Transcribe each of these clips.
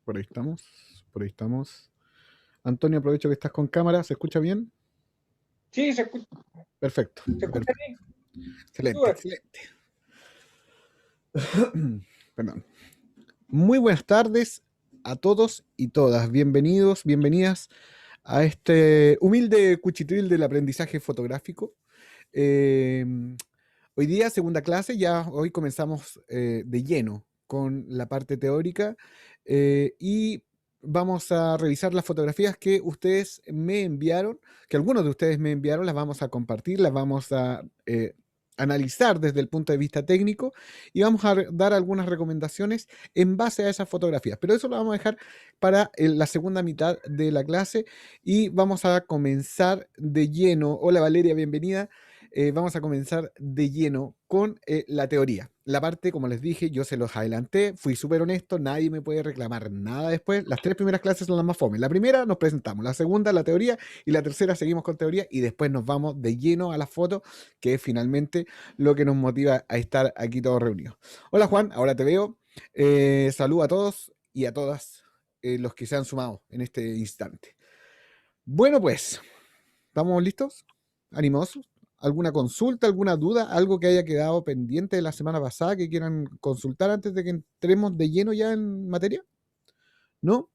Por ahí estamos, por ahí estamos. Antonio, aprovecho que estás con cámara, ¿se escucha bien? Sí, Perfecto, se escucha perfecto. bien. Excelente, Súper. excelente. Perdón. Muy buenas tardes a todos y todas. Bienvenidos, bienvenidas a este humilde cuchitril del aprendizaje fotográfico. Eh, Hoy día, segunda clase, ya hoy comenzamos de lleno con la parte teórica y vamos a revisar las fotografías que ustedes me enviaron, que algunos de ustedes me enviaron, las vamos a compartir, las vamos a analizar desde el punto de vista técnico y vamos a dar algunas recomendaciones en base a esas fotografías. Pero eso lo vamos a dejar para la segunda mitad de la clase y vamos a comenzar de lleno. Hola Valeria, bienvenida. Vamos a comenzar de lleno con la teoría. La parte, como les dije, yo se los adelanté, fui súper honesto, nadie me puede reclamar nada después. Las tres primeras clases son las más fome. La primera nos presentamos, la segunda la teoría y la tercera seguimos con teoría y después nos vamos de lleno a la foto, que es finalmente lo que nos motiva a estar aquí todos reunidos. Hola Juan, ahora te veo. Saludo a todos y a todas los que se han sumado en este instante. Bueno, pues, ¿estamos listos? ¿Animosos? ¿Alguna consulta, alguna duda, algo que haya quedado pendiente de la semana pasada que quieran consultar antes de que entremos de lleno ya en materia? ¿No?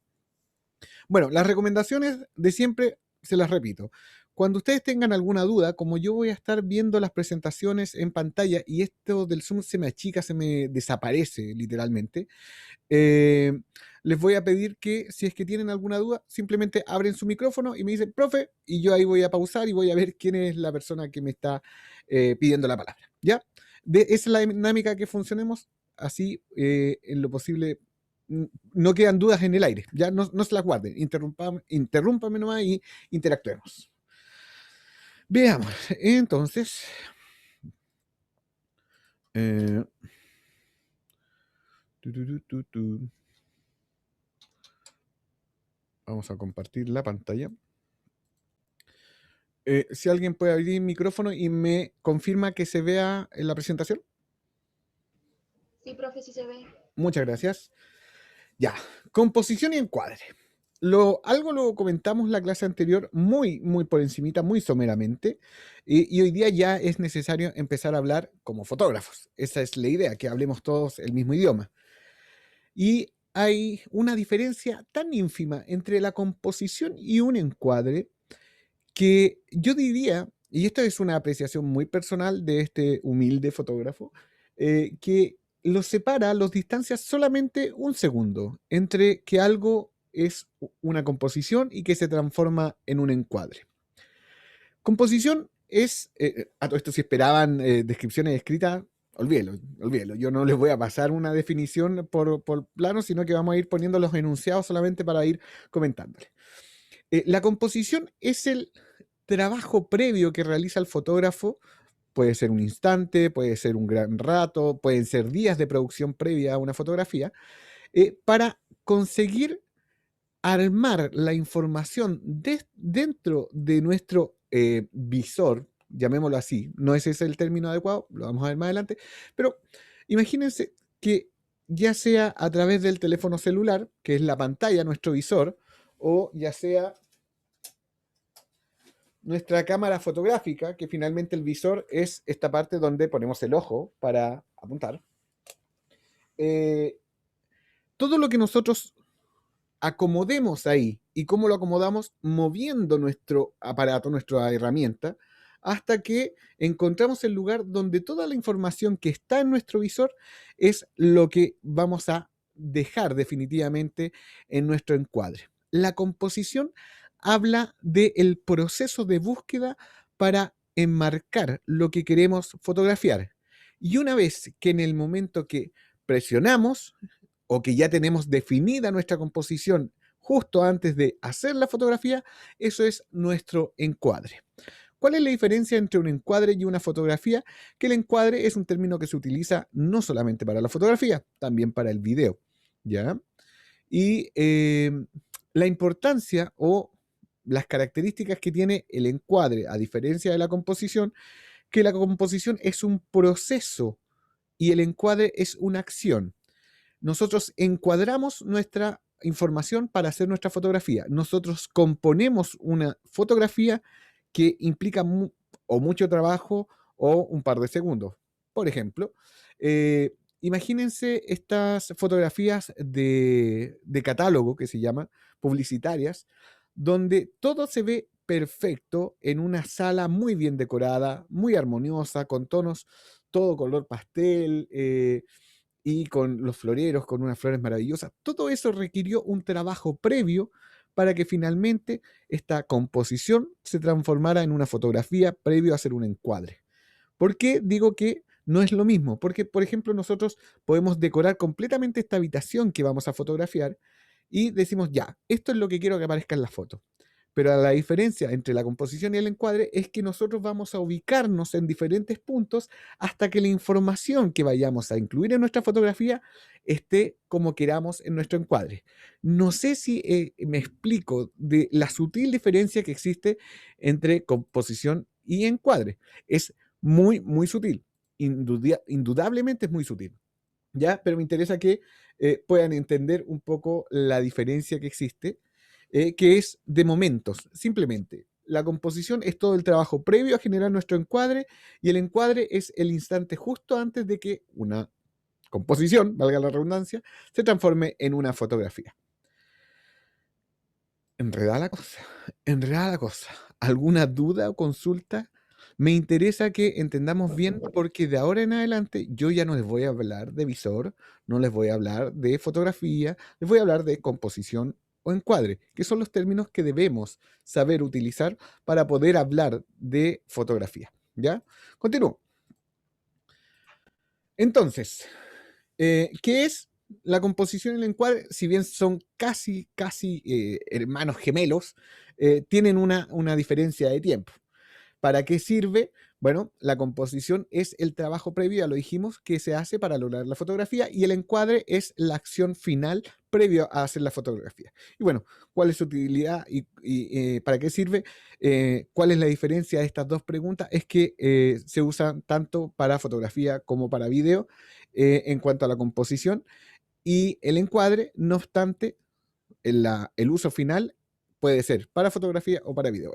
Bueno, las recomendaciones de siempre se las repito. Cuando ustedes tengan alguna duda, como yo voy a estar viendo las presentaciones en pantalla y esto del Zoom se me achica, se me desaparece literalmente, eh, les voy a pedir que si es que tienen alguna duda, simplemente abren su micrófono y me dicen, profe, y yo ahí voy a pausar y voy a ver quién es la persona que me está pidiendo la palabra. ¿Ya? Esa es la dinámica que funcionemos, así en lo posible no quedan dudas en el aire, ya no se las guarden, interrúmpame nomás y interactuemos. Veamos, entonces, eh, tu, tu, tu, tu, tu. Vamos a compartir la pantalla. Si alguien puede abrir el micrófono y me confirma que se vea en la presentación. Sí, profe, sí se ve. Muchas gracias. Ya, composición y encuadre. Algo lo comentamos la clase anterior muy por encimita, muy someramente, y hoy día ya es necesario empezar a hablar como fotógrafos. Esa es la idea, que hablemos todos el mismo idioma. Y hay una diferencia tan ínfima entre la composición y un encuadre que yo diría, y esta es una apreciación muy personal de este humilde fotógrafo, que los distancia solamente un segundo entre que algo es una composición y que se transforma en un encuadre. Composición es, a todo esto si esperaban descripciones escritas, olvídelo. Yo no les voy a pasar una definición por plano, sino que vamos a ir poniendo los enunciados solamente para ir comentándoles. La composición es el trabajo previo que realiza el fotógrafo, puede ser un instante, puede ser un gran rato, pueden ser días de producción previa a una fotografía, para conseguir armar la información dentro de nuestro visor, llamémoslo así, no ese es el término adecuado, lo vamos a ver más adelante, pero imagínense que ya sea a través del teléfono celular, que es la pantalla, nuestro visor, o ya sea nuestra cámara fotográfica, que finalmente el visor es esta parte donde ponemos el ojo para apuntar. Todo lo que nosotros acomodemos ahí y cómo lo acomodamos moviendo nuestro aparato, nuestra herramienta, hasta que encontramos el lugar donde toda la información que está en nuestro visor es lo que vamos a dejar definitivamente en nuestro encuadre. La composición habla del proceso de búsqueda para enmarcar lo que queremos fotografiar. Y una vez que en el momento que presionamos o que ya tenemos definida nuestra composición justo antes de hacer la fotografía, eso es nuestro encuadre. ¿Cuál es la diferencia entre un encuadre y una fotografía? Que el encuadre es un término que se utiliza no solamente para la fotografía, también para el video, ¿ya? Y la importancia o las características que tiene el encuadre, a diferencia de la composición, que la composición es un proceso y el encuadre es una acción. Nosotros encuadramos nuestra información para hacer nuestra fotografía. Nosotros componemos una fotografía que implica o mucho trabajo o un par de segundos. Por ejemplo, imagínense estas fotografías de catálogo, que se llama, publicitarias, donde todo se ve perfecto en una sala muy bien decorada, muy armoniosa, con tonos, todo color pastel, y con los floreros, con unas flores maravillosas. Todo eso requirió un trabajo previo para que finalmente esta composición se transformara en una fotografía previo a hacer un encuadre. ¿Por qué digo que no es lo mismo? Porque, por ejemplo, nosotros podemos decorar completamente esta habitación que vamos a fotografiar y decimos, ya, esto es lo que quiero que aparezca en la foto. Pero la diferencia entre la composición y el encuadre es que nosotros vamos a ubicarnos en diferentes puntos hasta que la información que vayamos a incluir en nuestra fotografía esté como queramos en nuestro encuadre. No sé si me explico de la sutil diferencia que existe entre composición y encuadre. Es muy, muy sutil. Indudablemente es muy sutil. ¿Ya? Pero me interesa que puedan entender un poco la diferencia que existe, que es de momentos, simplemente. La composición es todo el trabajo previo a generar nuestro encuadre y el encuadre es el instante justo antes de que una composición, valga la redundancia, se transforme en una fotografía. Enredada la cosa, enredada la cosa. ¿Alguna duda o consulta? Me interesa que entendamos bien porque de ahora en adelante yo ya no les voy a hablar de visor, no les voy a hablar de fotografía, les voy a hablar de composición o encuadre, que son los términos que debemos saber utilizar para poder hablar de fotografía. ¿Ya? Continúo. Entonces, ¿qué es la composición y el encuadre? Si bien son casi hermanos gemelos, tienen una diferencia de tiempo. ¿Para qué sirve? Bueno, la composición es el trabajo previo, ya lo dijimos, que se hace para lograr la fotografía y el encuadre es la acción final previo a hacer la fotografía. Y bueno, ¿cuál es su utilidad y para qué sirve? ¿Cuál es la diferencia de estas dos preguntas? Es que se usan tanto para fotografía como para video en cuanto a la composición y el encuadre, no obstante, el uso final puede ser para fotografía o para video.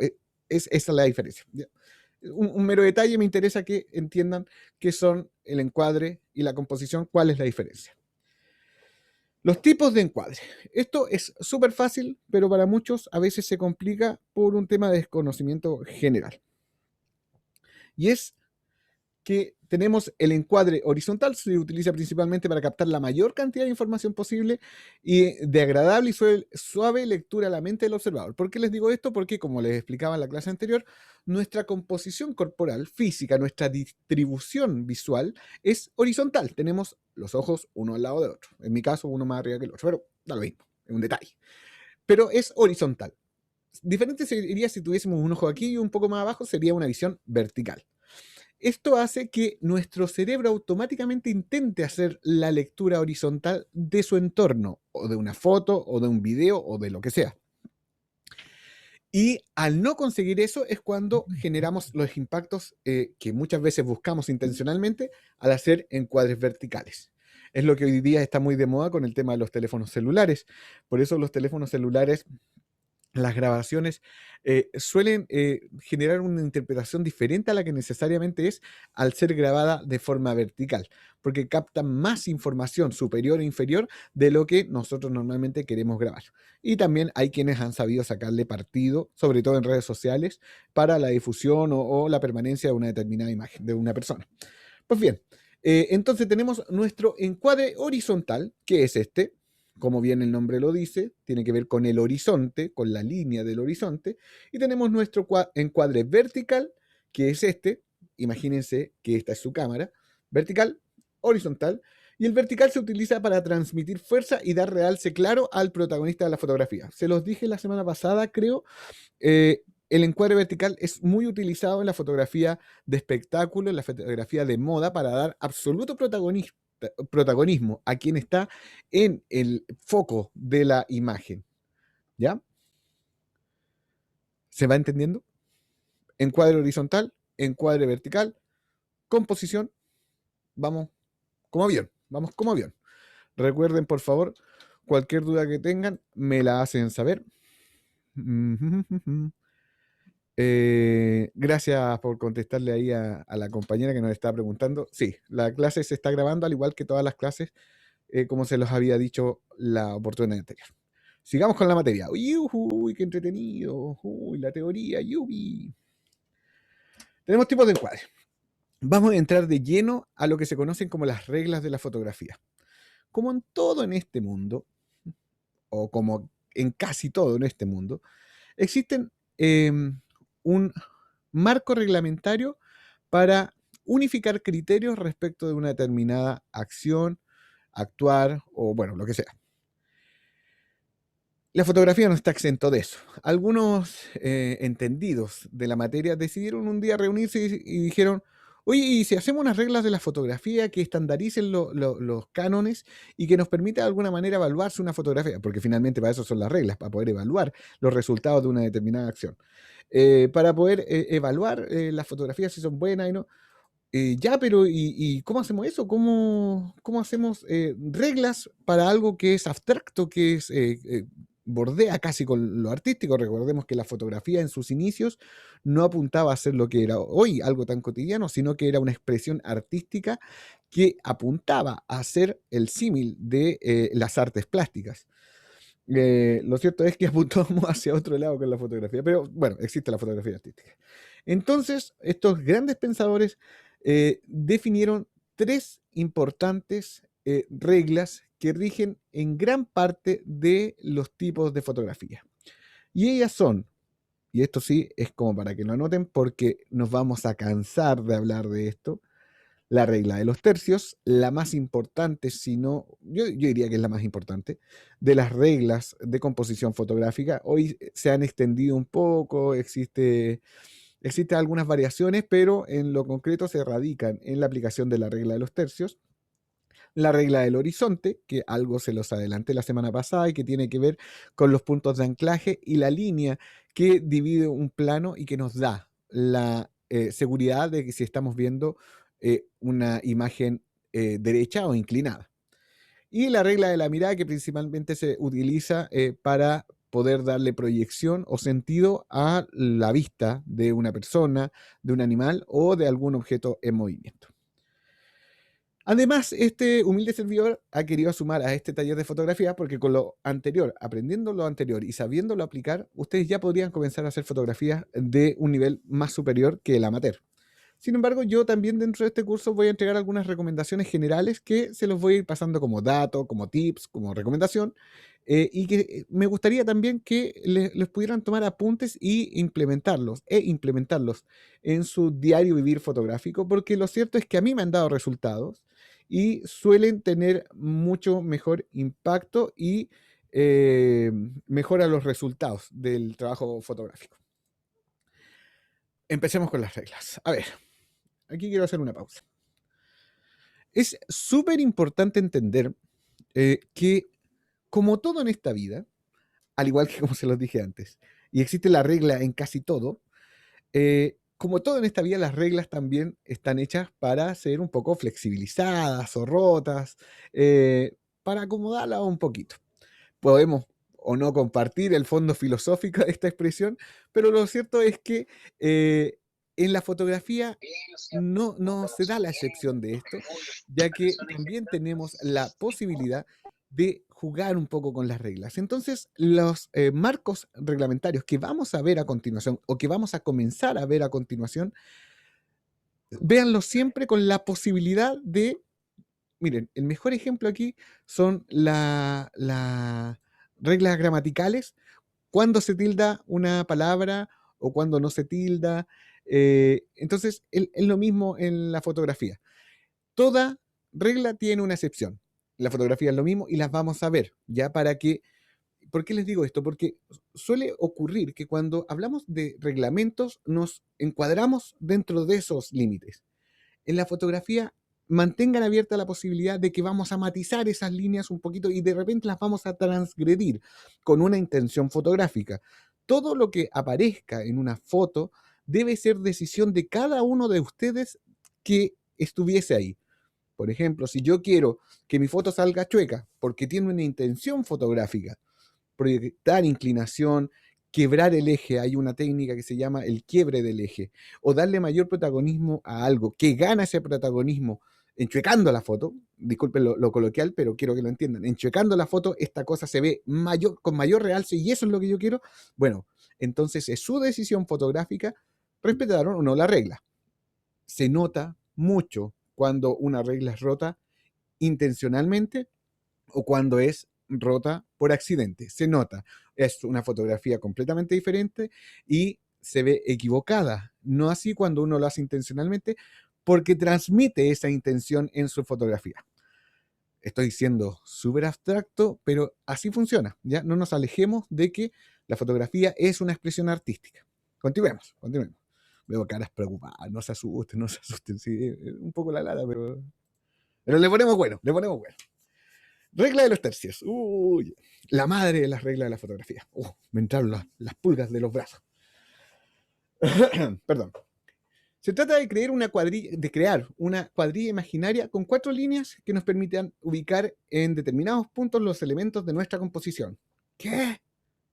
Esa es la diferencia. Un mero detalle, me interesa que entiendan qué son el encuadre y la composición, cuál es la diferencia. Los tipos de encuadre. Esto es súper fácil, pero para muchos a veces se complica por un tema de desconocimiento general. Y es que tenemos el encuadre horizontal, se utiliza principalmente para captar la mayor cantidad de información posible y de agradable y suave lectura a la mente del observador. ¿Por qué les digo esto? Porque, como les explicaba en la clase anterior, nuestra composición corporal, física, nuestra distribución visual es horizontal. Tenemos los ojos uno al lado de otro. En mi caso, uno más arriba que el otro, pero da lo mismo, es un detalle. Pero es horizontal. Diferente sería si tuviésemos un ojo aquí y un poco más abajo, sería una visión vertical. Esto hace que nuestro cerebro automáticamente intente hacer la lectura horizontal de su entorno, o de una foto, o de un video, o de lo que sea. Y al no conseguir eso es cuando generamos los impactos que muchas veces buscamos intencionalmente al hacer encuadres verticales. Es lo que hoy día está muy de moda con el tema de los teléfonos celulares. Por eso los teléfonos celulares, las grabaciones suelen generar una interpretación diferente a la que necesariamente es al ser grabada de forma vertical, porque captan más información superior e inferior de lo que nosotros normalmente queremos grabar. Y también hay quienes han sabido sacarle partido, sobre todo en redes sociales, para la difusión o la permanencia de una determinada imagen de una persona. Pues bien, entonces tenemos nuestro encuadre horizontal, que es este. Como bien el nombre lo dice, tiene que ver con el horizonte, con la línea del horizonte. Y tenemos nuestro encuadre vertical, que es este. Imagínense que esta es su cámara. Vertical, horizontal. Y el vertical se utiliza para transmitir fuerza y dar realce claro al protagonista de la fotografía. Se los dije la semana pasada, creo. El encuadre vertical es muy utilizado en la fotografía de espectáculo, en la fotografía de moda, para dar absoluto protagonismo a quien está en el foco de la imagen. ¿Ya? ¿Se va entendiendo? Encuadre horizontal, encuadre vertical, composición. Vamos como avión, vamos como avión. Recuerden, por favor, Cualquier duda que tengan, me la hacen saber. Gracias por contestarle ahí a la compañera que nos está preguntando. Sí, la clase se está grabando, al igual que todas las clases, como se los había dicho la oportunidad anterior. Sigamos con la materia. Uy, qué entretenido. Uy, la teoría, yubi. Tenemos tipos de encuadre. Vamos a entrar de lleno a lo que se conocen como las reglas de la fotografía. Como en todo en este mundo, o como en casi todo en este mundo, existen un marco reglamentario para unificar criterios respecto de una determinada acción, actuar o bueno, lo que sea. La fotografía no está exento de eso. Algunos entendidos de la materia decidieron un día reunirse y dijeron, oye, ¿y si hacemos unas reglas de la fotografía que estandaricen los cánones y que nos permita de alguna manera evaluarse una fotografía? Porque finalmente para eso son las reglas, para poder evaluar los resultados de una determinada acción. Para poder evaluar las fotografías si son buenas y no. Ya, pero ¿y cómo hacemos eso? ¿Cómo hacemos reglas para algo que es abstracto, que es bordea casi con lo artístico? Recordemos que la fotografía en sus inicios no apuntaba a ser lo que era hoy, algo tan cotidiano, sino que era una expresión artística que apuntaba a ser el símil de las artes plásticas. Lo cierto es que apuntamos hacia otro lado con la fotografía, pero bueno, existe la fotografía artística. Entonces, estos grandes pensadores definieron tres importantes reglas que rigen en gran parte de los tipos de fotografía. Y ellas son, y esto sí es como para que lo anoten porque nos vamos a cansar de hablar de esto, la regla de los tercios, la más importante, si no, yo diría que es la más importante, de las reglas de composición fotográfica. Hoy se han extendido un poco, existen algunas variaciones, pero en lo concreto se radican en la aplicación de la regla de los tercios, la regla del horizonte, que algo se los adelanté la semana pasada y que tiene que ver con los puntos de anclaje y la línea que divide un plano y que nos da la seguridad de que si estamos viendo una imagen derecha o inclinada. Y la regla de la mirada que principalmente se utiliza para poder darle proyección o sentido a la vista de una persona, de un animal o de algún objeto en movimiento. Además, este humilde servidor ha querido sumar a este taller de fotografía porque con lo anterior, aprendiendo lo anterior y sabiéndolo aplicar, ustedes ya podrían comenzar a hacer fotografías de un nivel más superior que el amateur. Sin embargo, yo también dentro de este curso voy a entregar algunas recomendaciones generales que se los voy a ir pasando como dato, como tips, como recomendación, y que me gustaría también que les pudieran tomar apuntes y implementarlos en su diario vivir fotográfico, porque lo cierto es que a mí me han dado resultados y suelen tener mucho mejor impacto y mejora los resultados del trabajo fotográfico. Empecemos con las reglas. A ver, aquí quiero hacer una pausa. Es súper importante entender que, como todo en esta vida, al igual que como se los dije antes, y existe la regla en casi todo, como todo en esta vida, las reglas también están hechas para ser un poco flexibilizadas o rotas, para acomodarla un poquito. Podemos o no compartir el fondo filosófico de esta expresión, pero lo cierto es que en la fotografía no se da la excepción de esto, ya que también tenemos la posibilidad de jugar un poco con las reglas. Entonces, los marcos reglamentarios que vamos a ver a continuación o que vamos a comenzar a ver a continuación, véanlo siempre con la posibilidad de, miren, el mejor ejemplo aquí son las reglas gramaticales, cuando se tilda una palabra o cuando no se tilda. Entonces, es lo mismo en la fotografía. Toda regla tiene una excepción. La fotografía es lo mismo y las vamos a ver, ya para que... ¿Por qué les digo esto? Porque suele ocurrir que cuando hablamos de reglamentos nos encuadramos dentro de esos límites. En la fotografía mantengan abierta la posibilidad de que vamos a matizar esas líneas un poquito y de repente las vamos a transgredir con una intención fotográfica. Todo lo que aparezca en una foto debe ser decisión de cada uno de ustedes que estuviese ahí. Por ejemplo, si yo quiero que mi foto salga chueca porque tiene una intención fotográfica, proyectar inclinación, quebrar el eje, hay una técnica que se llama el quiebre del eje, o darle mayor protagonismo a algo que gana ese protagonismo enchuecando la foto, disculpen lo coloquial, pero quiero que lo entiendan, enchuecando la foto, esta cosa se ve con mayor realce y eso es lo que yo quiero. Bueno, entonces es su decisión fotográfica, respetaron o no la regla. Se nota mucho cuando una regla es rota intencionalmente o cuando es rota por accidente. Se nota, es una fotografía completamente diferente y se ve equivocada. No así cuando uno lo hace intencionalmente, porque transmite esa intención en su fotografía. Estoy siendo súper abstracto, pero así funciona. Ya no nos alejemos de que la fotografía es una expresión artística. Continuemos. Veo caras preocupadas, no se asusten. Sí, un poco la lata, pero le ponemos bueno. Regla de los tercios. Uy, la madre de las reglas de la fotografía. Me entraron las pulgas de los brazos. Perdón. Se trata de crear una cuadrilla imaginaria con 4 líneas que nos permitan ubicar en determinados puntos los elementos de nuestra composición. ¿Qué?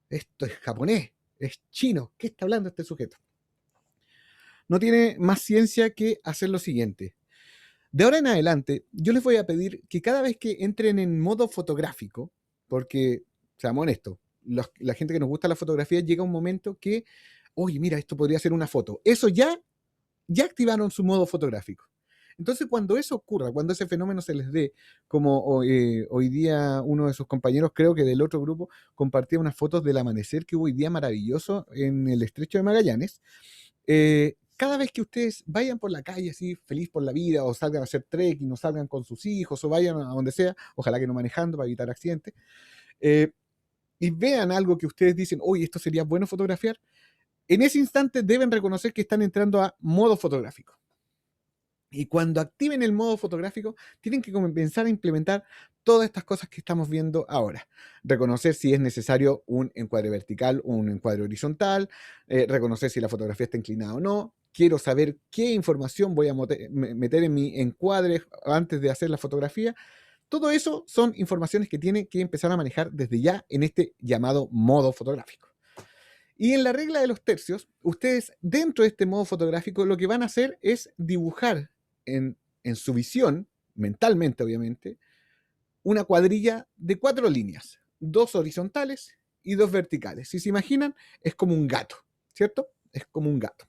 Esto es japonés, es chino. ¿Qué está hablando este sujeto? No tiene más ciencia que hacer lo siguiente. De ahora en adelante, yo les voy a pedir que cada vez que entren en modo fotográfico, porque, seamos honestos, la gente que nos gusta la fotografía llega un momento que, oye, mira, esto podría ser una foto. Eso ya activaron su modo fotográfico. Entonces, cuando eso ocurra, cuando ese fenómeno se les dé, como hoy día uno de sus compañeros, creo que del otro grupo, compartía unas fotos del amanecer que hubo hoy día maravilloso en el Estrecho de Magallanes, cada vez que ustedes vayan por la calle así, feliz por la vida, o salgan a hacer trekking, o salgan con sus hijos, o vayan a donde sea, ojalá que no manejando para evitar accidentes, y vean algo que ustedes dicen, oye, esto sería bueno fotografiar, en ese instante deben reconocer que están entrando a modo fotográfico. Y cuando activen el modo fotográfico, tienen que comenzar a implementar todas estas cosas que estamos viendo ahora. Reconocer si es necesario un encuadre vertical o un encuadre horizontal, reconocer si la fotografía está inclinada o no. Quiero saber qué información voy a meter en mi encuadre antes de hacer la fotografía. Todo eso son informaciones que tienen que empezar a manejar desde ya en este llamado modo fotográfico. Y en la regla de los tercios, ustedes dentro de este modo fotográfico lo que van a hacer es dibujar en su visión, mentalmente obviamente, una cuadrilla de 4 líneas, 2 horizontales y 2 verticales. Si se imaginan, es como un gato, ¿cierto? Es como un gato.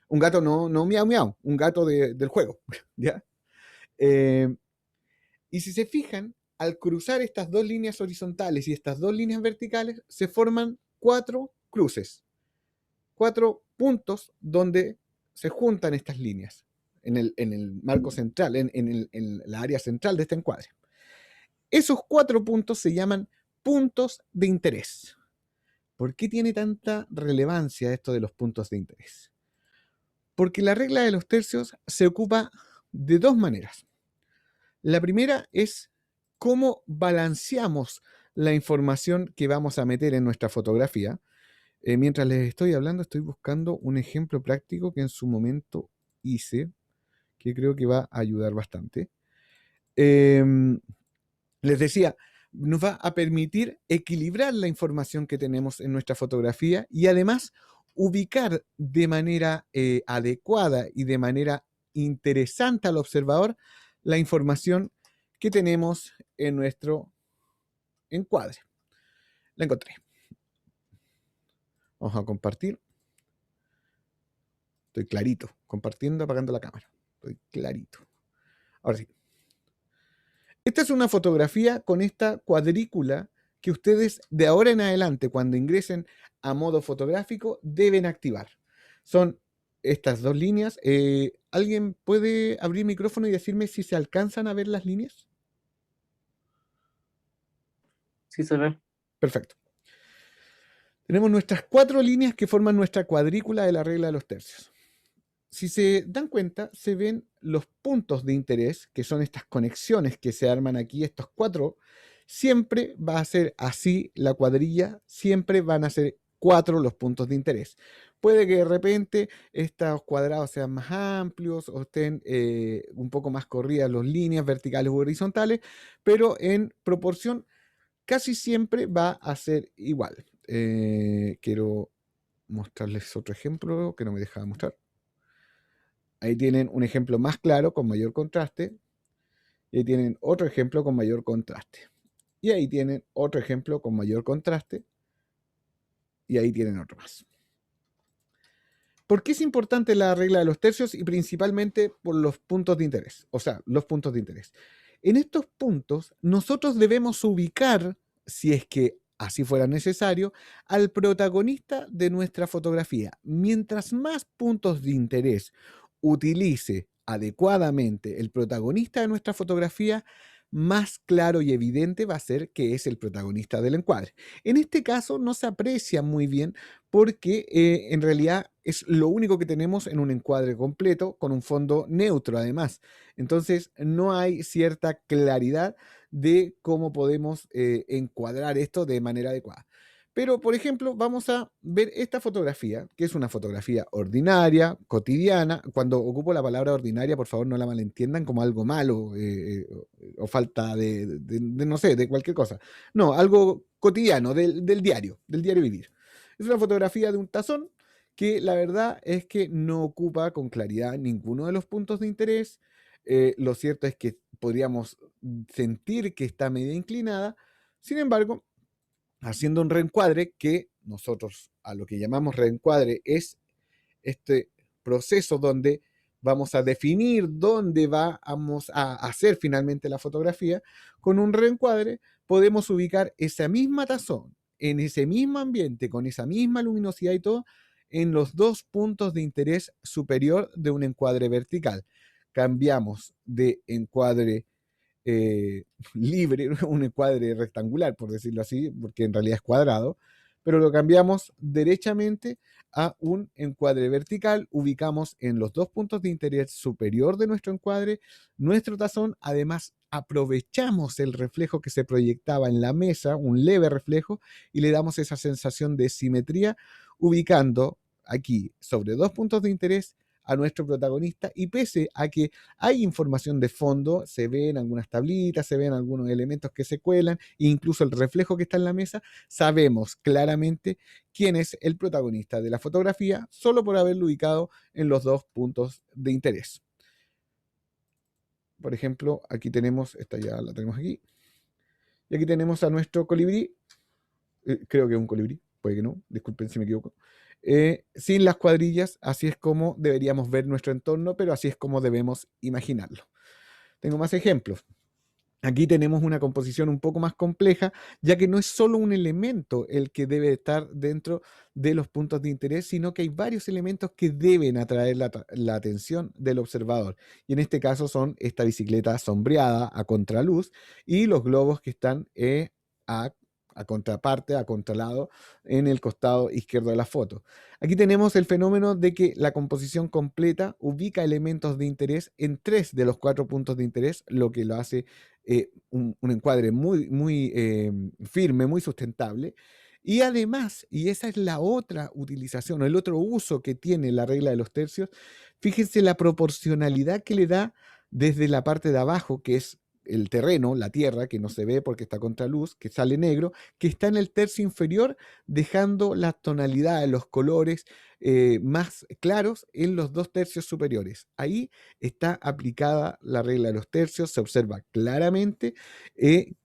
Un gato no miau miau, un gato del juego, ¿ya? Y si se fijan, al cruzar estas 2 líneas horizontales y estas 2 líneas verticales, se forman 4 cruces, 4 puntos donde se juntan estas líneas en el marco central, en la área central de este encuadre. Esos 4 puntos se llaman puntos de interés. ¿Por qué tiene tanta relevancia esto de los puntos de interés? Porque la regla de los tercios se ocupa de 2 maneras. La primera es cómo balanceamos la información que vamos a meter en nuestra fotografía. Mientras les estoy hablando, estoy buscando un ejemplo práctico que en su momento hice, que creo que va a ayudar bastante. Les decía, nos va a permitir equilibrar la información que tenemos en nuestra fotografía y además ubicar de manera adecuada y de manera interesante al observador la información que tenemos en nuestro encuadre. La encontré. Vamos a compartir. Estoy clarito, compartiendo, apagando la cámara. Estoy clarito. Ahora sí. Esta es una fotografía con esta cuadrícula que ustedes de ahora en adelante, cuando ingresen a modo fotográfico, deben activar. Son estas 2 líneas. ¿Alguien puede abrir el micrófono y decirme si se alcanzan a ver las líneas? Sí se ve. Perfecto. Tenemos nuestras 4 líneas que forman nuestra cuadrícula de la regla de los tercios. Si se dan cuenta, se ven los puntos de interés, que son estas conexiones que se arman aquí, estos 4. Siempre va a ser así la cuadrilla, siempre van a ser 4 los puntos de interés. puede que de repente estos cuadrados sean más amplios o estén un poco más corridas las líneas verticales u horizontales, pero en proporción casi siempre va a ser igual. Quiero mostrarles otro ejemplo que no me dejaba mostrar. Ahí tienen un ejemplo más claro con mayor contraste. Y ahí tienen otro ejemplo con mayor contraste. Y ahí tienen otro ejemplo con mayor contraste. Y ahí tienen otro más. ¿Por qué es importante la regla de los tercios? Y principalmente por los puntos de interés. O sea, los puntos de interés. En estos puntos, nosotros debemos ubicar, si es que así fuera necesario, al protagonista de nuestra fotografía. Mientras más puntos de interés utilice adecuadamente el protagonista de nuestra fotografía, más claro y evidente va a ser que es el protagonista del encuadre. En este caso no se aprecia muy bien porque en realidad es lo único que tenemos en un encuadre completo con un fondo neutro además. Entonces no hay cierta claridad de cómo podemos encuadrar esto de manera adecuada. Pero, por ejemplo, vamos a ver esta fotografía, que es una fotografía ordinaria, cotidiana. Cuando ocupo la palabra ordinaria, por favor, no la malentiendan como algo malo o falta de, no sé, de cualquier cosa. No, algo cotidiano, del diario vivir. Es una fotografía de un tazón que la verdad es que no ocupa con claridad ninguno de los puntos de interés. Lo cierto es que podríamos sentir que está medio inclinada. Sin embargo, haciendo un reencuadre, que nosotros a lo que llamamos reencuadre es este proceso donde vamos a definir dónde vamos a hacer finalmente la fotografía. Con un reencuadre podemos ubicar esa misma tazón en ese mismo ambiente, con esa misma luminosidad y todo, en los dos puntos de interés superior de un encuadre vertical. Cambiamos de encuadre libre, un encuadre rectangular, por decirlo así, porque en realidad es cuadrado, pero lo cambiamos derechamente a un encuadre vertical, ubicamos en los dos puntos de interés superior de nuestro encuadre nuestro tazón, además aprovechamos el reflejo que se proyectaba en la mesa, un leve reflejo, y le damos esa sensación de simetría, ubicando aquí sobre dos puntos de interés a nuestro protagonista, y pese a que hay información de fondo, se ven algunas tablitas, se ven algunos elementos que se cuelan, incluso el reflejo que está en la mesa, sabemos claramente quién es el protagonista de la fotografía solo por haberlo ubicado en los dos puntos de interés. Por ejemplo, aquí tenemos, esta ya la tenemos aquí, y aquí tenemos a nuestro colibrí, creo que es un colibrí, puede que no, disculpen si me equivoco. Sin las cuadrillas, así es como deberíamos ver nuestro entorno, pero así es como debemos imaginarlo. Tengo más ejemplos. Aquí tenemos una composición un poco más compleja, ya que no es solo un elemento el que debe estar dentro de los puntos de interés, sino que hay varios elementos que deben atraer la atención del observador. Y en este caso son esta bicicleta sombreada a contraluz y los globos que están a contraparte, a contralado, en el costado izquierdo de la foto. Aquí tenemos el fenómeno de que la composición completa ubica elementos de interés en 3 de los 4 puntos de interés, lo que lo hace un encuadre muy firme, muy sustentable. Y además, y esa es la otra utilización, o el otro uso que tiene la regla de los tercios, fíjense la proporcionalidad que le da desde la parte de abajo, que es el terreno, la tierra, que no se ve porque está contra luz, que sale negro, que está en el tercio inferior, dejando las tonalidades, los colores más claros en los 2 tercios superiores. Ahí está aplicada la regla de los tercios, se observa claramente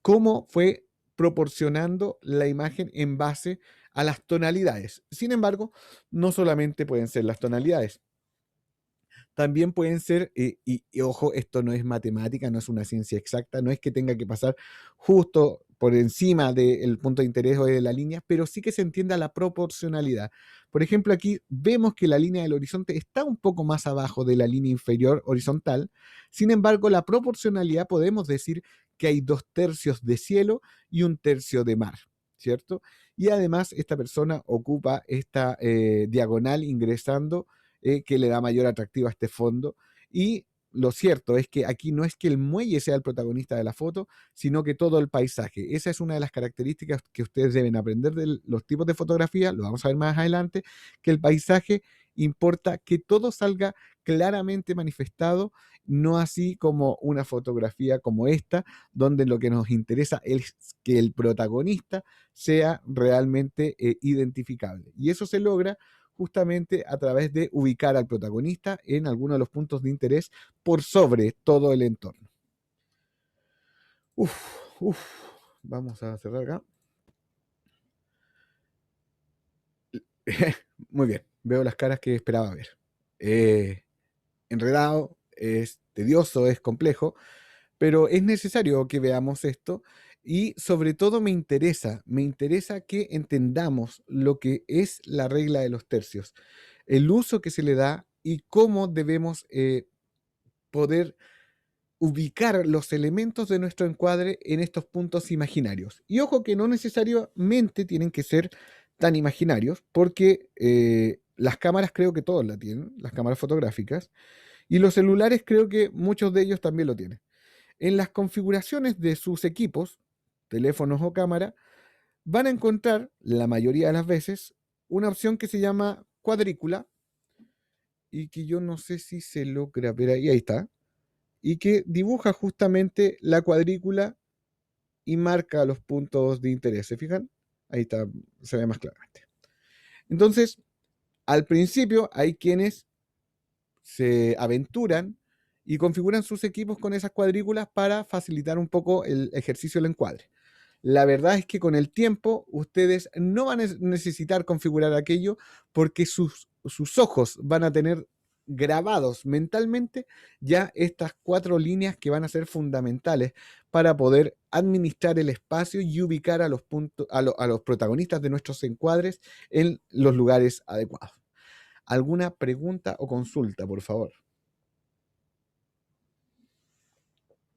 cómo fue proporcionando la imagen en base a las tonalidades. Sin embargo, no solamente pueden ser las tonalidades, también pueden ser, y ojo, esto no es matemática, no es una ciencia exacta, no es que tenga que pasar justo por encima del punto de interés o de la línea, pero sí que se entienda la proporcionalidad. Por ejemplo, aquí vemos que la línea del horizonte está un poco más abajo de la línea inferior horizontal. Sin embargo, la proporcionalidad podemos decir que hay 2 tercios de cielo y 1 tercio de mar, ¿cierto? Y además esta persona ocupa esta diagonal ingresando que le da mayor atractivo a este fondo, y lo cierto es que aquí no es que el muelle sea el protagonista de la foto, sino que todo el paisaje. Esa es una de las características que ustedes deben aprender de los tipos de fotografía, lo vamos a ver más adelante, que el paisaje importa que todo salga claramente manifestado, no así como una fotografía como esta, donde lo que nos interesa es que el protagonista sea realmente identificable. Y eso se logra justamente a través de ubicar al protagonista en alguno de los puntos de interés por sobre todo el entorno. Vamos a cerrar acá. Muy bien, veo las caras que esperaba ver. Enredado, es tedioso, es complejo, pero es necesario que veamos esto y sobre todo me interesa que entendamos lo que es la regla de los tercios, el uso que se le da y cómo debemos poder ubicar los elementos de nuestro encuadre en estos puntos imaginarios. Y ojo que no necesariamente tienen que ser tan imaginarios, porque las cámaras creo que todos la tienen, las cámaras fotográficas, y los celulares creo que muchos de ellos también lo tienen. En las configuraciones de sus equipos, teléfonos o cámara, van a encontrar, la mayoría de las veces, una opción que se llama cuadrícula, y que yo no sé si se logra ver ahí está, y que dibuja justamente la cuadrícula y marca los puntos de interés. ¿Se fijan? Ahí está, se ve más claramente. Entonces, al principio hay quienes se aventuran y configuran sus equipos con esas cuadrículas para facilitar un poco el ejercicio del encuadre. La verdad es que con el tiempo ustedes no van a necesitar configurar aquello porque sus ojos van a tener grabados mentalmente ya estas 4 líneas que van a ser fundamentales para poder administrar el espacio y ubicar a los puntos, a los protagonistas de nuestros encuadres en los lugares adecuados. ¿Alguna pregunta o consulta, por favor?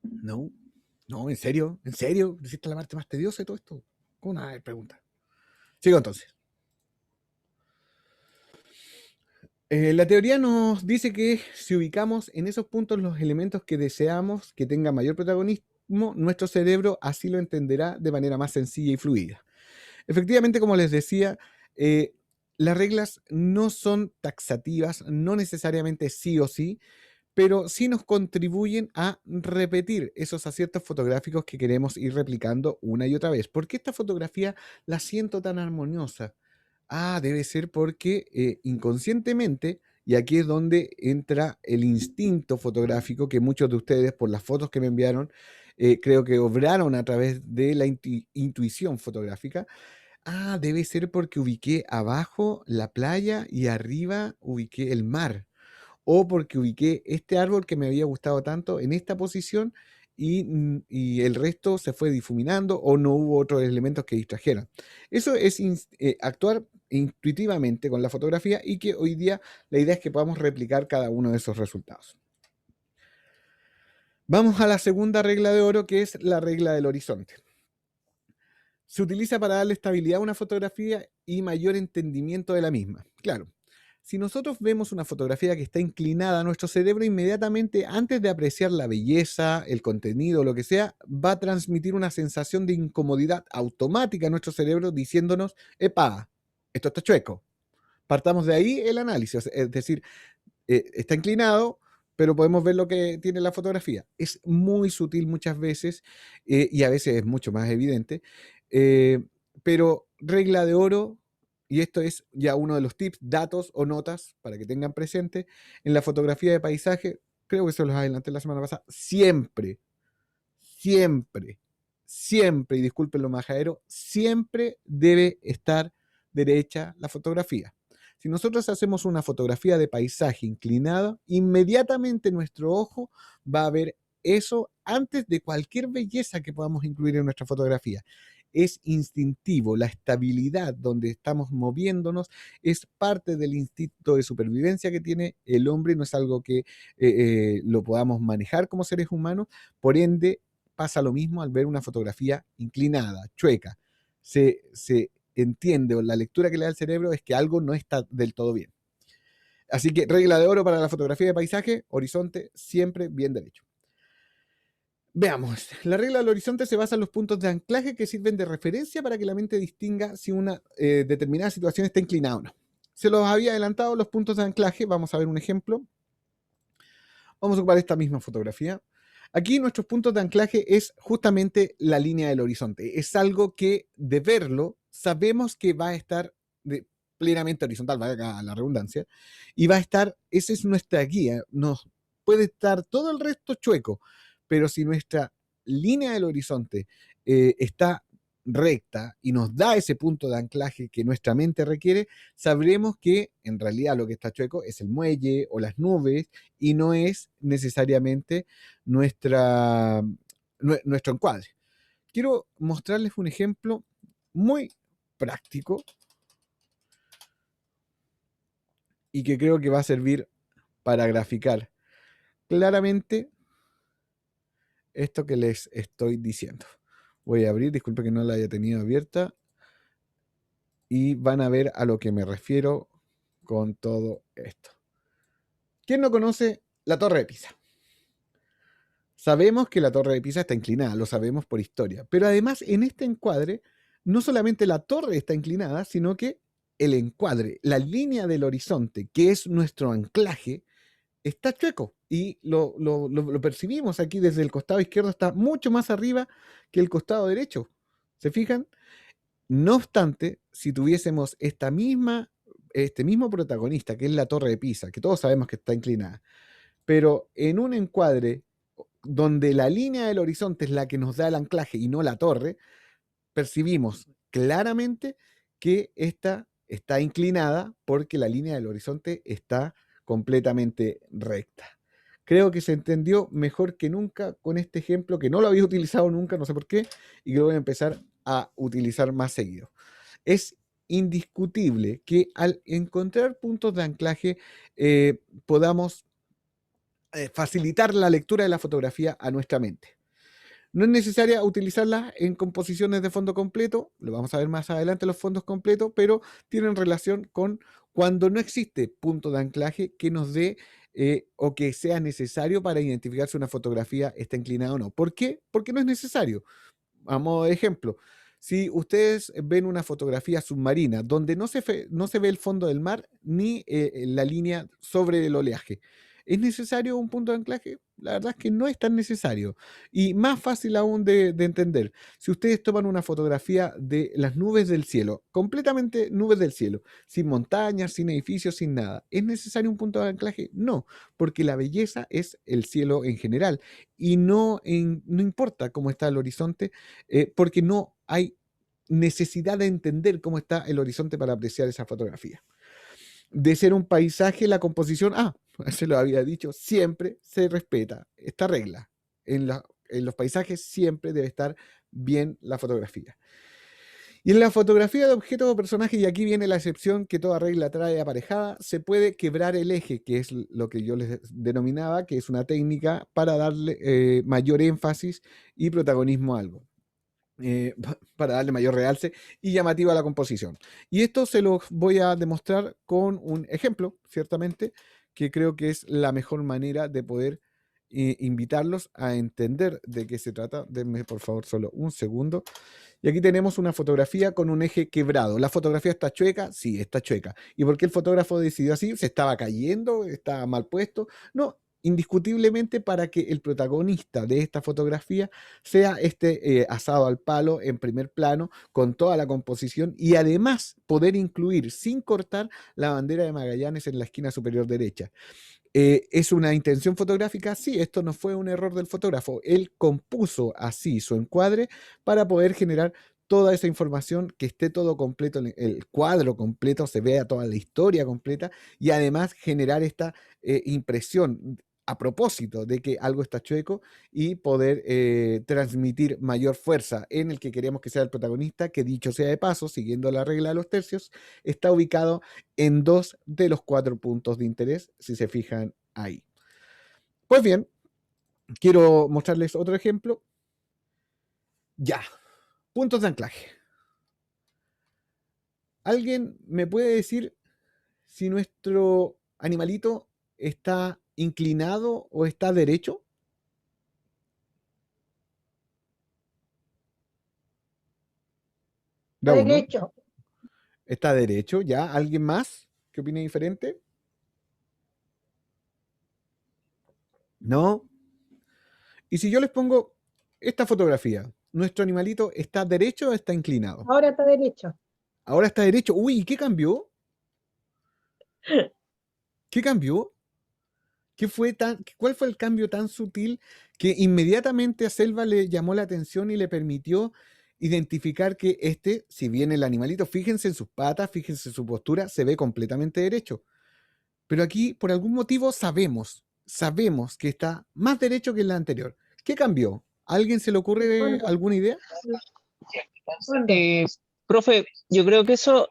No, no, ¿en serio? ¿En serio? ¿Hiciste la parte más tediosa de todo esto? ¿Cómo nada de pregunta? Sigo entonces. La teoría nos dice que si ubicamos en esos puntos los elementos que deseamos que tengan mayor protagonismo, nuestro cerebro así lo entenderá de manera más sencilla y fluida. Efectivamente, como les decía, las reglas no son taxativas, no necesariamente sí o sí, pero sí nos contribuyen a repetir esos aciertos fotográficos que queremos ir replicando una y otra vez. ¿Por qué esta fotografía la siento tan armoniosa? Debe ser porque inconscientemente, y aquí es donde entra el instinto fotográfico que muchos de ustedes, por las fotos que me enviaron, creo que obraron a través de la intuición fotográfica. Debe ser porque ubiqué abajo la playa y arriba ubiqué el mar, o porque ubiqué este árbol que me había gustado tanto en esta posición y el resto se fue difuminando o no hubo otros elementos que distrajeran. Eso es actuar intuitivamente con la fotografía y que hoy día la idea es que podamos replicar cada uno de esos resultados. Vamos a la segunda regla de oro, que es la regla del horizonte. Se utiliza para darle estabilidad a una fotografía y mayor entendimiento de la misma. Claro, si nosotros vemos una fotografía que está inclinada, nuestro cerebro inmediatamente, antes de apreciar la belleza, el contenido, lo que sea, va a transmitir una sensación de incomodidad automática a nuestro cerebro diciéndonos, epa, esto está chueco. Partamos de ahí el análisis, es decir, está inclinado, pero podemos ver lo que tiene la fotografía. Es muy sutil muchas veces y a veces es mucho más evidente, pero regla de oro, y esto es ya uno de los tips, datos o notas para que tengan presente, en la fotografía de paisaje, creo que se los adelanté la semana pasada, siempre, siempre, siempre, y disculpen lo majadero, siempre debe estar derecha la fotografía. Si nosotros hacemos una fotografía de paisaje inclinado, inmediatamente nuestro ojo va a ver eso antes de cualquier belleza que podamos incluir en nuestra fotografía. Es instintivo, la estabilidad donde estamos moviéndonos es parte del instinto de supervivencia que tiene el hombre, no es algo que lo podamos manejar como seres humanos, por ende pasa lo mismo al ver una fotografía inclinada, chueca. Se entiende, o la lectura que le da el cerebro es que algo no está del todo bien. Así que regla de oro para la fotografía de paisaje, horizonte siempre bien derecho. Veamos, la regla del horizonte se basa en los puntos de anclaje que sirven de referencia para que la mente distinga si una determinada situación está inclinada o no. Se los había adelantado los puntos de anclaje, vamos a ver un ejemplo. Vamos a ocupar esta misma fotografía. Aquí nuestros puntos de anclaje es justamente la línea del horizonte. Es algo que de verlo sabemos que va a estar plenamente horizontal, valga la redundancia, y va a estar, esa es nuestra guía. Nos puede estar todo el resto chueco, pero si nuestra línea del horizonte está recta y nos da ese punto de anclaje que nuestra mente requiere, sabremos que en realidad lo que está chueco es el muelle o las nubes y no es necesariamente nuestro encuadre. Quiero mostrarles un ejemplo muy práctico y que creo que va a servir para graficar claramente esto que les estoy diciendo. Voy a abrir, disculpe que no la haya tenido abierta, y van a ver a lo que me refiero con todo esto. ¿Quién no conoce la Torre de Pisa? Sabemos que la Torre de Pisa está inclinada, lo sabemos por historia, pero además en este encuadre no solamente la torre está inclinada, sino que el encuadre, la línea del horizonte, que es nuestro anclaje, está chueco y lo percibimos aquí desde el costado izquierdo, está mucho más arriba que el costado derecho. ¿Se fijan? No obstante, si tuviésemos este mismo protagonista, que es la Torre de Pisa, que todos sabemos que está inclinada, pero en un encuadre donde la línea del horizonte es la que nos da el anclaje y no la torre, percibimos claramente que esta está inclinada porque la línea del horizonte está completamente recta. Creo que se entendió mejor que nunca con este ejemplo, que no lo había utilizado nunca, no sé por qué, y que lo voy a empezar a utilizar más seguido. Es indiscutible que al encontrar puntos de anclaje podamos facilitar la lectura de la fotografía a nuestra mente. No es necesaria utilizarlas en composiciones de fondo completo, lo vamos a ver más adelante los fondos completos, pero tienen relación con cuando no existe punto de anclaje que nos dé o que sea necesario para identificar si una fotografía está inclinada o no. ¿Por qué? Porque no es necesario. A modo de ejemplo, si ustedes ven una fotografía submarina donde no se ve el fondo del mar ni la línea sobre el oleaje, ¿es necesario un punto de anclaje? La verdad es que no es tan necesario. Y más fácil aún de entender, si ustedes toman una fotografía de las nubes del cielo, completamente nubes del cielo, sin montañas, sin edificios, sin nada, ¿es necesario un punto de anclaje? No, porque la belleza es el cielo en general y no importa cómo está el horizonte, porque no hay necesidad de entender cómo está el horizonte para apreciar esa fotografía. De ser un paisaje, la composición, se lo había dicho, siempre se respeta esta regla. En los paisajes siempre debe estar bien la fotografía. Y en la fotografía de objetos o personajes, y aquí viene la excepción que toda regla trae aparejada, se puede quebrar el eje, que es lo que yo les denominaba, que es una técnica para darle mayor énfasis y protagonismo a algo. Para darle mayor realce y llamativo a la composición. Y esto se los voy a demostrar con un ejemplo, ciertamente, que creo que es la mejor manera de poder invitarlos a entender de qué se trata. Denme por favor solo un segundo. Y aquí tenemos una fotografía con un eje quebrado. ¿La fotografía está chueca? Sí, está chueca. ¿Y por qué el fotógrafo decidió así? ¿Se estaba cayendo? ¿Estaba mal puesto? No, indiscutiblemente para que el protagonista de esta fotografía sea este asado al palo en primer plano con toda la composición y además poder incluir sin cortar la bandera de Magallanes en la esquina superior derecha. ¿Es una intención fotográfica? Sí, esto no fue un error del fotógrafo. Él compuso así su encuadre para poder generar toda esa información, que esté todo completo, el cuadro completo, se vea toda la historia completa y además generar esta impresión a propósito de que algo está chueco y poder transmitir mayor fuerza en el que queremos que sea el protagonista, que dicho sea de paso, siguiendo la regla de los tercios, está ubicado en 2 de los 4 puntos de interés, si se fijan ahí. Pues bien, quiero mostrarles otro ejemplo. Ya, puntos de anclaje. ¿Alguien me puede decir si nuestro animalito está inclinado o está derecho? Da uno. Derecho. Está derecho, ¿ya? ¿Alguien más que opine diferente? ¿No? Y si yo les pongo esta fotografía, ¿nuestro animalito está derecho o está inclinado? Ahora está derecho. Ahora está derecho. Uy, ¿y qué cambió? ¿Qué cambió? ¿Cuál fue el cambio tan sutil que inmediatamente a Selva le llamó la atención y le permitió identificar que si bien el animalito, fíjense en sus patas, fíjense en su postura, se ve completamente derecho? Pero aquí, por algún motivo, sabemos que está más derecho que en la anterior. ¿Qué cambió? ¿A alguien se le ocurre alguna idea? ¿Dónde? Profe, yo creo que eso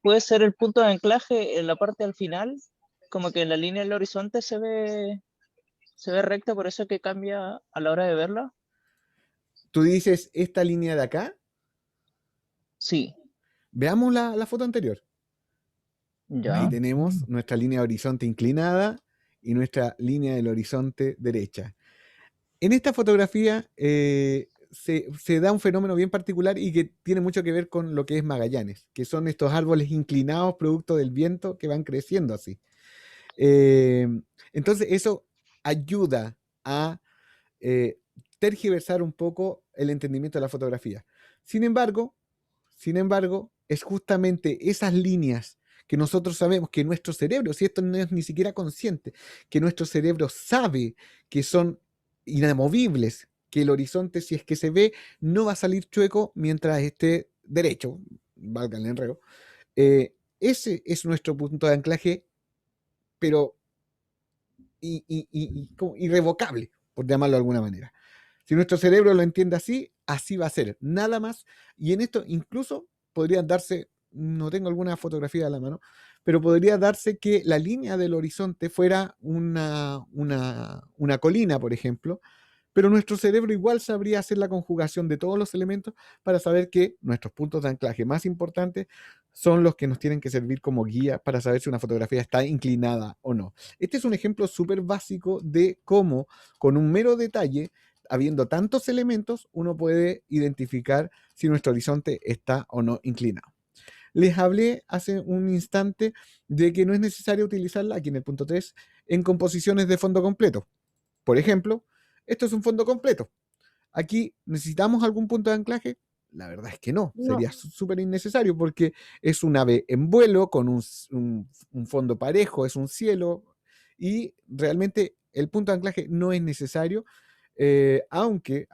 puede ser el punto de anclaje en la parte al final, como que la línea del horizonte se ve recta, por eso que cambia a la hora de verla. Tú dices esta línea de acá. Sí, Veamos la foto anterior. Ahí ya. tenemos nuestra línea de horizonte inclinada y nuestra línea del horizonte derecha. En esta fotografía se da un fenómeno bien particular y que tiene mucho que ver con lo que es Magallanes, que son estos árboles inclinados producto del viento que van creciendo así. Entonces eso ayuda a tergiversar un poco el entendimiento de la fotografía. Sin embargo, es justamente esas líneas que nosotros sabemos que nuestro cerebro, si esto no es ni siquiera consciente, que nuestro cerebro sabe que son inamovibles, que el horizonte, si es que se ve, no va a salir chueco mientras esté derecho, valga el enredo. Ese es nuestro punto de anclaje, pero como irrevocable, por llamarlo de alguna manera. Si nuestro cerebro lo entiende así, así va a ser, nada más. Y en esto incluso podrían darse, no tengo alguna fotografía a la mano, pero podría darse que la línea del horizonte fuera una colina, por ejemplo, pero nuestro cerebro igual sabría hacer la conjugación de todos los elementos para saber que nuestros puntos de anclaje más importantes son los que nos tienen que servir como guía para saber si una fotografía está inclinada o no. Este es un ejemplo súper básico de cómo, con un mero detalle, habiendo tantos elementos, uno puede identificar si nuestro horizonte está o no inclinado. Les hablé hace un instante de que no es necesario utilizarla, aquí en el punto 3, en composiciones de fondo completo. Por ejemplo, esto es un fondo completo. Aquí, ¿necesitamos algún punto de anclaje? La verdad es que no, No. sería súper innecesario porque es un ave en vuelo con un fondo parejo, es un cielo y realmente el punto de anclaje no es necesario, aunque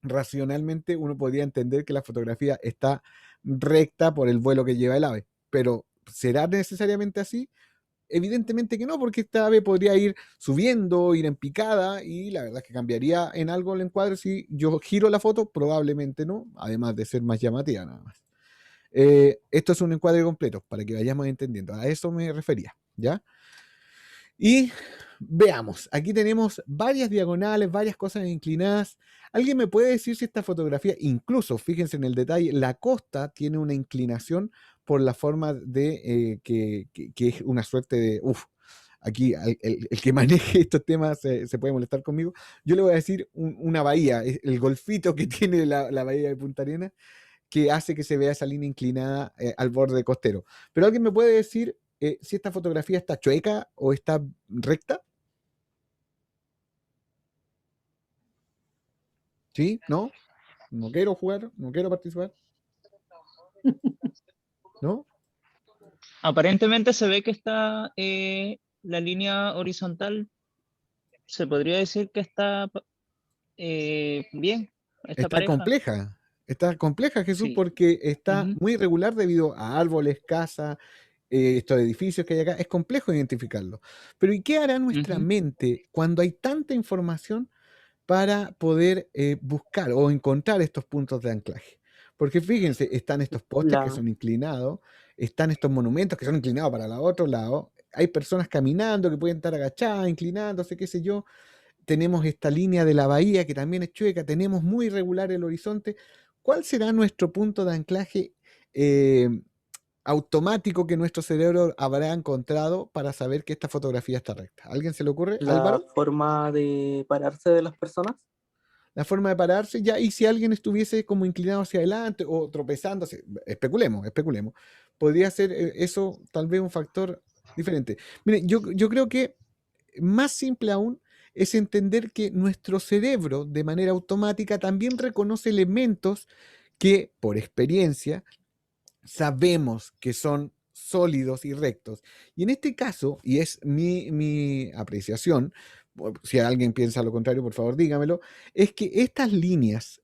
racionalmente uno podría entender que la fotografía está recta por el vuelo que lleva el ave, pero ¿será necesariamente así? Evidentemente que no, porque esta ave podría ir subiendo, ir en picada, y la verdad es que cambiaría en algo el encuadre si yo giro la foto, probablemente no, además de ser más llamativa nada más. Esto es un encuadre completo, para que vayamos entendiendo, a eso me refería, ¿ya? Y veamos, aquí tenemos varias diagonales, varias cosas inclinadas. ¿Alguien me puede decir si esta fotografía, incluso, fíjense en el detalle, la costa tiene una inclinación por la forma de que es una suerte de, aquí el que maneje estos temas se puede molestar conmigo. Yo le voy a decir una bahía, el golfito que tiene la bahía de Punta Arenas, que hace que se vea esa línea inclinada al borde costero. Pero alguien me puede decir si esta fotografía está chueca o está recta. ¿Sí? ¿No? No quiero jugar, no quiero participar. ¿No? Aparentemente se ve que está la línea horizontal, se podría decir que está bien, está Está pareja. compleja. Está compleja, Jesús, Sí. porque está Ujú. muy irregular debido a árboles, casas, estos edificios que hay acá. Es complejo identificarlo. Pero ¿y qué hará nuestra Ujú. mente cuando hay tanta información para poder buscar o encontrar estos puntos de anclaje? Porque fíjense, están estos postes que son inclinados, están estos monumentos que son inclinados para el otro lado, hay personas caminando que pueden estar agachadas, inclinándose, qué sé yo. Tenemos esta línea de la bahía que también es chueca, tenemos muy irregular el horizonte. ¿Cuál será nuestro punto de anclaje automático que nuestro cerebro habrá encontrado para saber que esta fotografía está recta. ¿A alguien se le ocurre? La Álvaro, forma de pararse de las personas. la forma de pararse ya, y si alguien estuviese como inclinado hacia adelante o tropezándose, especulemos, podría ser eso tal vez un factor diferente. Mire, yo creo que más simple aún es entender que nuestro cerebro de manera automática también reconoce elementos que por experiencia sabemos que son sólidos y rectos. Y en este caso, y es mi apreciación, si alguien piensa lo contrario, por favor dígamelo, es que estas líneas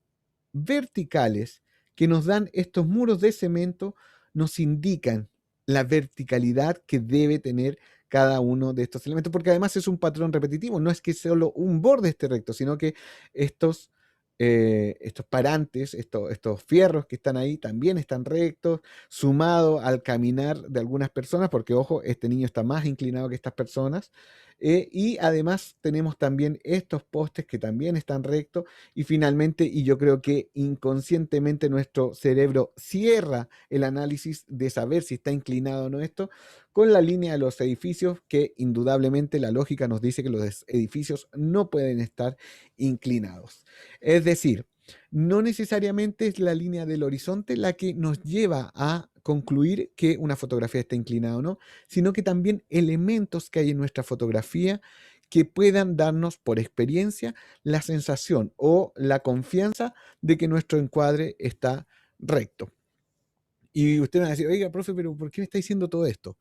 verticales que nos dan estos muros de cemento nos indican la verticalidad que debe tener cada uno de estos elementos, porque además es un patrón repetitivo, no es que solo un borde esté recto, sino que estos, estos parantes, estos fierros que están ahí también están rectos, sumado al caminar de algunas personas, porque ojo, este niño está más inclinado que estas personas, y además tenemos también estos postes que también están rectos, y finalmente, y yo creo que inconscientemente nuestro cerebro cierra el análisis de saber si está inclinado o no esto, con la línea de los edificios, que indudablemente la lógica nos dice que los edificios no pueden estar inclinados. Es decir, no necesariamente es la línea del horizonte la que nos lleva a concluir que una fotografía está inclinada o no, sino que también elementos que hay en nuestra fotografía que puedan darnos por experiencia la sensación o la confianza de que nuestro encuadre está recto. Y usted me va a decir, oiga, profe, pero ¿por qué me está diciendo todo esto?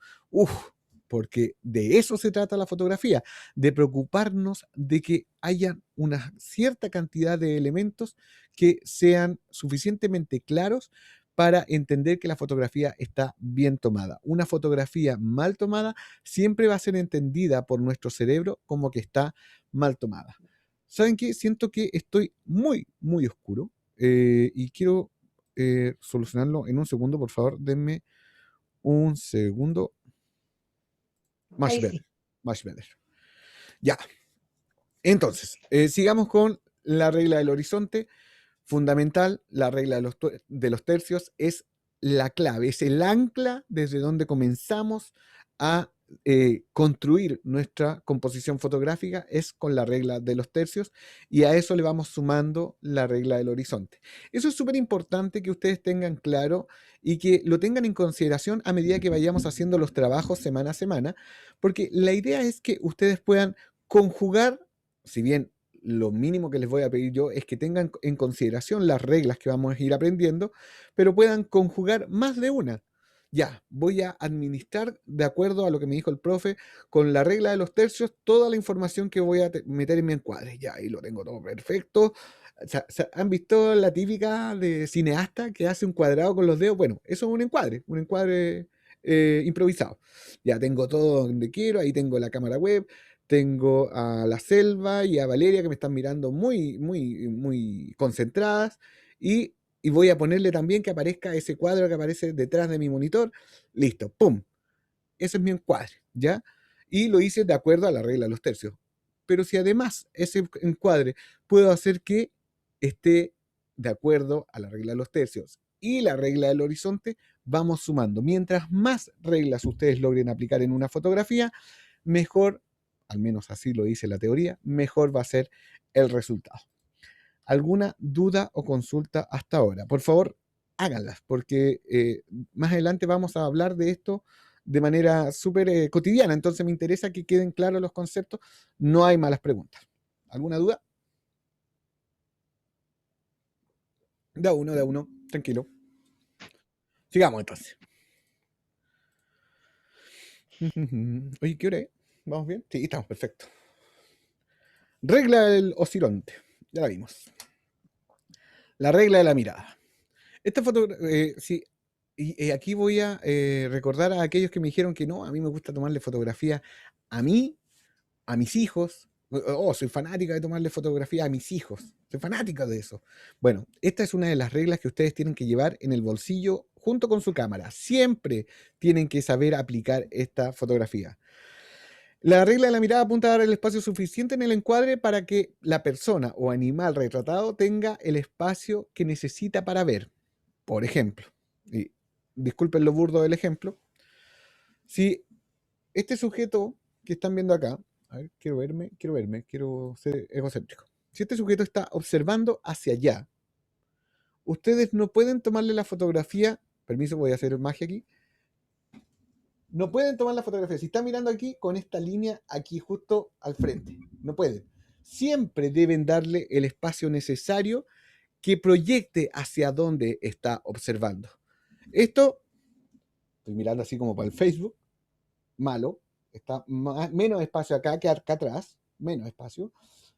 Porque de eso se trata la fotografía, de preocuparnos de que haya una cierta cantidad de elementos que sean suficientemente claros para entender que la fotografía está bien tomada. Una fotografía mal tomada siempre va a ser entendida por nuestro cerebro como que está mal tomada. ¿Saben qué? Siento que estoy muy oscuro y quiero solucionarlo en un segundo. Por favor, denme un segundo. Much Ahí better, sí. much better. Ya. Entonces, sigamos con la regla del horizonte. Fundamental, la regla de los tercios es la clave, es el ancla desde donde comenzamos a construir nuestra composición fotográfica, es con la regla de los tercios, y a eso le vamos sumando la regla del horizonte. Eso es súper importante que ustedes tengan claro y que lo tengan en consideración a medida que vayamos haciendo los trabajos semana a semana, porque la idea es que ustedes puedan conjugar, si bien lo mínimo que les voy a pedir yo es que tengan en consideración las reglas que vamos a ir aprendiendo, pero puedan conjugar más de una. Ya, voy a administrar, de acuerdo a lo que me dijo el profe, con la regla de los tercios, toda la información que voy a meter en mi encuadre. Ya, ahí lo tengo todo perfecto. ¿Han visto la típica de cineasta que hace un cuadrado con los dedos? Bueno, eso es un encuadre improvisado. Ya tengo todo donde quiero, ahí tengo la cámara web, tengo a la Selva y a Valeria que me están mirando muy concentradas, y voy a ponerle también que aparezca ese cuadro que aparece detrás de mi monitor. Listo, ¡pum! Ese es mi encuadre, ¿ya? Y lo hice de acuerdo a la regla de los tercios. Pero si además ese encuadre puedo hacer que esté de acuerdo a la regla de los tercios y la regla del horizonte, vamos sumando. Mientras más reglas ustedes logren aplicar en una fotografía, mejor, al menos así lo dice la teoría, mejor va a ser el resultado. ¿Alguna duda o consulta hasta ahora? Por favor, háganlas, porque más adelante vamos a hablar de esto de manera súper cotidiana, entonces me interesa que queden claros los conceptos, no hay malas preguntas. ¿Alguna duda? Da uno, tranquilo. Sigamos entonces. Oye, ¿qué hora es? ¿Vamos bien? Sí, estamos perfecto. Regla del oscilante, ya la vimos. La regla de la mirada. Esta foto, sí, y aquí voy a recordar a aquellos que me dijeron que no, a mí me gusta tomarle fotografía a mí, a mis hijos. Soy fanática de tomarle fotografía a mis hijos. Soy fanática de eso. Bueno, esta es una de las reglas que ustedes tienen que llevar en el bolsillo junto con su cámara. Siempre tienen que saber aplicar esta fotografía. La regla de la mirada apunta a dar el espacio suficiente en el encuadre para que la persona o animal retratado tenga el espacio que necesita para ver. Por ejemplo, y disculpen lo burdo del ejemplo, si este sujeto que están viendo acá, a ver, quiero ser egocéntrico. Si este sujeto está observando hacia allá, ustedes no pueden tomarle la fotografía, permiso, voy a hacer magia aquí, no pueden tomar la fotografía. Si está mirando aquí, con esta línea aquí justo al frente. No pueden. Siempre deben darle el espacio necesario que proyecte hacia donde está observando. Esto, estoy mirando así como para el Facebook, malo. Está menos espacio acá que acá atrás. Menos espacio.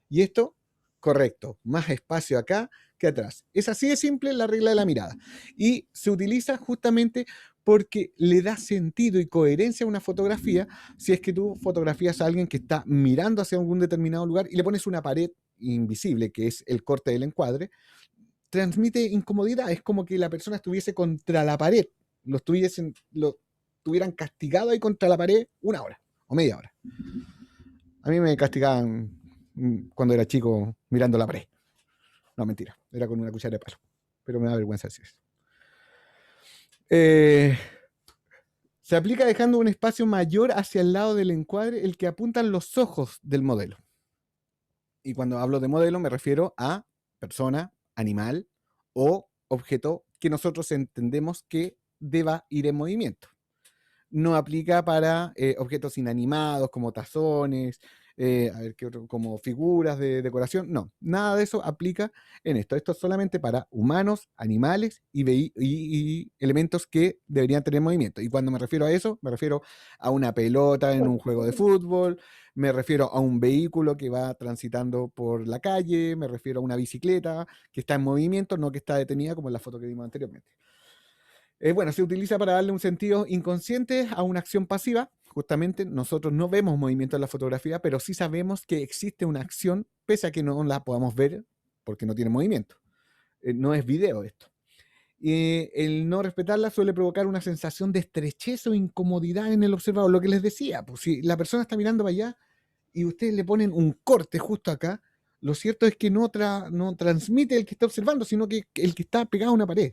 Y esto, correcto. Más espacio acá que atrás. Es así de simple la regla de la mirada. Y se utiliza justamente porque le da sentido y coherencia a una fotografía si es que tú fotografías a alguien que está mirando hacia algún determinado lugar y le pones una pared invisible, que es el corte del encuadre, transmite incomodidad. Es como que la persona estuviese contra la pared, lo tuvieran castigado ahí contra la pared 1 hora o media hora. A mí me castigaban cuando era chico mirando la pared. No, mentira, era con una cuchara de palo, pero me da vergüenza decir eso. Se aplica dejando un espacio mayor hacia el lado del encuadre, el que apuntan los ojos del modelo. Y cuando hablo de modelo me refiero a persona, animal o objeto que nosotros entendemos que deba ir en movimiento. No aplica para objetos inanimados como tazones, a ver, ¿qué otro? Como figuras de decoración. No, nada de eso aplica en esto. Esto es solamente para humanos, animales y elementos que deberían tener movimiento. Y cuando me refiero a eso, me refiero a una pelota en un juego de fútbol, me refiero a un vehículo que va transitando por la calle, me refiero a una bicicleta que está en movimiento, no que está detenida como en la foto que vimos anteriormente. Bueno, se utiliza para darle un sentido inconsciente a una acción pasiva. Justamente nosotros no vemos movimiento en la fotografía, pero sí sabemos que existe una acción, pese a que no la podamos ver porque no tiene movimiento. No es video esto. El no respetarla suele provocar una sensación de estrechez o incomodidad en el observador. Lo que les decía, pues si la persona está mirando para allá y ustedes le ponen un corte justo acá, lo cierto es que no transmite el que está observando, sino que el que está pegado a una pared.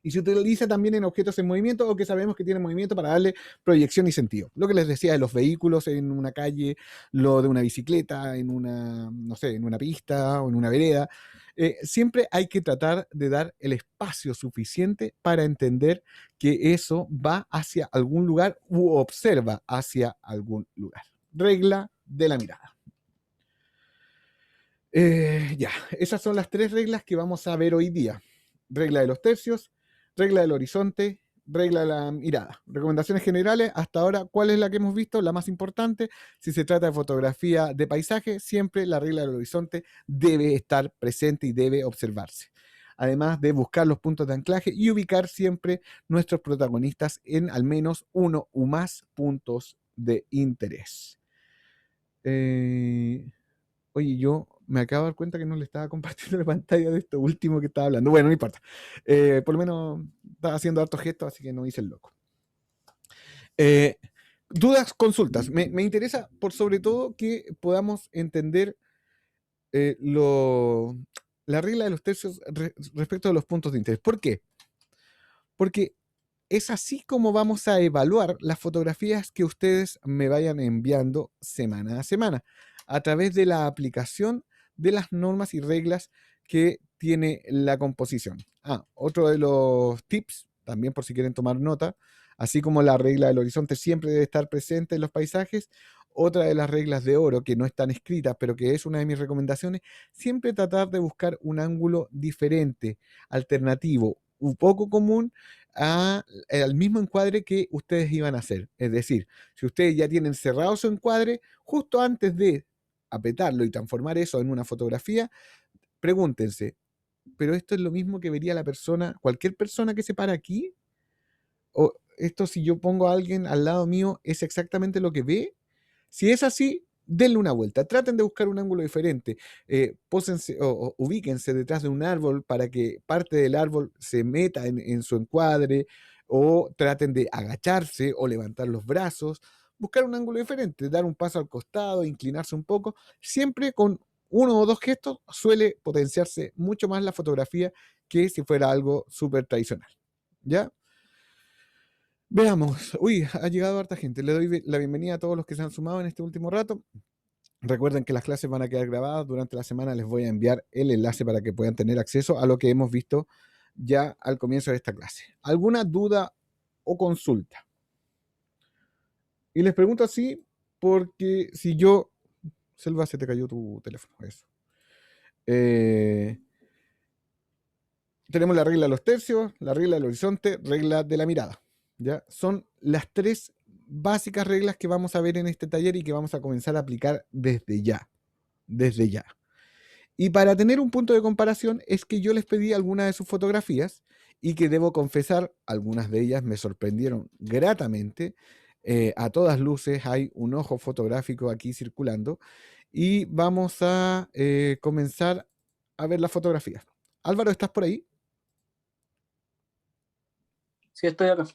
Y se utiliza también en objetos en movimiento o que sabemos que tienen movimiento para darle proyección y sentido. Lo que les decía de los vehículos en una calle, lo de una bicicleta en una, no sé, en una pista o en una vereda. Siempre hay que tratar de dar el espacio suficiente para entender que eso va hacia algún lugar u observa hacia algún lugar. Regla de la mirada. Ya, esas son las 3 reglas que vamos a ver hoy día. Regla de los tercios, regla del horizonte, regla de la mirada. Recomendaciones generales, hasta ahora, ¿cuál es la que hemos visto? La más importante, si se trata de fotografía de paisaje, siempre la regla del horizonte debe estar presente y debe observarse. Además de buscar los puntos de anclaje y ubicar siempre nuestros protagonistas en al menos uno o más puntos de interés. Oye, yo me acabo de dar cuenta que no le estaba compartiendo la pantalla de esto último que estaba hablando. Bueno, no importa. Por lo menos estaba haciendo hartos gestos, así que no hice el loco. Dudas, consultas. Me interesa, por sobre todo, que podamos entender la regla de los tercios respecto a los puntos de interés. ¿Por qué? Porque es así como vamos a evaluar las fotografías que ustedes me vayan enviando semana a semana, a través de la aplicación de las normas y reglas que tiene la composición. Otro de los tips, también por si quieren tomar nota, así como la regla del horizonte siempre debe estar presente en los paisajes, otra de las reglas de oro que no están escritas, pero que es una de mis recomendaciones, siempre tratar de buscar un ángulo diferente, alternativo, un poco común al mismo encuadre que ustedes iban a hacer. Es decir, si ustedes ya tienen cerrado su encuadre, justo antes de apretarlo y transformar eso en una fotografía, pregúntense, ¿pero esto es lo mismo que vería la persona, cualquier persona que se para aquí? ¿O esto, si yo pongo a alguien al lado mío, es exactamente lo que ve? Si es así, denle una vuelta, traten de buscar un ángulo diferente, pósense o ubíquense detrás de un árbol para que parte del árbol se meta en su encuadre, o traten de agacharse o levantar los brazos, buscar un ángulo diferente, dar un paso al costado, inclinarse un poco. Siempre con 1 o 2 gestos suele potenciarse mucho más la fotografía que si fuera algo súper tradicional, ¿ya? Veamos. Uy, ha llegado harta gente. Le doy la bienvenida a todos los que se han sumado en este último rato. Recuerden que las clases van a quedar grabadas. Durante la semana les voy a enviar el enlace para que puedan tener acceso a lo que hemos visto ya al comienzo de esta clase. ¿Alguna duda o consulta? Y les pregunto así porque si yo... Selva, se te cayó tu teléfono. Eso. Tenemos la regla de los tercios, la regla del horizonte, regla de la mirada. ¿Ya? Son las tres básicas reglas que vamos a ver en este taller y que vamos a comenzar a aplicar desde ya. Desde ya. Y para tener un punto de comparación es que yo les pedí algunas de sus fotografías y que debo confesar, algunas de ellas me sorprendieron gratamente. A todas luces hay un ojo fotográfico aquí circulando y vamos a comenzar a ver las fotografías. Álvaro, ¿estás por ahí? Sí, estoy acá.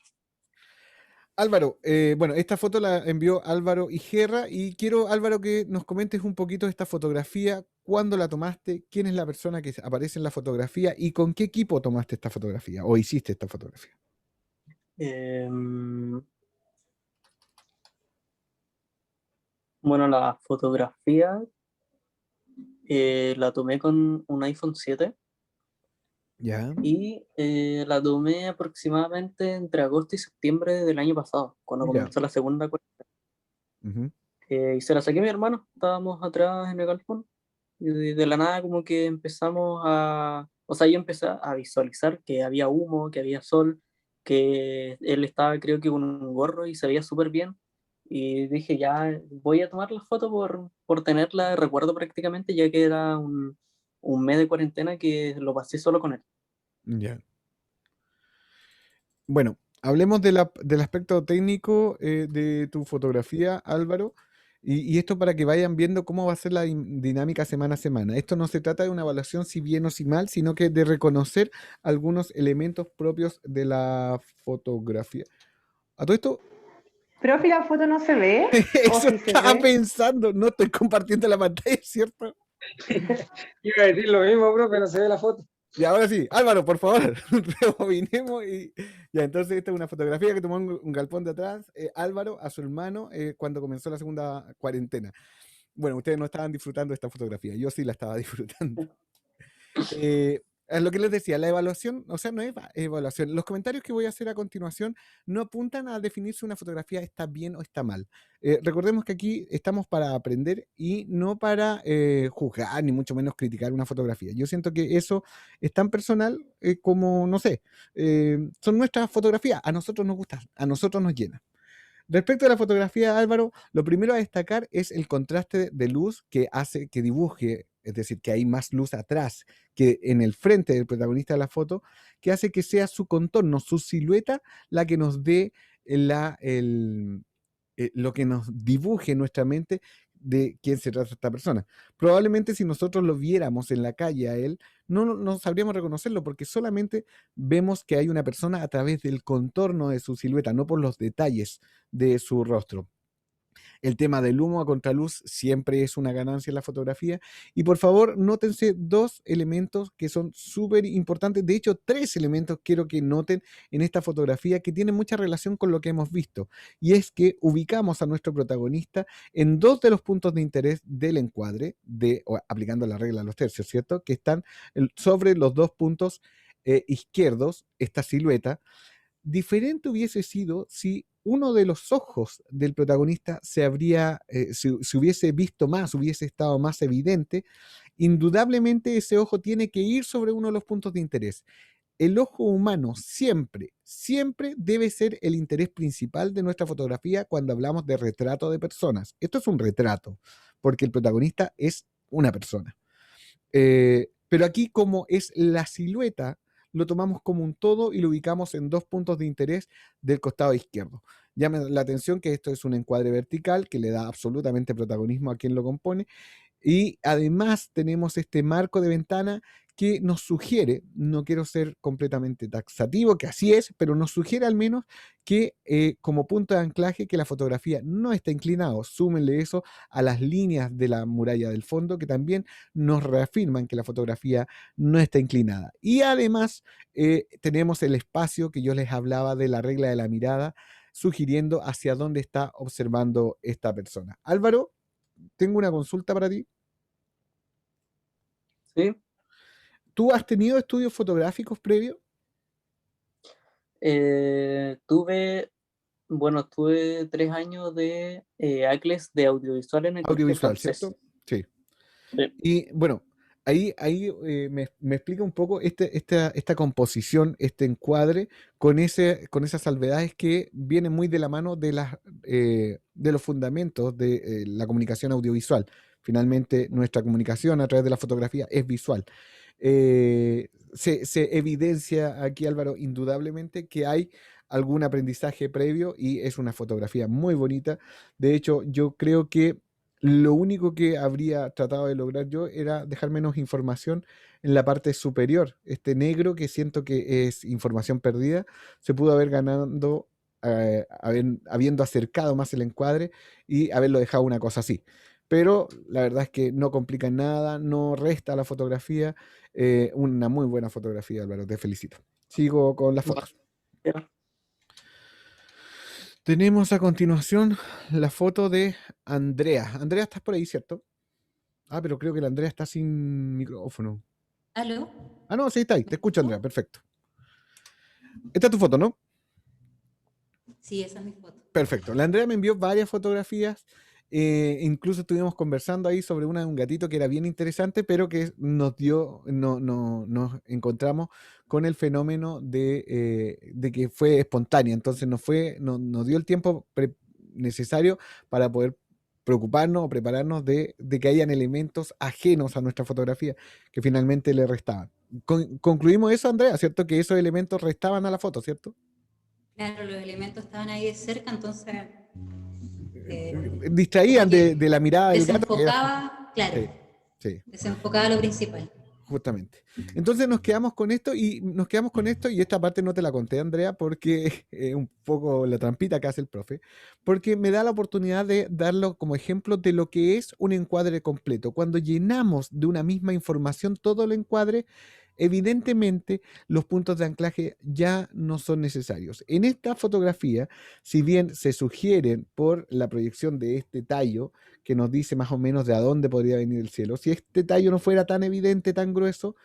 Álvaro, bueno, esta foto la envió Álvaro Igerra y quiero, Álvaro, que nos comentes un poquito esta fotografía, cuándo la tomaste, quién es la persona que aparece en la fotografía y con qué equipo tomaste esta fotografía o hiciste esta fotografía. Bueno, la fotografía la tomé con un iPhone 7 Ya, y la tomé aproximadamente entre agosto y septiembre del año pasado, cuando ya. comenzó la segunda cuarentena. Ujú. Y se la saqué a mi hermano, estábamos atrás en el galpón y de la nada como que empezamos a... O sea, yo empecé a visualizar que había humo, que había sol, que él estaba creo que con un gorro y se veía súper bien. Y dije, ya voy a tomar la foto por tenerla de recuerdo prácticamente, ya que era un mes de cuarentena que lo pasé solo con él. Ya. Bueno, hablemos del aspecto técnico de tu fotografía, Álvaro, y esto para que vayan viendo cómo va a ser la dinámica semana a semana. Esto no se trata de una evaluación si bien o si mal, sino que de reconocer algunos elementos propios de la fotografía. A todo esto, Profe, ¿la foto no se ve? ¿O eso sí se estaba ve? pensando, no estoy compartiendo la pantalla, ¿cierto? Iba a decir lo mismo, bro, pero se ve la foto. Y ahora sí, Álvaro, por favor, rebobinemos y ya, entonces esta es una fotografía que tomó un galpón de atrás, Álvaro, a su hermano, cuando comenzó la segunda cuarentena. Bueno, ustedes no estaban disfrutando de esta fotografía, yo sí la estaba disfrutando. Es lo que les decía, la evaluación, o sea, no es evaluación. Los comentarios que voy a hacer a continuación no apuntan a definir si una fotografía está bien o está mal. Recordemos que aquí estamos para aprender y no para juzgar, ni mucho menos criticar una fotografía. Yo siento que eso es tan personal como, no sé, son nuestras fotografías, a nosotros nos gustan, a nosotros nos llenan. Respecto a la fotografía, Álvaro, lo primero a destacar es el contraste de luz que hace que dibuje, es decir, que hay más luz atrás que en el frente del protagonista de la foto, que hace que sea su contorno, su silueta, la que nos dé lo que nos dibuje en nuestra mente de quién se trata esta persona. Probablemente si nosotros lo viéramos en la calle a él, no sabríamos reconocerlo porque solamente vemos que hay una persona a través del contorno de su silueta, no por los detalles de su rostro. El tema del humo a contraluz siempre es una ganancia en la fotografía. Y por favor, nótense dos elementos que son súper importantes. De hecho, tres elementos quiero que noten en esta fotografía que tienen mucha relación con lo que hemos visto. Y es que ubicamos a nuestro protagonista en dos de los puntos de interés del encuadre, aplicando la regla de los tercios, ¿cierto? Que están sobre los dos puntos izquierdos, esta silueta. Diferente hubiese sido si uno de los ojos del protagonista se hubiese visto más, hubiese estado más evidente. Indudablemente ese ojo tiene que ir sobre uno de los puntos de interés. El ojo humano siempre, siempre debe ser el interés principal de nuestra fotografía cuando hablamos de retrato de personas. Esto es un retrato, porque el protagonista es una persona. Pero aquí, como es la silueta, lo tomamos como un todo y lo ubicamos en dos puntos de interés del costado izquierdo. Llama la atención que esto es un encuadre vertical que le da absolutamente protagonismo a quien lo compone Y además tenemos este marco de ventana que nos sugiere, no quiero ser completamente taxativo, que así es, pero nos sugiere al menos que como punto de anclaje que la fotografía no está inclinado. Súmenle eso a las líneas de la muralla del fondo que también nos reafirman que la fotografía no está inclinada. Y además tenemos el espacio que yo les hablaba de la regla de la mirada, sugiriendo hacia dónde está observando esta persona. Álvaro, tengo una consulta para ti. ¿Sí? ¿Tú has tenido estudios fotográficos previos? Tuve 3 años de ACLES de audiovisual en el colegio Audiovisual, francés. ¿cierto? Sí. Sí. Y bueno, ahí me explica un poco esta composición, este encuadre, con esas salvedades que vienen muy de la mano de los fundamentos de la comunicación audiovisual. Finalmente, nuestra comunicación a través de la fotografía es visual. Se evidencia aquí, Álvaro, indudablemente que hay algún aprendizaje previo y es una fotografía muy bonita. De hecho, yo creo que lo único que habría tratado de lograr yo era dejar menos información en la parte superior. Este negro que siento que es información perdida, se pudo haber ganado habiendo acercado más el encuadre y haberlo dejado una cosa así. Pero la verdad es que no complica en nada, no resta a la fotografía. Una muy buena fotografía, Álvaro, te felicito. Sigo con las fotos. Ya. Tenemos a continuación la foto de Andrea. Andrea, estás por ahí, ¿cierto? Ah, pero creo que la Andrea está sin micrófono. ¿Aló? Ah, no, sí, está ahí. Te escucho, Andrea. Perfecto. Esta es tu foto, ¿no? Sí, esa es mi foto. Perfecto. La Andrea me envió varias fotografías. Incluso estuvimos conversando ahí sobre una de un gatito que era bien interesante, pero que nos encontramos con el fenómeno de que fue espontánea. Entonces nos dio el tiempo necesario para poder preocuparnos o prepararnos de que hayan elementos ajenos a nuestra fotografía que finalmente le restaban. Concluimos eso, Andrea, ¿cierto? Que esos elementos restaban a la foto, ¿cierto? Claro, los elementos estaban ahí de cerca, entonces Distraían como que de la mirada del gato. desenfocaba, claro, Sí. desenfocaba lo principal. Justamente. Entonces nos quedamos con esto y esta parte no te la conté, Andrea, porque es un poco la trampita que hace el profe, porque me da la oportunidad de darlo como ejemplo de lo que es un encuadre completo. Cuando llenamos de una misma información todo el encuadre, evidentemente los puntos de anclaje ya no son necesarios. En esta fotografía, si bien se sugieren por la proyección de este tallo, que nos dice más o menos de a dónde podría venir el cielo, si este tallo no fuera tan evidente, tan grueso,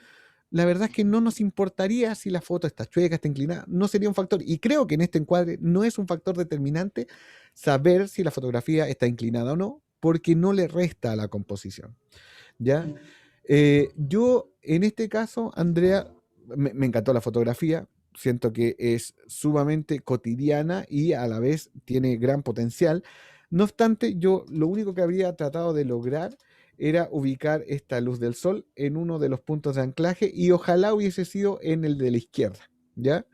la verdad es que no nos importaría si la foto está chueca, está inclinada, no sería un factor. Y creo que en este encuadre no es un factor determinante saber si la fotografía está inclinada o no, porque no le resta a la composición. ¿Ya? Yo, en este caso, Andrea, me encantó la fotografía. Siento que es sumamente cotidiana y a la vez tiene gran potencial. No obstante, yo lo único que habría tratado de lograr era ubicar esta luz del sol en uno de los puntos de anclaje y ojalá hubiese sido en el de la izquierda, ¿ya?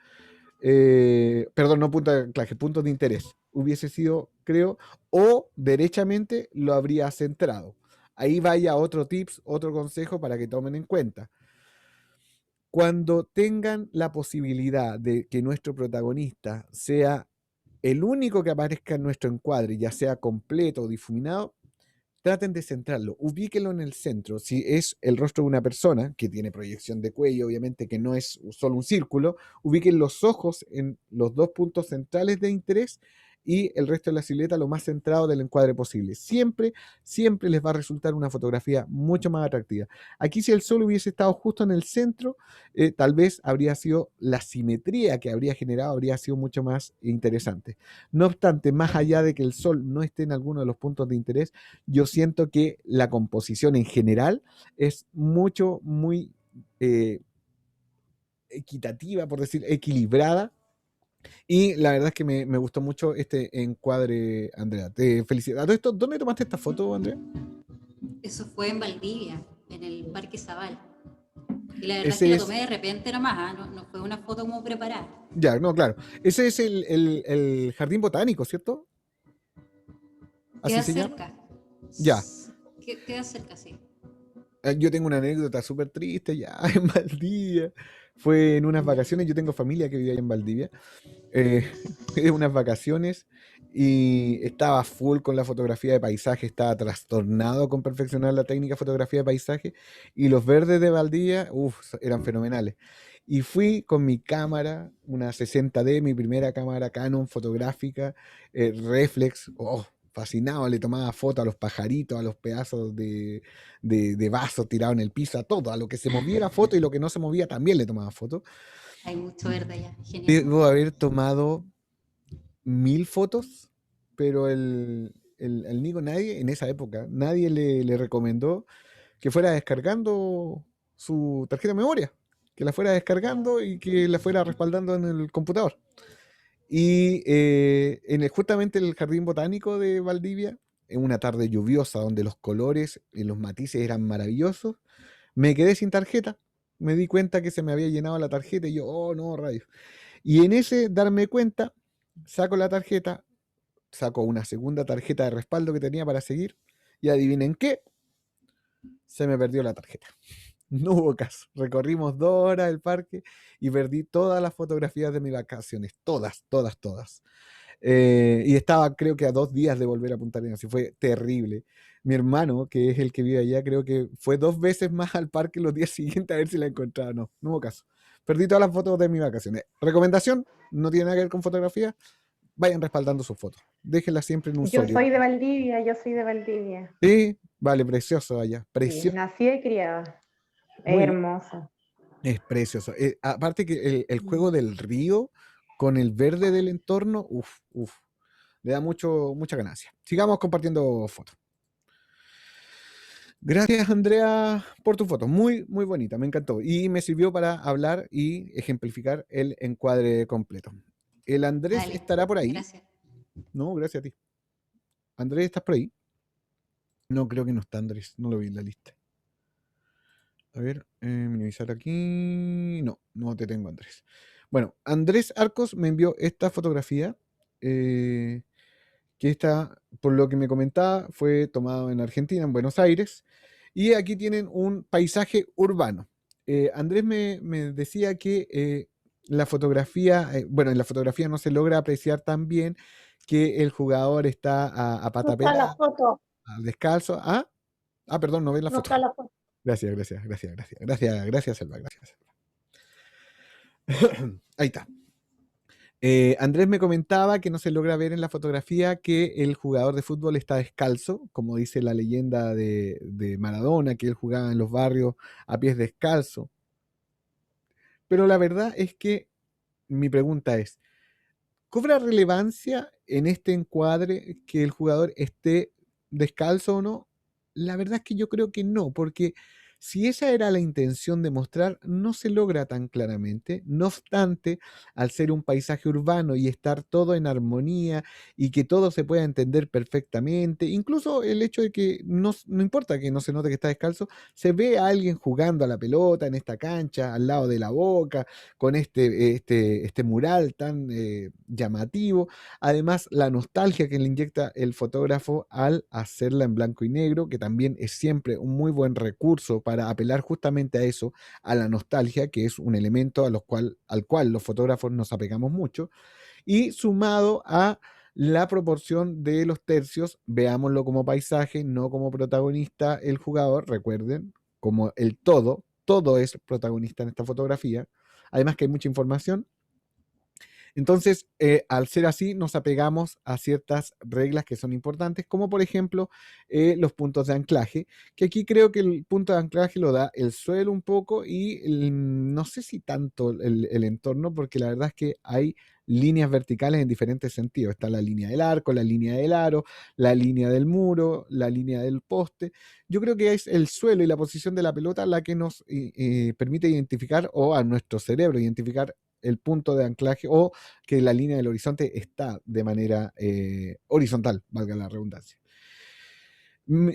Perdón, no punto de anclaje, puntos de interés. Hubiese sido, creo, o derechamente lo habría centrado. Ahí vaya otro tips, otro consejo para que tomen en cuenta. Cuando tengan la posibilidad de que nuestro protagonista sea el único que aparezca en nuestro encuadre, ya sea completo o difuminado, traten de centrarlo, ubíquenlo en el centro. Si es el rostro de una persona que tiene proyección de cuello, obviamente que no es solo un círculo, ubiquen los ojos en los dos puntos centrales de interés y el resto de la silueta lo más centrado del encuadre posible. Siempre, siempre les va a resultar una fotografía mucho más atractiva. Aquí si el sol hubiese estado justo en el centro, tal vez habría sido la simetría que habría generado, habría sido mucho más interesante. No obstante, más allá de que el sol no esté en alguno de los puntos de interés, yo siento que la composición en general es muy equitativa, por decir, equilibrada. Y la verdad es que me gustó mucho este encuadre, Andrea. Te felicito. ¿A todo esto, dónde tomaste esta foto, Andrea? Eso fue en Valdivia, en el Parque Zabal. Y la verdad es Ese que la es- tomé de repente nomás, no fue una foto como preparada. Ya, no, claro. Ese es el jardín botánico, ¿cierto? Así Queda se llama. cerca. Ya. queda cerca, sí. Yo tengo una anécdota súper triste ya en Valdivia. Fue en unas vacaciones, yo tengo familia que vive ahí en Valdivia. eh, de unas vacaciones y estaba full con la fotografía de paisaje, estaba trastornado con perfeccionar la técnica de fotografía de paisaje y los verdes de Valdivia, eran fenomenales. Y fui con mi cámara, una 60D, mi primera cámara Canon fotográfica, reflex, fascinado, le tomaba fotos a los pajaritos, a los pedazos de vaso tirado en el piso, a todo, a lo que se moviera foto y lo que no se movía también le tomaba foto. Hay mucho verde allá. Genial. Debo haber tomado 1000 fotos, pero el Nico, nadie en esa época, nadie le recomendó que fuera descargando su tarjeta de memoria, que la fuera descargando y que la fuera respaldando en el computador. Y justamente el Jardín Botánico de Valdivia, en una tarde lluviosa donde los colores y los matices eran maravillosos, me quedé sin tarjeta. Me di cuenta que se me había llenado la tarjeta y yo, oh no, rayos. Y en ese darme cuenta, saco la tarjeta, saco una segunda tarjeta de respaldo que tenía para seguir y adivinen qué, se me perdió la tarjeta. No hubo caso. Recorrimos 2 horas el parque y perdí todas las fotografías de mis vacaciones. Todas, todas, todas. Y estaba creo que a 2 días de volver a Punta Arenas y fue terrible. Mi hermano, que es el que vive allá, creo que fue 2 veces más al parque los días siguientes a ver si la encontraba. No hubo caso. Perdí todas las fotos de mis vacaciones. Recomendación, no tiene nada que ver con fotografía. Vayan respaldando sus fotos. Déjenlas siempre en un Yo Sorio. soy de Valdivia, yo soy de Valdivia. Sí, vale, precioso allá. Sí, Precioso. nací y criada. Es Muy- hermoso. Es precioso. Aparte que el juego del río con el verde del entorno, le da mucha ganancia. Sigamos compartiendo fotos. Gracias, Andrea, por tu foto. Muy, muy bonita, me encantó. Y me sirvió para hablar y ejemplificar el encuadre completo. ¿El Andrés Dale, estará por ahí? gracias. No, gracias a ti. Andrés, ¿estás por ahí? No, creo que no está Andrés. No lo vi en la lista. A ver, minimizar aquí. No te tengo, Andrés. Bueno, Andrés Arcos me envió esta fotografía, que está, por lo que me comentaba, fue tomado en Argentina, en Buenos Aires, y aquí tienen un paisaje urbano. Andrés me decía que la fotografía, bueno, en la fotografía no se logra apreciar tan bien que el jugador está a pata No está la pelada, foto, descalzo. Perdón, no ves la no foto. está la foto. Gracias, Selva, gracias, Selva. Ahí está. Andrés me comentaba que no se logra ver en la fotografía que el jugador de fútbol está descalzo, como dice la leyenda de Maradona, que él jugaba en los barrios a pies descalzo. Pero la verdad es que mi pregunta es, ¿cobra relevancia en este encuadre que el jugador esté descalzo o no? La verdad es que yo creo que no, porque si esa era la intención de mostrar, no se logra tan claramente. No obstante, al ser un paisaje urbano y estar todo en armonía y que todo se pueda entender perfectamente, incluso el hecho de que no importa que no se note que está descalzo, se ve a alguien jugando a la pelota en esta cancha, al lado de la Boca, con este mural tan llamativo. Además, la nostalgia que le inyecta el fotógrafo al hacerla en blanco y negro, que también es siempre un muy buen recurso para apelar justamente a eso, a la nostalgia, que es un elemento al cual los fotógrafos nos apegamos mucho, y sumado a la proporción de los tercios, veámoslo como paisaje, no como protagonista el jugador, recuerden, como el todo es protagonista en esta fotografía, además que hay mucha información. Entonces, al ser así, nos apegamos a ciertas reglas que son importantes, como por ejemplo los puntos de anclaje, que aquí creo que el punto de anclaje lo da el suelo un poco y no sé si tanto el entorno, porque la verdad es que hay líneas verticales en diferentes sentidos. Está la línea del arco, la línea del aro, la línea del muro, la línea del poste. Yo creo que es el suelo y la posición de la pelota la que nos permite identificar, o a nuestro cerebro identificar el punto de anclaje, o que la línea del horizonte está de manera horizontal, valga la redundancia.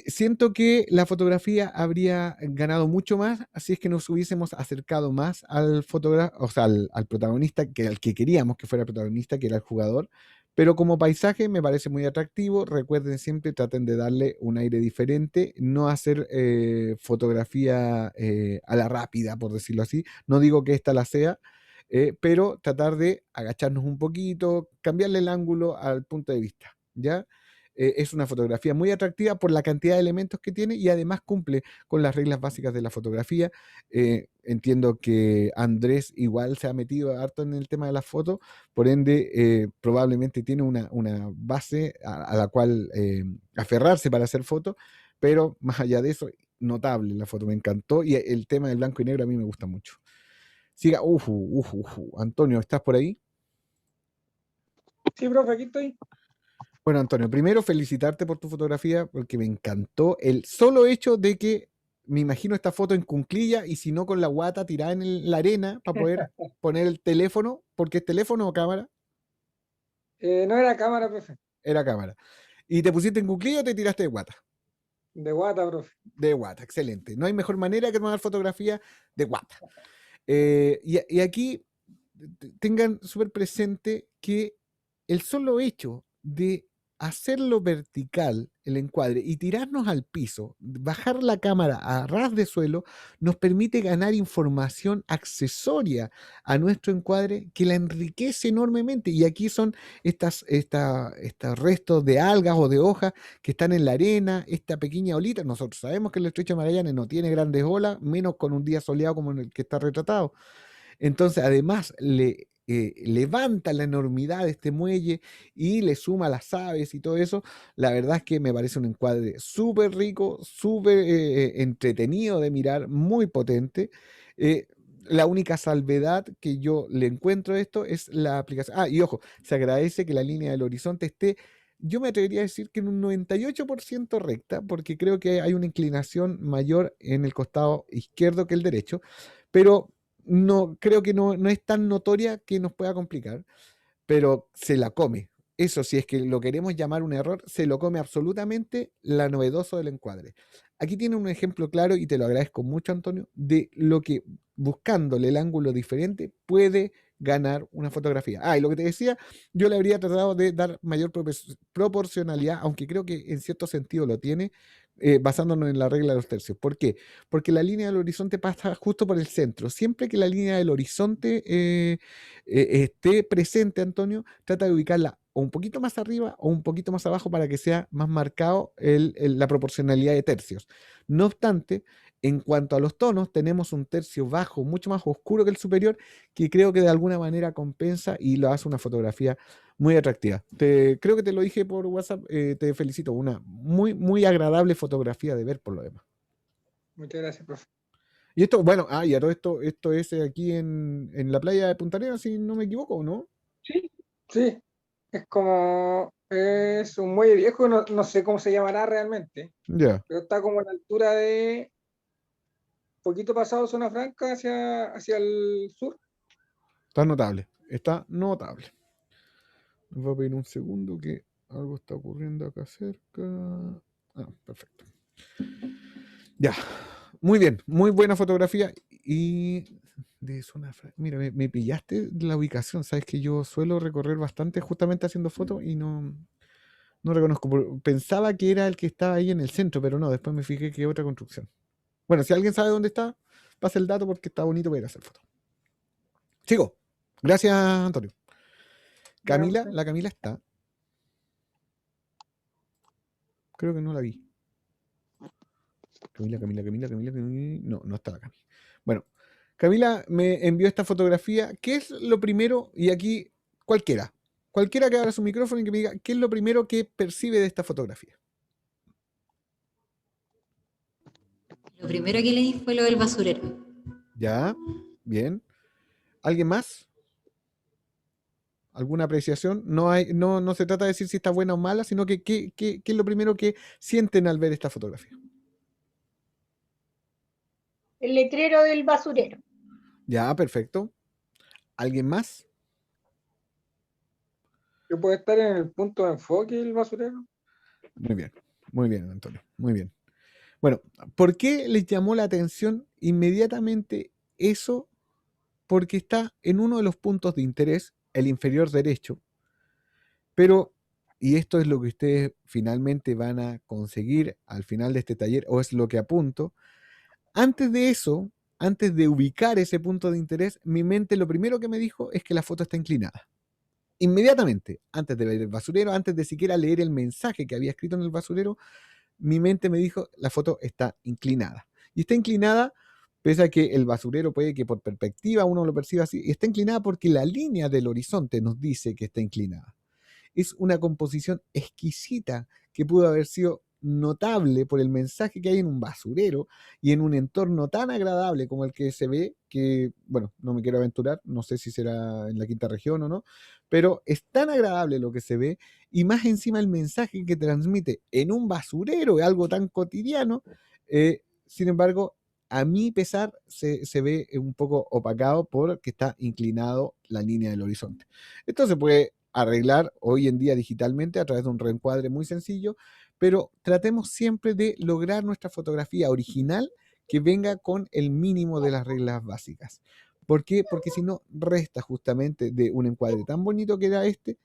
Siento que la fotografía habría ganado mucho más si es que nos hubiésemos acercado más al fotógrafo, o sea, al protagonista, al que queríamos que fuera protagonista, que era el jugador, Pero como paisaje me parece muy atractivo. Recuerden siempre, traten de darle un aire diferente, no hacer fotografía a la rápida, por decirlo así. No digo que esta la sea, pero tratar de agacharnos un poquito, cambiarle el ángulo al punto de vista, ¿ya? Es una fotografía muy atractiva por la cantidad de elementos que tiene y además cumple con las reglas básicas de la fotografía. Entiendo que Andrés igual se ha metido harto en el tema de las fotos, por ende probablemente tiene una base a la cual aferrarse para hacer fotos, pero más allá de eso, notable la foto, me encantó y el tema del blanco y negro a mí me gusta mucho. Siga, Antonio, ¿estás por ahí? Sí, profe, aquí estoy. Bueno, Antonio, primero felicitarte por tu fotografía porque me encantó el solo hecho de que me imagino esta foto en cunclilla y si no con la guata tirada en la arena para poder poner el teléfono, porque es teléfono o cámara, No era cámara, profe. era cámara. ¿Y te pusiste en cunclilla o te tiraste de guata? De guata, profe. De guata, excelente. No hay mejor manera que tomar fotografía de guata. Y aquí tengan súper presente que el solo hecho de hacerlo vertical, el encuadre, y tirarnos al piso, bajar la cámara a ras de suelo, nos permite ganar información accesoria a nuestro encuadre que la enriquece enormemente. Y aquí son estos restos de algas o de hojas que están en la arena, esta pequeña olita. Nosotros sabemos que el estrecho de Magallanes no tiene grandes olas, menos con un día soleado como en el que está retratado. Entonces, además, le levanta la enormidad de este muelle y le suma las aves y todo eso. La verdad es que me parece un encuadre súper rico, súper entretenido de mirar, muy potente. La única salvedad que yo le encuentro a esto es la aplicación. Ah, y ojo, se agradece que la línea del horizonte esté, yo me atrevería a decir que en un 98% recta, porque creo que hay una inclinación mayor en el costado izquierdo que el derecho, pero no creo que no es tan notoria que nos pueda complicar, pero se la come. Eso, si es que lo queremos llamar un error, se lo come absolutamente la novedoso del encuadre. Aquí tiene un ejemplo claro, y te lo agradezco mucho, Antonio, de lo que buscándole el ángulo diferente puede ganar una fotografía. Ah, y lo que te decía, yo le habría tratado de dar mayor proporcionalidad, aunque creo que en cierto sentido lo tiene, basándonos en la regla de los tercios. ¿Por qué? Porque la línea del horizonte pasa justo por el centro. Siempre que la línea del horizonte esté presente, Antonio, trata de ubicarla o un poquito más arriba o un poquito más abajo para que sea más marcado la proporcionalidad de tercios. No obstante, en cuanto a los tonos, tenemos un tercio bajo mucho más oscuro que el superior, que creo que de alguna manera compensa y lo hace una fotografía muy atractiva. Creo que te lo dije por WhatsApp, te felicito, una muy, muy agradable fotografía de ver por lo demás. Muchas gracias, profe. Y esto, bueno, y a todo esto es aquí en la playa de Punta Arenas, si no me equivoco, ¿no? Sí, sí. Es un muelle viejo, no sé cómo se llamará realmente, Ya, pero está como a la altura de poquito pasado Zona Franca hacia el sur. está notable, está notable. Nos va a pedir un segundo que algo está ocurriendo acá cerca. Ah, perfecto. Ya, muy bien, muy buena fotografía y de zona mira, me pillaste la ubicación, sabes que yo suelo recorrer bastante justamente haciendo fotos y no reconozco. Pensaba que era el que estaba ahí en el centro, pero no, después me fijé que es otra construcción. Bueno, si alguien sabe dónde está, pasa el dato porque está bonito para ir a hacer fotos. Sigo. Gracias, Antonio. Camila, la Camila está. Creo que no la vi. Camila. No está la Camila. Bueno, Camila me envió esta fotografía. ¿Qué es lo primero? Y aquí cualquiera que abra su micrófono y que me diga qué es lo primero que percibe de esta fotografía. Lo primero que leí fue lo del basurero. Ya, bien. ¿Alguien más? ¿Alguna apreciación? No se trata de decir si está buena o mala, sino que qué es lo primero que sienten al ver esta fotografía. El letrero del basurero. Ya, perfecto. ¿Alguien más? ¿Que puede estar en el punto de enfoque el basurero? Muy bien, Antonio, muy bien. Bueno, ¿por qué les llamó la atención inmediatamente eso? Porque está en uno de los puntos de interés, el inferior derecho, Pero, y esto es lo que ustedes finalmente van a conseguir al final de este taller, o es lo que apunto, antes de eso, antes de ubicar ese punto de interés, mi mente lo primero que me dijo es que la foto está inclinada. Inmediatamente, antes de ver el basurero, antes de siquiera leer el mensaje que había escrito en el basurero, mi mente me dijo, la foto está inclinada. Y está inclinada, pese a que el basurero puede que por perspectiva uno lo perciba así, está inclinada porque la línea del horizonte nos dice que está inclinada. Es una composición exquisita que pudo haber sido notable por el mensaje que hay en un basurero y en un entorno tan agradable como el que se ve, que, bueno, no me quiero aventurar, no sé si será en la quinta región o no, pero es tan agradable lo que se ve y más encima el mensaje que transmite en un basurero, algo tan cotidiano, sin embargo, a mi pesar se ve un poco opacado porque está inclinado la línea del horizonte. Esto se puede arreglar hoy en día digitalmente a través de un reencuadre muy sencillo, pero tratemos siempre de lograr nuestra fotografía original que venga con el mínimo de las reglas básicas. ¿Por qué? Porque si no, resta justamente de un encuadre tan bonito que era este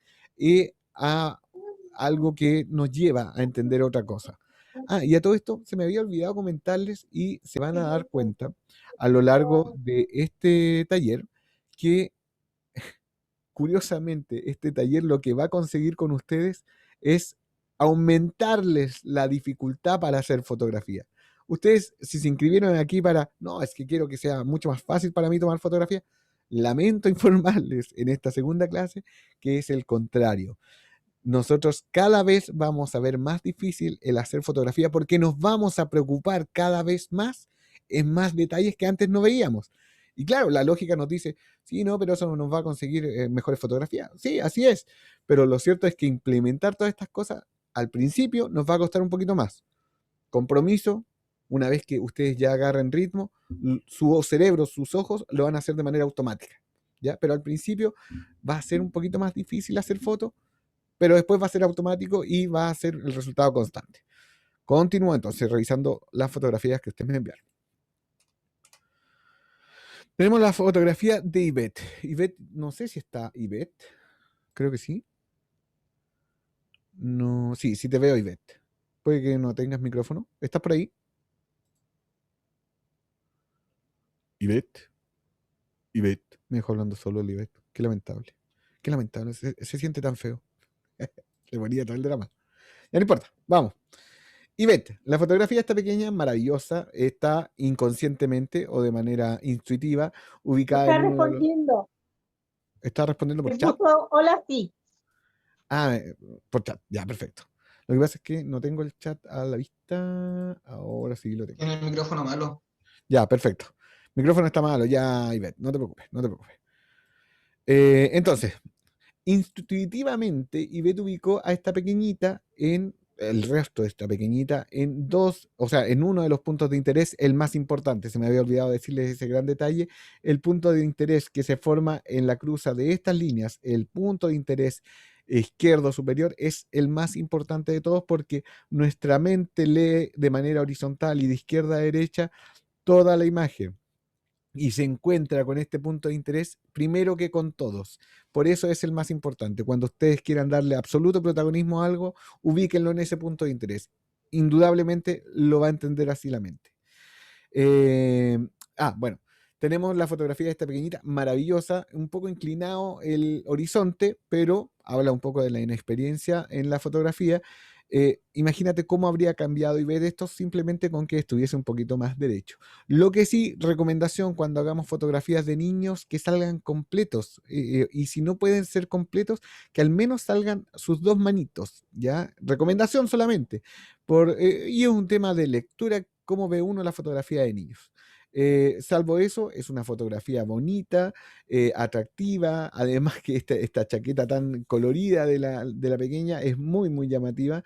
a algo que nos lleva a entender otra cosa. Ah, y a todo esto se me había olvidado comentarles y se van a dar cuenta a lo largo de este taller que curiosamente, este taller lo que va a conseguir con ustedes es aumentarles la dificultad para hacer fotografía. Ustedes, si se inscribieron aquí para, no, es que quiero que sea mucho más fácil para mí tomar fotografía, lamento informarles en esta segunda clase que es el contrario. Nosotros cada vez vamos a ver más difícil el hacer fotografía porque nos vamos a preocupar cada vez más en más detalles que antes no veíamos. Y claro, la lógica nos dice, sí, no, pero eso no nos va a conseguir mejores fotografías. Sí, así es. Pero lo cierto es que implementar todas estas cosas al principio nos va a costar un poquito más. Compromiso, una vez que ustedes ya agarren ritmo, su cerebro, sus ojos lo van a hacer de manera automática. ¿Ya? Pero al principio va a ser un poquito más difícil hacer fotos, pero después va a ser automático y va a ser el resultado constante. Continúo entonces revisando las fotografías que ustedes me enviaron. Tenemos la fotografía de Ivette. Ivette, no sé si está Ivette. Creo que sí. No, sí te veo, Ivette. Puede que no tengas micrófono. ¿Estás por ahí? Ivette. Ivette. Me dejó hablando solo el Ivette. Qué lamentable. Qué lamentable. Se siente tan feo. Le ponía todo el drama. Ya no importa. Vamos. Ivette, la fotografía está pequeña, maravillosa, está inconscientemente o de manera intuitiva ubicada Está en uno de los... respondiendo. ¿Está respondiendo por Me chat? puso hola sí. Ah, por chat, ya, perfecto. Lo que pasa es que no tengo el chat a la vista. Ahora sí lo tengo. Tiene el micrófono malo. Ya, perfecto. Micrófono está malo, ya, Ivette, no te preocupes, no te preocupes. Entonces, intuitivamente, Ivette ubicó a esta pequeñita en el resto de esta pequeñita en dos, o sea, en uno de los puntos de interés, el más importante, se me había olvidado decirles ese gran detalle, el punto de interés que se forma en la cruza de estas líneas, el punto de interés izquierdo superior es el más importante de todos porque nuestra mente lee de manera horizontal y de izquierda a derecha toda la imagen y se encuentra con este punto de interés primero que con todos. Por eso es el más importante. Cuando ustedes quieran darle absoluto protagonismo a algo, ubíquenlo en ese punto de interés. Indudablemente lo va a entender así la mente. Bueno, tenemos la fotografía de esta pequeñita, maravillosa, un poco inclinado el horizonte, pero habla un poco de la inexperiencia en la fotografía. Imagínate cómo habría cambiado y ver esto simplemente con que estuviese un poquito más derecho. Lo que sí, recomendación cuando hagamos fotografías de niños, que salgan completos. Y si no pueden ser completos, que al menos salgan sus dos manitos. ¿Ya? Recomendación solamente. Y es un tema de lectura, cómo ve uno la fotografía de niños. Salvo eso, es una fotografía bonita, atractiva, además que esta chaqueta tan colorida de la pequeña es muy, muy llamativa.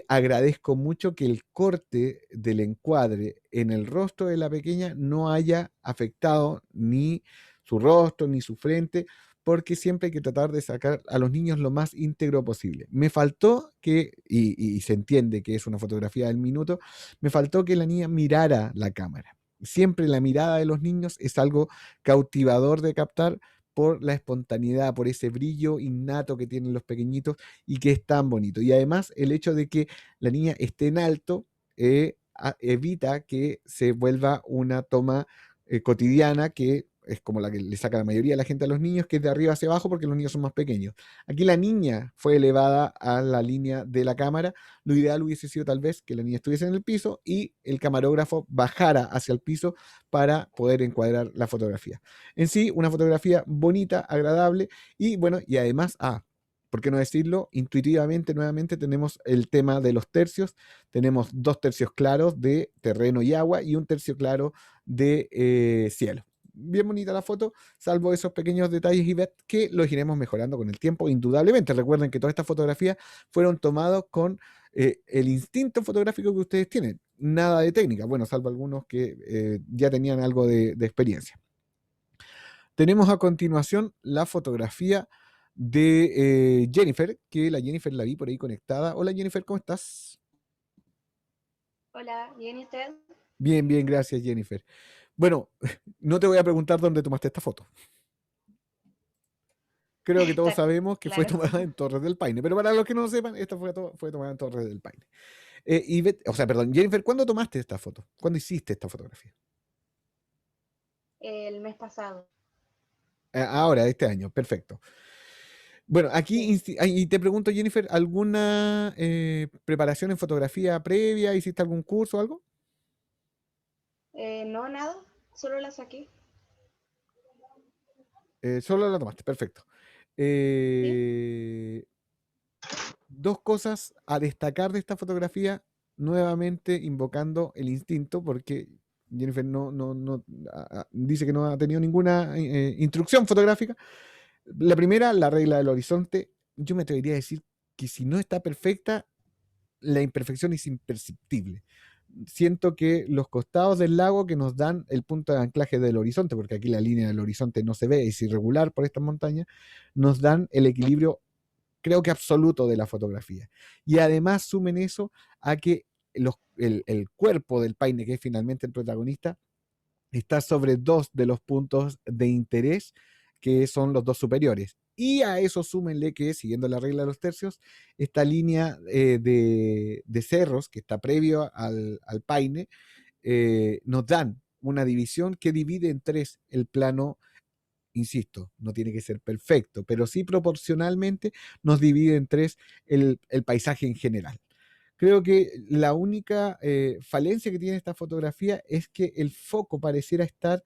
Agradezco mucho que el corte del encuadre en el rostro de la pequeña no haya afectado ni su rostro ni su frente, porque siempre hay que tratar de sacar a los niños lo más íntegro posible. Me faltó que, y se entiende que es una fotografía del minuto, me faltó que la niña mirara la cámara. Siempre la mirada de los niños es algo cautivador de captar por la espontaneidad, por ese brillo innato que tienen los pequeñitos y que es tan bonito. Y además el hecho de que la niña esté en alto evita que se vuelva una toma cotidiana, que es como la que le saca la mayoría de la gente a los niños, que es de arriba hacia abajo porque los niños son más pequeños. Aquí la niña fue elevada a la línea de la cámara. Lo ideal hubiese sido tal vez que la niña estuviese en el piso y el camarógrafo bajara hacia el piso para poder encuadrar la fotografía. En sí, una fotografía bonita, agradable y bueno, y además, ¿por qué no decirlo? Intuitivamente, nuevamente, tenemos el tema de los tercios. Tenemos 2 tercios claros de terreno y agua y 1 tercio claro de cielo. Bien bonita la foto, salvo esos pequeños detalles y que los iremos mejorando con el tiempo, indudablemente. Recuerden que todas estas fotografías fueron tomadas con el instinto fotográfico que ustedes tienen. Nada de técnica, bueno, salvo algunos que ya tenían algo de experiencia. Tenemos a continuación la fotografía de Jennifer, que la Jennifer la vi por ahí conectada. Hola Jennifer, ¿cómo estás? Hola, ¿bien y usted? Bien, bien, gracias Jennifer. Bueno, no te voy a preguntar dónde tomaste esta foto. Creo que todos sabemos que fue Claro. tomada en Torres del Paine, pero para los que no lo sepan, esta fue tomada en Torres del Paine. Jennifer, ¿cuándo tomaste esta foto? ¿Cuándo hiciste esta fotografía? El mes pasado. Ahora, este año, perfecto. Bueno, aquí, Sí. y te pregunto, Jennifer, ¿alguna preparación en fotografía previa? ¿Hiciste algún curso o algo? No, nada, solo la saqué. Solo la tomaste, perfecto. Dos cosas a destacar de esta fotografía, nuevamente invocando el instinto, porque Jennifer dice que no ha tenido ninguna instrucción fotográfica. La primera, la regla del horizonte. Yo me atrevería a decir que si no está perfecta, la imperfección es imperceptible. Siento que los costados del lago que nos dan el punto de anclaje del horizonte, porque aquí la línea del horizonte no se ve, es irregular por estas montañas, nos dan el equilibrio, creo que absoluto, de la fotografía. Y además sumen eso a que el cuerpo del Paine, que es finalmente el protagonista, está sobre 2 de los puntos de interés, que son los 2 superiores. Y a eso súmenle que, siguiendo la regla de los tercios, esta línea de cerros que está previo al Paine, nos dan una división que divide en 3 el plano. Insisto, no tiene que ser perfecto, pero sí proporcionalmente nos divide en 3 el paisaje en general. Creo que la única falencia que tiene esta fotografía es que el foco pareciera estar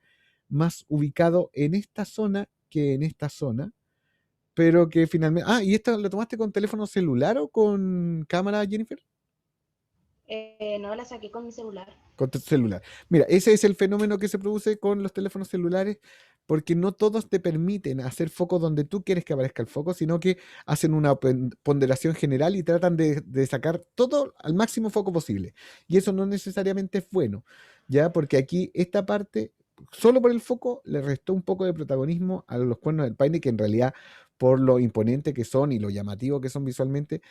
más ubicado en esta zona que en esta zona, pero que finalmente... ¿y esta lo tomaste con teléfono celular o con cámara, Jennifer? No, la saqué con mi celular. Con tu celular. Mira, ese es el fenómeno que se produce con los teléfonos celulares, porque no todos te permiten hacer foco donde tú quieres que aparezca el foco, sino que hacen una ponderación general y tratan de sacar todo al máximo foco posible. Y eso no necesariamente es bueno, ¿ya? Porque aquí esta parte, solo por el foco, le restó un poco de protagonismo a los cuernos del Paine, que en realidad, por lo imponente que son y lo llamativo que son visualmente,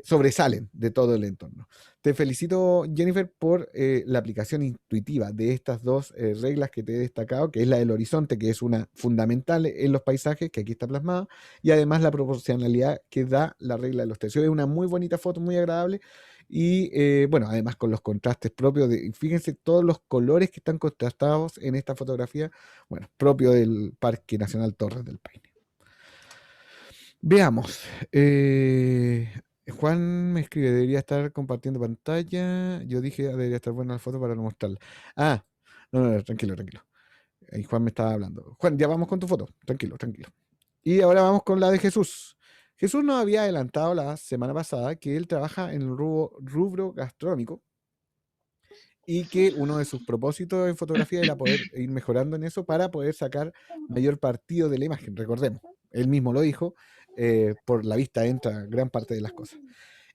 sobresalen de todo el entorno. Te felicito, Jennifer, por la aplicación intuitiva de estas 2 reglas que te he destacado, que es la del horizonte, que es una fundamental en los paisajes, que aquí está plasmada, y además la proporcionalidad que da la regla de los tercios. Es una muy bonita foto, muy agradable, y bueno, además con los contrastes propios, fíjense todos los colores que están contrastados en esta fotografía, bueno, propio del Parque Nacional Torres del Paine. Veamos. Juan me escribe, debería estar compartiendo pantalla. Yo dije, debería estar buena la foto para no mostrarla. No, tranquilo. Ahí Juan me estaba hablando. Juan, ya vamos con tu foto. Tranquilo. Y ahora vamos con la de Jesús. Jesús nos había adelantado la semana pasada que él trabaja en el rubro gastronómico y que uno de sus propósitos en fotografía era poder ir mejorando en eso para poder sacar mayor partido de la imagen. Recordemos, él mismo lo dijo, por la vista entra gran parte de las cosas.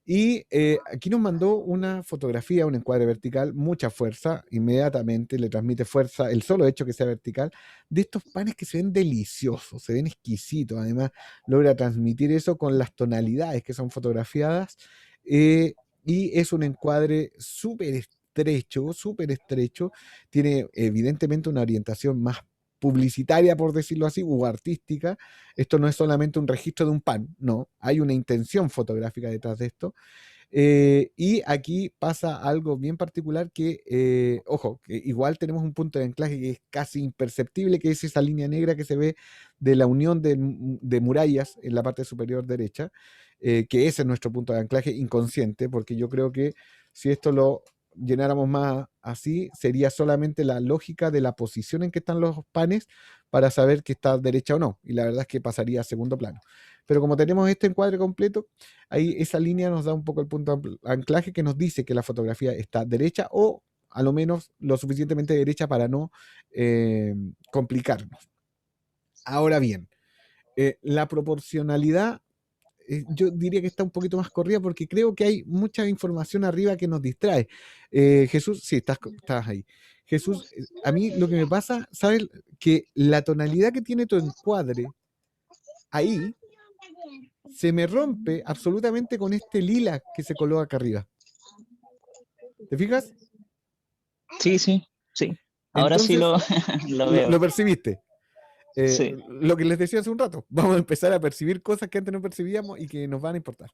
Y aquí nos mandó una fotografía, un encuadre vertical, mucha fuerza, inmediatamente le transmite fuerza el solo hecho que sea vertical, de estos panes que se ven deliciosos, se ven exquisitos, además logra transmitir eso con las tonalidades que son fotografiadas, y es un encuadre súper estrecho, tiene evidentemente una orientación más publicitaria, por decirlo así, o artística. Esto no es solamente un registro de un pan, no, hay una intención fotográfica detrás de esto. Y aquí pasa algo bien particular que, ojo, que igual tenemos un punto de anclaje que es casi imperceptible, que es esa línea negra que se ve de la unión de murallas en la parte superior derecha, que ese es nuestro punto de anclaje inconsciente, porque yo creo que si esto lo llenáramos más así, sería solamente la lógica de la posición en que están los panes para saber que está derecha o no, y la verdad es que pasaría a segundo plano. Pero como tenemos este encuadre completo, ahí esa línea nos da un poco el punto de anclaje que nos dice que la fotografía está derecha o a lo menos lo suficientemente derecha para no complicarnos. Ahora bien, la proporcionalidad yo diría que está un poquito más corrida porque creo que hay mucha información arriba que nos distrae. Jesús, sí, estás ahí. Jesús, a mí lo que me pasa, ¿sabes? Que la tonalidad que tiene tu encuadre ahí se me rompe absolutamente con este lila que se coloca acá arriba. ¿Te fijas? Sí, sí, sí. Ahora sí Entonces, lo veo. lo percibiste. Sí. Lo que les decía hace un rato, vamos a empezar a percibir cosas que antes no percibíamos y que nos van a importar.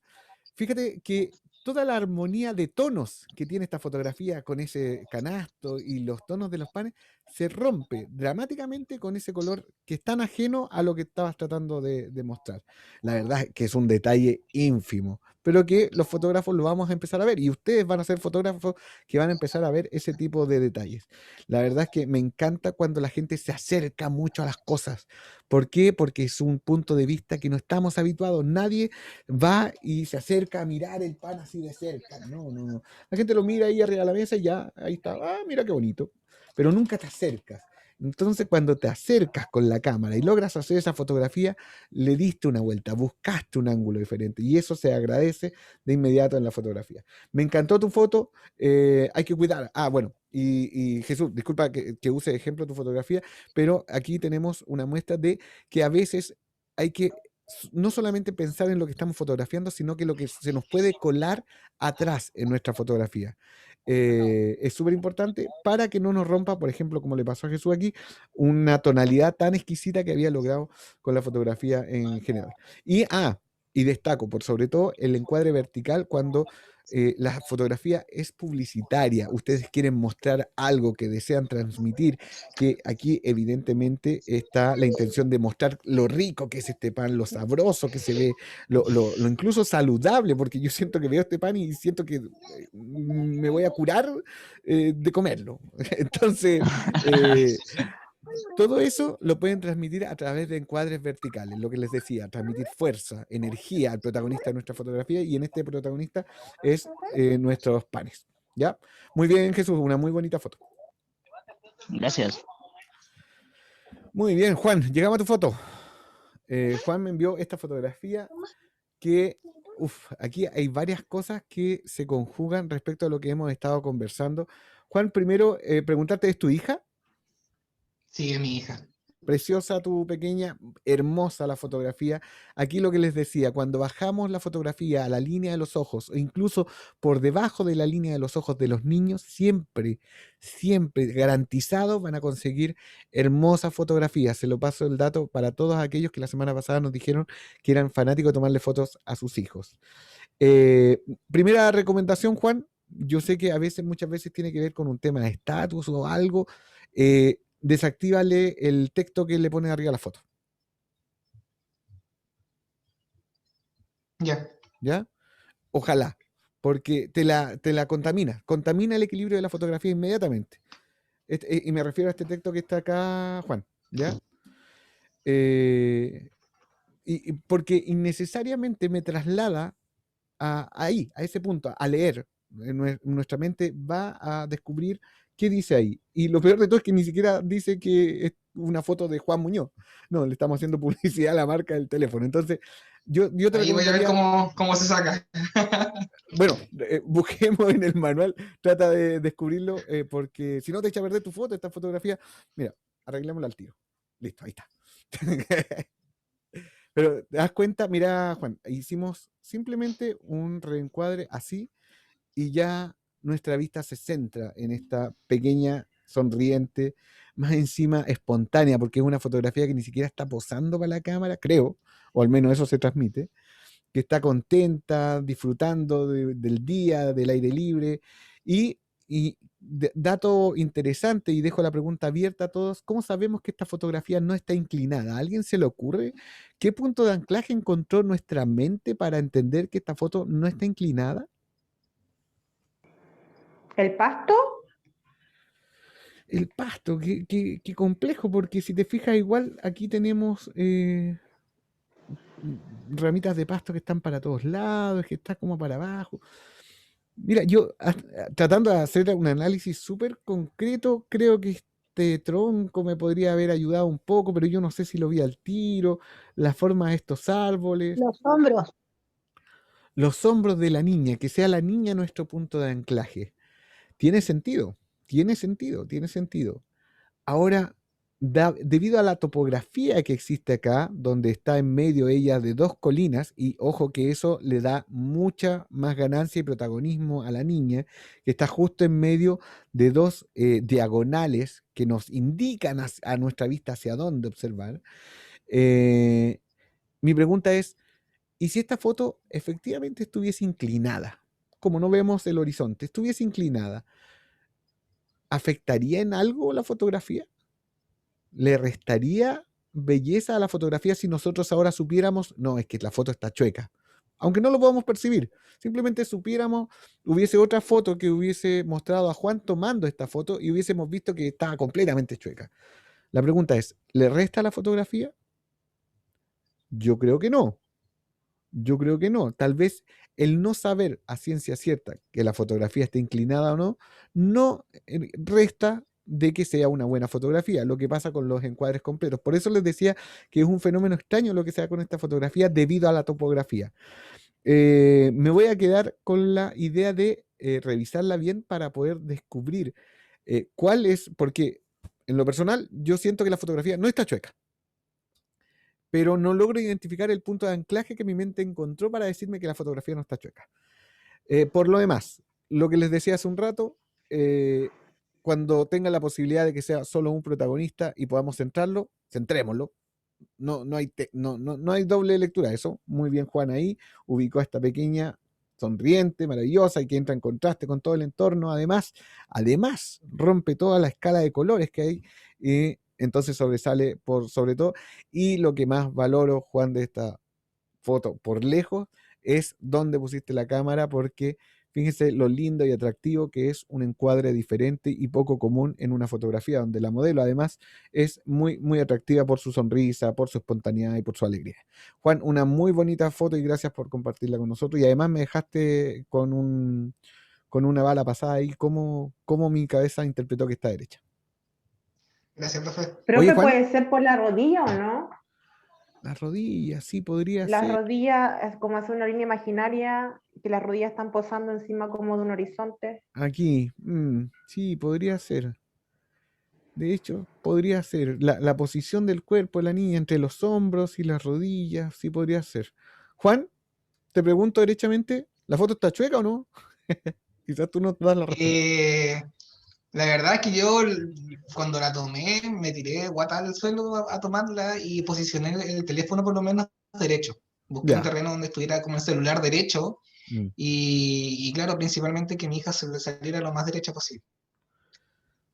Fíjate que toda la armonía de tonos que tiene esta fotografía con ese canasto y los tonos de los panes se rompe dramáticamente con ese color que es tan ajeno a lo que estabas tratando de mostrar. La verdad es que es un detalle ínfimo, pero que los fotógrafos lo vamos a empezar a ver y ustedes van a ser fotógrafos que van a empezar a ver ese tipo de detalles. La verdad es que me encanta cuando la gente se acerca mucho a las cosas. ¿Por qué? Porque es un punto de vista que no estamos habituados. Nadie va y se acerca a mirar el pan así de cerca. No, no, no. La gente lo mira ahí arriba de la mesa y ya, ahí está. Ah, mira qué bonito. Pero nunca te acercas. Entonces, cuando te acercas con la cámara y logras hacer esa fotografía, le diste una vuelta, buscaste un ángulo diferente y eso se agradece de inmediato en la fotografía. Me encantó tu foto, hay que cuidar. Ah, bueno, y Jesús, disculpa que use de ejemplo tu fotografía, pero aquí tenemos una muestra de que a veces hay que no solamente pensar en lo que estamos fotografiando, sino que lo que se nos puede colar atrás en nuestra fotografía. Es súper importante para que no nos rompa, por ejemplo, como le pasó a Jesús aquí, una tonalidad tan exquisita que había logrado con la fotografía en general. Y destaco, por sobre todo, el encuadre vertical cuando la fotografía es publicitaria. Ustedes quieren mostrar algo que desean transmitir, que aquí evidentemente está la intención de mostrar lo rico que es este pan, lo sabroso que se ve, lo incluso saludable, porque yo siento que veo este pan y siento que me voy a curar de comerlo. Entonces, todo eso lo pueden transmitir a través de encuadres verticales, lo que les decía, transmitir fuerza, energía al protagonista de nuestra fotografía, y en este protagonista es nuestros panes. ¿Ya? Muy bien, Jesús, una muy bonita foto. Gracias. Muy bien, Juan, llegamos a tu foto. Juan me envió esta fotografía que, aquí hay varias cosas que se conjugan respecto a lo que hemos estado conversando. Juan, primero, preguntarte, ¿es tu hija? Sí, es mi hija. Preciosa tu pequeña, hermosa la fotografía. Aquí lo que les decía, cuando bajamos la fotografía a la línea de los ojos, o incluso por debajo de la línea de los ojos de los niños, siempre, siempre garantizados van a conseguir hermosas fotografías. Se lo paso el dato para todos aquellos que la semana pasada nos dijeron que eran fanáticos de tomarle fotos a sus hijos. Primera recomendación, Juan. Yo sé que muchas veces tiene que ver con un tema de estatus o algo. Desactívale el texto que le pones arriba a la foto. Ya. ¿Ya? Ojalá, porque te la contamina el equilibrio de la fotografía inmediatamente. Y me refiero a este texto que está acá, Juan, ¿ya? Porque innecesariamente me traslada ahí, a ese punto, a leer. Nuestra mente va a descubrir qué dice ahí. Y lo peor de todo es que ni siquiera dice que es una foto de Juan Muñoz. No, le estamos haciendo publicidad a la marca del teléfono. Entonces, yo te Ahí voy a ver recomendaría, cómo se saca. bueno, busquemos en el manual, trata de descubrirlo, porque si no te echa a perder tu foto, esta fotografía, mira, arreglémosla al tiro. Listo, ahí está. Pero te das cuenta, mira, Juan, hicimos simplemente un reencuadre así y ya nuestra vista se centra en esta pequeña sonriente, más encima espontánea, porque es una fotografía que ni siquiera está posando para la cámara, creo, o al menos eso se transmite, que está contenta, disfrutando del día, del aire libre. Y dato interesante, y dejo la pregunta abierta a todos, ¿cómo sabemos que esta fotografía no está inclinada? ¿A alguien se le ocurre qué punto de anclaje encontró nuestra mente para entender que esta foto no está inclinada? ¿El pasto? El pasto, qué complejo, porque si te fijas igual, aquí tenemos ramitas de pasto que están para todos lados, que está como para abajo. Mira, yo tratando de hacer un análisis súper concreto, creo que este tronco me podría haber ayudado un poco, pero yo no sé si lo vi al tiro, la forma de estos árboles, Los hombros. los hombros de la niña, que sea la niña nuestro punto de anclaje. Tiene sentido, tiene sentido, tiene sentido. Ahora, debido a la topografía que existe acá, donde está en medio ella de dos colinas, y ojo que eso le da mucha más ganancia y protagonismo a la niña, que está justo en medio de dos diagonales que nos indican a nuestra vista hacia dónde observar. Mi pregunta es, ¿y si esta foto efectivamente estuviese inclinada? Como no vemos el horizonte, estuviese inclinada, ¿afectaría en algo la fotografía? ¿Le restaría belleza a la fotografía si nosotros ahora supiéramos, no, es que la foto está chueca? Aunque no lo podamos percibir, simplemente supiéramos, hubiese otra foto que hubiese mostrado a Juan tomando esta foto y hubiésemos visto que estaba completamente chueca. La pregunta es, ¿le resta a la fotografía? Yo creo que no. Yo creo que no. Tal vez el no saber a ciencia cierta que la fotografía esté inclinada o no, no resta de que sea una buena fotografía, lo que pasa con los encuadres completos. Por eso les decía que es un fenómeno extraño lo que se da con esta fotografía debido a la topografía. Me voy a quedar con la idea de revisarla bien para poder descubrir cuál es, porque en lo personal yo siento que la fotografía no está chueca, pero no logro identificar el punto de anclaje que mi mente encontró para decirme que la fotografía no está chueca. Por lo demás, lo que les decía hace un rato, cuando tenga la posibilidad de que sea solo un protagonista y podamos centrarlo, centrémoslo. No hay doble lectura, eso. Muy bien, Juan ahí ubicó a esta pequeña sonriente, maravillosa y que entra en contraste con todo el entorno. Además, rompe toda la escala de colores que hay y entonces sobresale por sobre todo. Y lo que más valoro, Juan, de esta foto por lejos es dónde pusiste la cámara, porque fíjense lo lindo y atractivo que es un encuadre diferente y poco común en una fotografía, donde la modelo además es muy, muy atractiva por su sonrisa, por su espontaneidad y por su alegría. Juan, una muy bonita foto y gracias por compartirla con nosotros. Y además me dejaste con una bala pasada ahí, cómo mi cabeza interpretó que está derecha. Gracias, profe. Creo Oye, que Juan, puede ser por la rodilla, ¿o no? las rodillas, sí, podría Las ser. rodillas, es como hacer una línea imaginaria, que las rodillas están posando encima como de un horizonte. Aquí, sí, podría ser. De hecho, podría ser la posición del cuerpo de la niña entre los hombros y las rodillas, sí podría ser. Juan, te pregunto derechamente, ¿la foto está chueca o no? Quizás tú no das la respuesta. La verdad es que yo cuando la tomé me tiré guata al suelo a tomarla y posicioné el teléfono por lo menos derecho. Busqué un Ya. terreno donde estuviera como el celular derecho Mm, y claro, principalmente que mi hija se le saliera lo más derecha posible.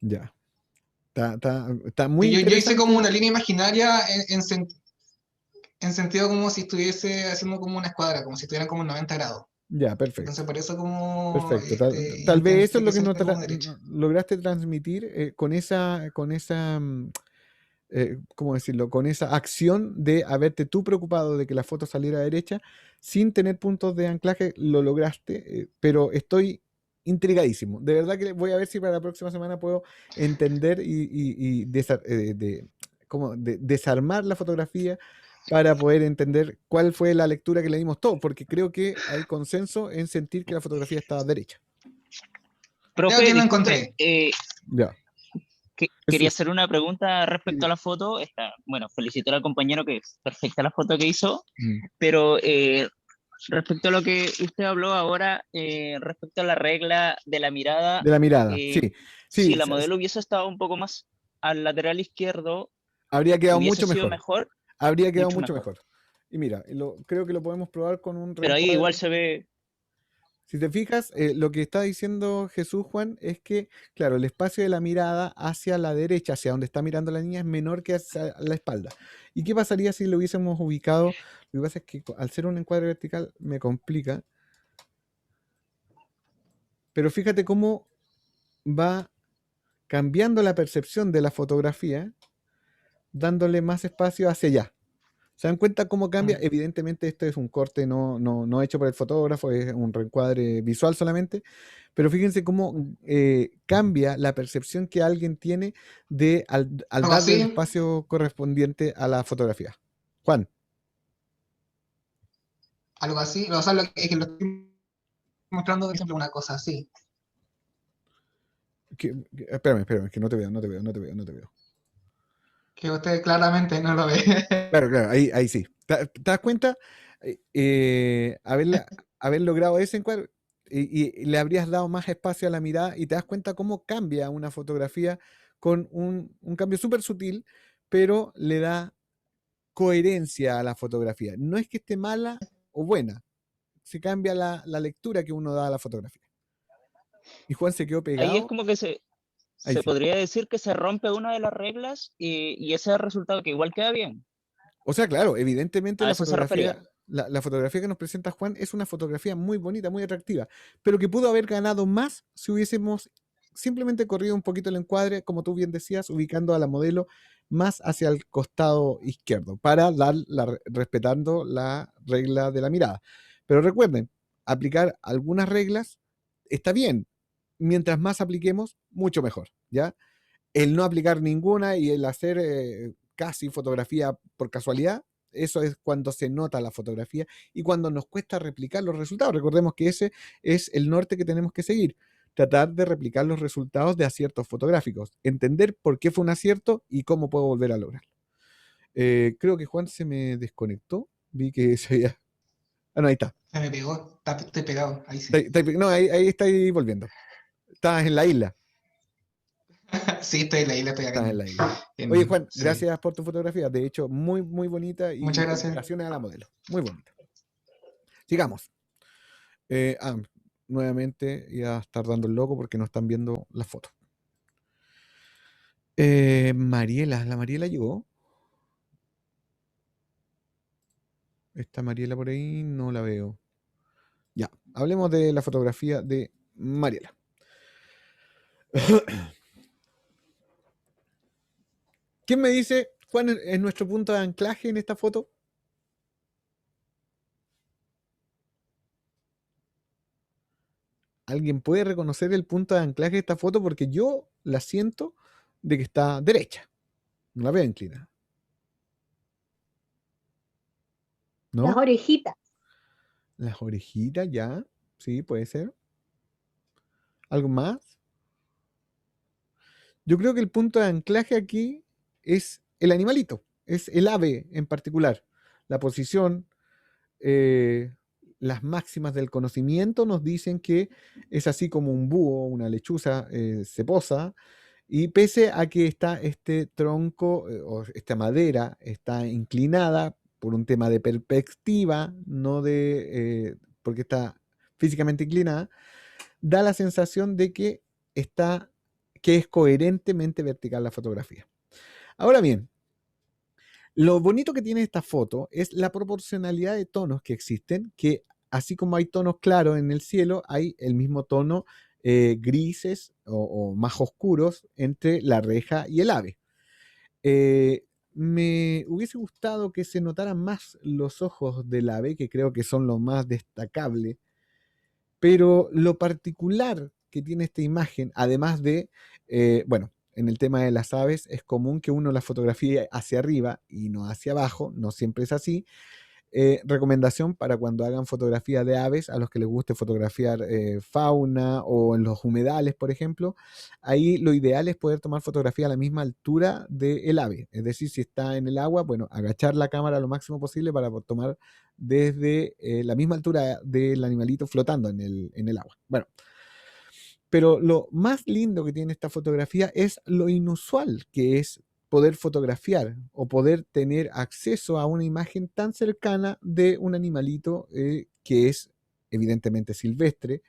ya. Está muy Yo hice como una interesante. línea imaginaria en sentido como si estuviese haciendo como una escuadra, como si estuvieran como en 90 grados. Ya, perfecto. Entonces por eso como Perfecto. Tal vez eso intenté es que lo que saliera como derecha. lograste transmitir con esa, ¿cómo decirlo? Con esa acción de haberte tú preocupado de que la foto saliera derecha, sin tener puntos de anclaje, lo lograste, pero estoy intrigadísimo. De verdad que voy a ver si para la próxima semana puedo entender y desarmar la fotografía para poder entender cuál fue la lectura que le dimos todos, porque creo que hay consenso en sentir que la fotografía estaba derecha. Creo Profe, que lo disculpe, encontré. Ya. quería Jesús. hacer una pregunta respecto a la foto. Bueno, felicito al compañero que es perfecta la foto que hizo, pero respecto a lo que usted habló ahora, respecto a la regla de la mirada, De la mirada, sí. si Sí, la modelo hubiese estado un poco más al lateral izquierdo, habría quedado hubiese mucho sido mejor. mejor, Habría quedado mucho mucho mejor. mejor. Y mira, creo que lo podemos probar con un Pero ahí igual reencuadre. se ve, Si te fijas, lo que está diciendo Jesús Juan es que, claro, el espacio de la mirada hacia la derecha, hacia donde está mirando la niña, es menor que hacia la espalda. ¿Y qué pasaría si lo hubiésemos ubicado? Lo que pasa es que al ser un encuadre vertical me complica. Pero fíjate cómo va cambiando la percepción de la fotografía, dándole más espacio hacia allá. ¿Se dan cuenta cómo cambia? Mm. Evidentemente este es un corte no hecho por el fotógrafo, es un reencuadre visual solamente, pero fíjense cómo cambia la percepción que alguien tiene al Algo darle el así, espacio correspondiente a la fotografía. Juan, algo así. O sea, es que lo estoy mostrando, por ejemplo, una cosa así. espérame, que no te veo. Que usted claramente no lo ve. Claro, ahí sí. ¿Te das cuenta? Haber logrado ese encuadre y le habrías dado más espacio a la mirada y te das cuenta cómo cambia una fotografía con un cambio súper sutil, pero le da coherencia a la fotografía. No es que esté mala o buena, se cambia la lectura que uno da a la fotografía. Y Juan se quedó ahí es pegado. como que Ahí se sí. podría decir que se rompe una de las reglas y ese es el resultado que igual queda bien. O sea, claro, evidentemente A la eso se refería. fotografía, la fotografía que nos presenta Juan es una fotografía muy bonita, muy atractiva, pero que pudo haber ganado más si hubiésemos simplemente corrido un poquito el encuadre, como tú bien decías, ubicando a la modelo más hacia el costado izquierdo, para respetando la regla de la mirada. Pero recuerden, aplicar algunas reglas está bien. Mientras más apliquemos, mucho mejor, ¿ya? El no aplicar ninguna y el hacer casi fotografía por casualidad, eso es cuando se nota la fotografía y cuando nos cuesta replicar los resultados. Recordemos que ese es el norte que tenemos que seguir. Tratar de replicar los resultados de aciertos fotográficos. Entender por qué fue un acierto y cómo puedo volver a lograrlo. Creo que Juan se me desconectó. Vi que se había... Ah, no, ahí está. Se me pegó, estoy pegado, ahí sí. No, ahí está volviendo. Estás en la isla. Sí, estoy en la isla, estoy acá Estás en la isla. Oye, Juan, sí. gracias por tu fotografía. De hecho, muy, muy bonita y Muchas gracias. felicitaciones a la modelo. Muy bonita. Sigamos. Nuevamente iba a estar dando el loco porque no están viendo la foto. Mariela, ¿la Mariela llegó? ¿Está Mariela por ahí? No la veo. Ya, hablemos de la fotografía de Mariela. ¿Quién me dice cuál es nuestro punto de anclaje en esta foto? ¿Alguien puede reconocer el punto de anclaje de esta foto? Porque yo la siento de que está derecha. No la veo inclinada. ¿No? Las orejitas. Las orejitas, ya. Sí, puede ser. ¿Algo más? Yo creo que el punto de anclaje aquí es el animalito, es el ave en particular. La posición, las máximas del conocimiento nos dicen que es así como un búho, una lechuza, se posa, y pese a que está este tronco o esta madera está inclinada por un tema de perspectiva, no porque está físicamente inclinada, da la sensación de que es coherentemente vertical la fotografía. Ahora bien, lo bonito que tiene esta foto es la proporcionalidad de tonos que existen, que así como hay tonos claros en el cielo, hay el mismo tono grises o más oscuros entre la reja y el ave. Me hubiese gustado que se notaran más los ojos del ave, que creo que son lo más destacable, pero lo particular que tiene esta imagen, además de, bueno, en el tema de las aves es común que uno la fotografíe hacia arriba y no hacia abajo, no siempre es así. Recomendación para cuando hagan fotografía de aves, a los que les guste fotografiar fauna o en los humedales, por ejemplo, ahí lo ideal es poder tomar fotografía a la misma altura del ave. Es decir, si está en el agua, bueno, agachar la cámara lo máximo posible para tomar desde la misma altura del animalito flotando en el agua. Bueno, Pero lo más lindo que tiene esta fotografía es lo inusual que es poder fotografiar o poder tener acceso a una imagen tan cercana de un animalito que es evidentemente silvestre,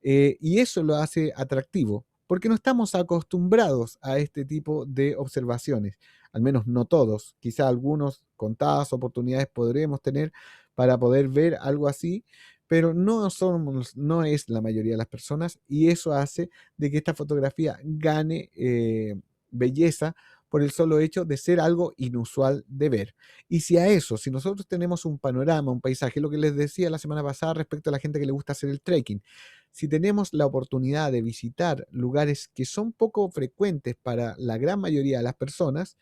y eso lo hace atractivo, porque no estamos acostumbrados a este tipo de observaciones, al menos no todos, quizá algunos contadas oportunidades podremos tener para poder ver algo así, pero no es la mayoría de las personas, y eso hace de que esta fotografía gane belleza por el solo hecho de ser algo inusual de ver. Y si a eso, si nosotros tenemos un panorama, un paisaje, lo que les decía la semana pasada respecto a la gente que le gusta hacer el trekking, si tenemos la oportunidad de visitar lugares que son poco frecuentes para la gran mayoría de las personas,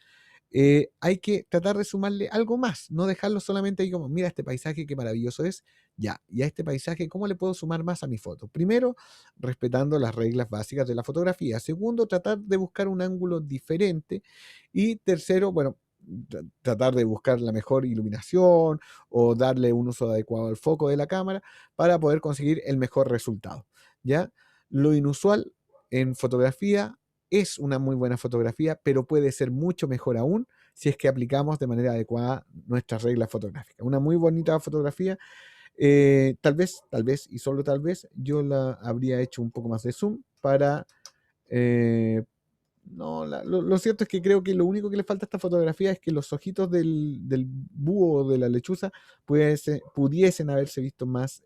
hay que tratar de sumarle algo más, no dejarlo solamente ahí como, mira este paisaje, qué maravilloso es, ya, y a este paisaje, ¿cómo le puedo sumar más a mi foto? Primero, respetando las reglas básicas de la fotografía. Segundo, tratar de buscar un ángulo diferente. Y tercero, bueno, tratar de buscar la mejor iluminación o darle un uso adecuado al foco de la cámara para poder conseguir el mejor resultado, ¿ya? Lo inusual en fotografía es una muy buena fotografía, pero puede ser mucho mejor aún si es que aplicamos de manera adecuada nuestras reglas fotográficas. Una muy bonita fotografía, tal vez y solo tal vez, yo la habría hecho un poco más de zoom para... no, lo cierto es que creo que lo único que le falta a esta fotografía es que los ojitos del búho o de la lechuza pudiesen haberse visto más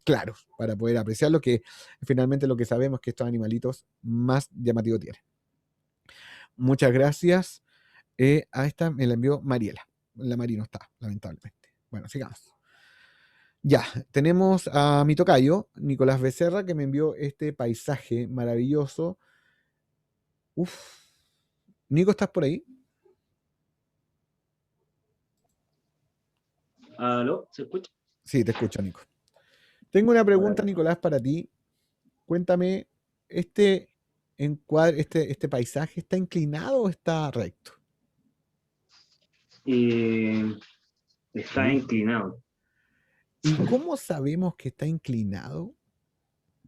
claros para poder apreciar lo que finalmente lo que sabemos que estos animalitos más llamativos tienen. Muchas gracias. A esta me la envió Mariela. La Mari no está, lamentablemente. Bueno, sigamos. Ya, tenemos a mi tocayo, Nicolás Becerra, que me envió este paisaje maravilloso. Uf. Nico, ¿estás por ahí? ¿Aló? ¿Se escucha? Sí, te escucho, Nico. Tengo una pregunta, Nicolás, para ti. Cuéntame, ¿este paisaje está inclinado o está recto? Está inclinado. ¿Y cómo sabemos que está inclinado?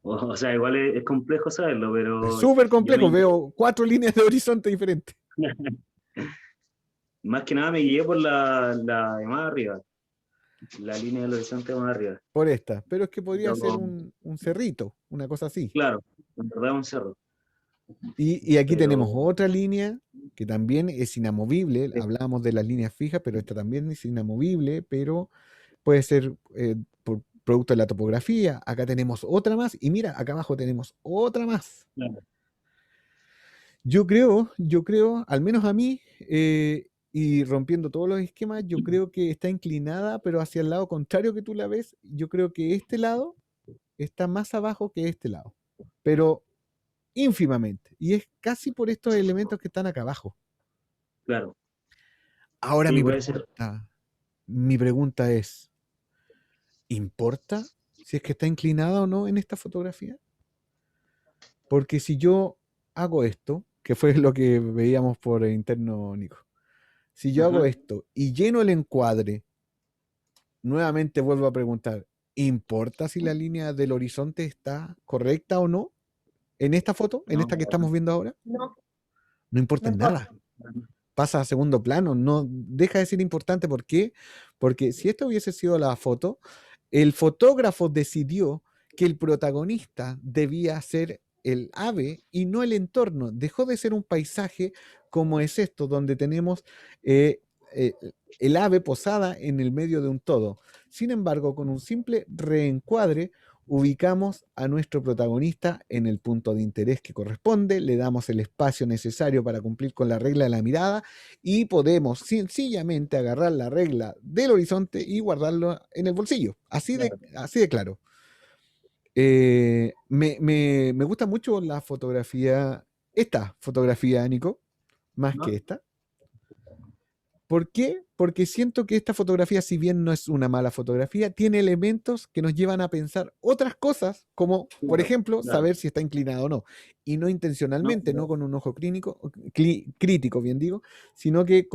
O sea, igual es complejo saberlo, pero... Es súper complejo, veo 4 líneas de horizonte diferentes. Más que nada me guié por la de más arriba. La línea del horizonte más arriba. Por esta, pero es que podría ser un cerrito, una cosa así. Claro, en verdad es un cerro. Y aquí tenemos otra línea que también es inamovible. Hablábamos de las líneas fijas, pero esta también es inamovible, pero puede ser por producto de la topografía. Acá tenemos otra más, y mira, acá abajo tenemos otra más. Claro. Yo creo, al menos a mí, y rompiendo todos los esquemas, yo creo que está inclinada, pero hacia el lado contrario que tú la ves. Yo creo que este lado está más abajo que este lado, pero ínfimamente, y es casi por estos elementos que están acá abajo. Claro. Ahora Sí, mi pregunta es, ¿importa si es que está inclinada o no en esta fotografía? Porque si yo hago esto, que fue lo que veíamos por interno, Nico, si yo hago esto y lleno el encuadre, nuevamente vuelvo a preguntar, ¿importa si la línea del horizonte está correcta o no? ¿En esta foto? ¿En esta que estamos viendo ahora? No. No importa No nada. Pasa a segundo plano, no deja de ser importante. ¿Por qué? Porque si esta hubiese sido la foto, el fotógrafo decidió que el protagonista debía ser el ave y no el entorno. Dejó de ser un paisaje como es esto, donde tenemos el ave posada en el medio de un todo. Sin embargo, con un simple reencuadre, ubicamos a nuestro protagonista en el punto de interés que corresponde, le damos el espacio necesario para cumplir con la regla de la mirada y podemos sencillamente agarrar la regla del horizonte y guardarlo en el bolsillo. Así de claro. Me gusta mucho la fotografía, esta fotografía, Nico, más que esta. ¿Por qué? Porque siento que esta fotografía, si bien no es una mala fotografía, tiene elementos que nos llevan a pensar otras cosas, como, por ejemplo, saber si está inclinado o no. Y no intencionalmente, no con un ojo crítico, bien digo, sino que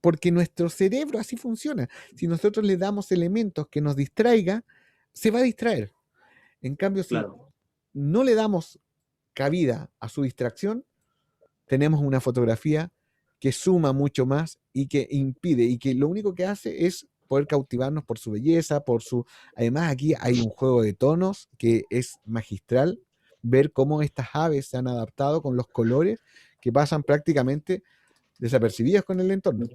porque nuestro cerebro así funciona. Si nosotros le damos elementos que nos distraigan, se va a distraer. En cambio, no le damos cabida a su distracción, tenemos una fotografía que suma mucho más y que impide, y que lo único que hace es poder cautivarnos por su belleza, por su... Además, aquí hay un juego de tonos que es magistral, ver cómo estas aves se han adaptado con los colores que pasan prácticamente desapercibidas con el entorno.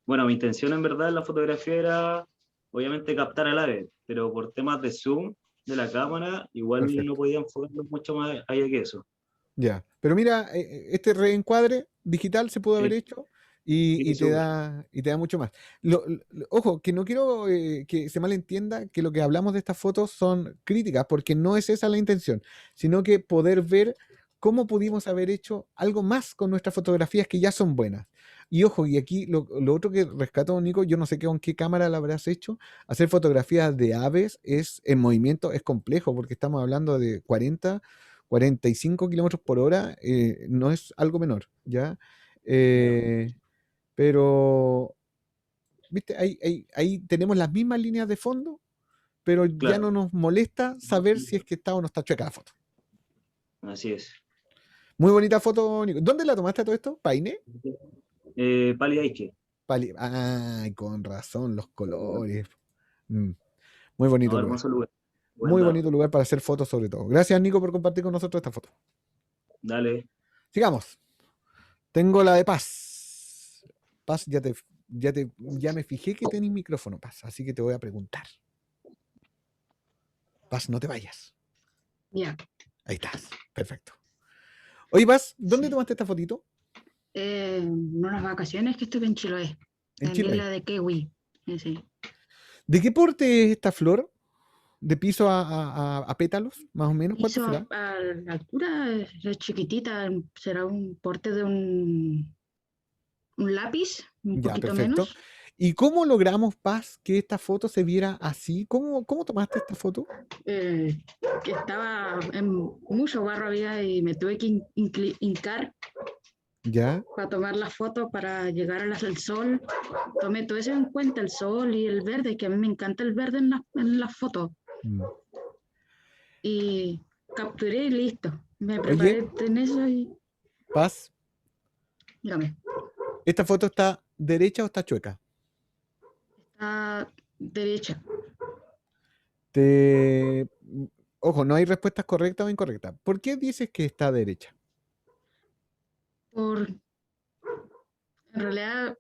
Bueno, mi intención en verdad en la fotografía era obviamente captar al ave, pero por temas de zoom de la cámara, igual Perfecto. no podía enfocarlo mucho más allá que eso. Ya, pero mira, este reencuadre digital se pudo haber Sí. hecho Sí, y te súper. da mucho más. Ojo, que no quiero que se malentienda que lo que hablamos de estas fotos son críticas, porque no es esa la intención, sino que poder ver cómo pudimos haber hecho algo más con nuestras fotografías que ya son buenas. Y ojo, y aquí lo otro que rescato, Nico, yo no sé con qué cámara la habrás hecho, hacer fotografías de aves en movimiento es complejo, porque estamos hablando de 45 kilómetros por hora, no es algo menor, ¿ya? Pero, ¿viste? Ahí tenemos las mismas líneas de fondo, pero ya Claro, no nos molesta saber si es que está o no está chueca la foto. así es. Muy bonita foto, Nico. ¿Dónde la tomaste todo esto? ¿Paine? Paliaiche. Ay, con razón, los colores. Muy bonito No, lugar. hermoso lugar. Buen Muy dato. bonito lugar para hacer fotos sobre todo. Gracias, Nico, por compartir con nosotros esta foto. Dale. Sigamos. Tengo la de Paz. Paz, ya me fijé que tenés micrófono, Paz, así que te voy a preguntar. Paz, no te vayas. Ya. Ahí estás. Perfecto. Oye, Paz, ¿dónde Sí. tomaste esta fotito? Unas vacaciones que estuve en Chiloé, En en la Chile. isla de Kewi. Sí. ¿De qué porte es esta flor? ¿De piso a pétalos, más o menos? ¿Cuánto Hizo será? a la altura, es chiquitita, será un porte de un lápiz, un Ya, poquito perfecto. menos. ¿Y cómo logramos, Paz, que esta foto se viera así? ¿Cómo tomaste esta foto? Que estaba en mucho barro había y me tuve que hincar Ya. para tomar la foto para llegar al sol. Tomé todo eso en cuenta, el sol y el verde, que a mí me encanta el verde en las fotos. Mm. Y capturé y listo. Me Oye, preparé en eso y Paz, dígame, ¿esta foto está derecha o está chueca? está derecha. Ojo, no hay respuestas correctas o incorrectas. ¿Por qué dices que está derecha? En realidad,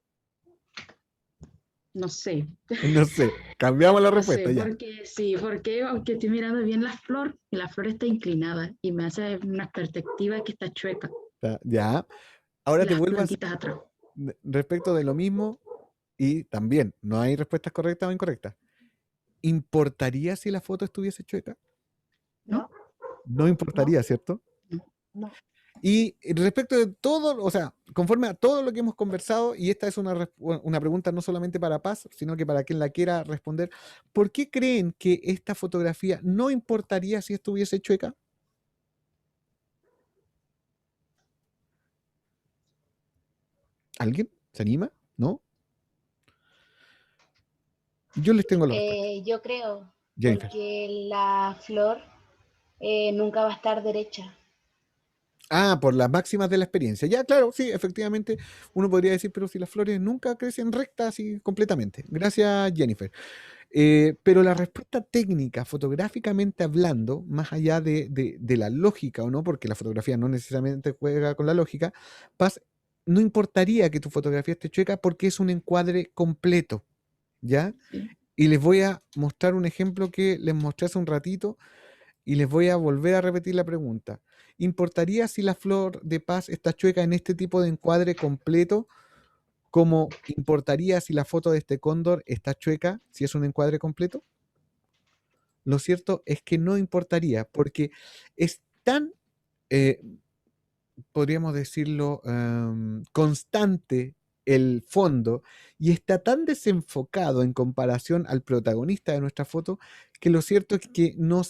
no sé. No sé, cambiamos la No respuesta sé, ya. porque aunque estoy mirando bien la flor, y la flor está inclinada y me hace una perspectiva que está chueca. Ya. Ahora Y te las vuelvo a plantitas atrás. respecto de lo mismo y también no hay respuestas correctas o incorrectas. ¿Importaría si la foto estuviese chueca? ¿No? No importaría, ¿cierto? No. Y respecto de todo, o sea, conforme a todo lo que hemos conversado, y esta es una pregunta no solamente para Paz, sino que para quien la quiera responder, ¿por qué creen que esta fotografía no importaría si estuviese chueca? ¿Alguien? ¿Se anima? ¿No? Yo les tengo la respuesta. Yo creo, Jennifer. porque la flor nunca va a estar derecha. Ah, por las máximas de la experiencia. Ya, claro, sí, efectivamente, uno podría decir, pero si las flores nunca crecen rectas y completamente. Gracias, Jennifer. Pero la respuesta técnica, fotográficamente hablando, más allá de la lógica o no, porque la fotografía no necesariamente juega con la lógica, Paz, no importaría que tu fotografía esté chueca porque es un encuadre completo, ¿ya? Sí. Y les voy a mostrar un ejemplo que les mostré hace un ratito y les voy a volver a repetir la pregunta. ¿Importaría si la flor de Paz está chueca en este tipo de encuadre completo? ¿Cómo importaría si la foto de este cóndor está chueca, si es un encuadre completo? Lo cierto es que no importaría, porque es tan, podríamos decirlo, constante el fondo y está tan desenfocado en comparación al protagonista de nuestra foto, que lo cierto es que no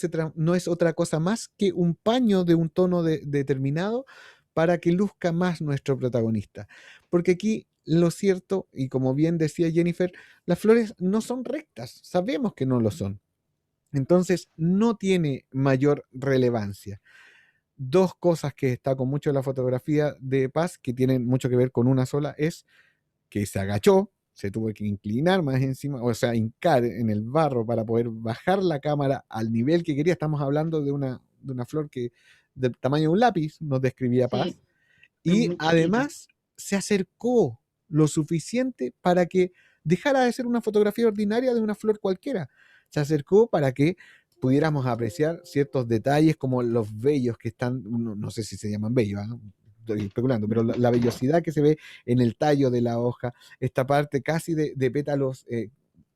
es otra cosa más que un paño de un tono determinado para que luzca más nuestro protagonista. Porque aquí lo cierto, y como bien decía Jennifer, las flores no son rectas, sabemos que no lo son. Entonces, no tiene mayor relevancia. Dos cosas que destaco mucho de la fotografía de Paz, que tienen mucho que ver con una sola, es que se agachó, se tuvo que inclinar más encima, o sea, hincar en el barro para poder bajar la cámara al nivel que quería. Estamos hablando de una flor que del tamaño de un lápiz, nos describía Paz. Sí, es Y muy chiquita. además se acercó lo suficiente para que dejara de ser una fotografía ordinaria de una flor cualquiera. Se acercó para que pudiéramos apreciar ciertos detalles como los vellos que están, no sé si se llaman vellos, ¿ah? Estoy especulando, pero la vellosidad que se ve en el tallo de la hoja, esta parte casi de pétalos,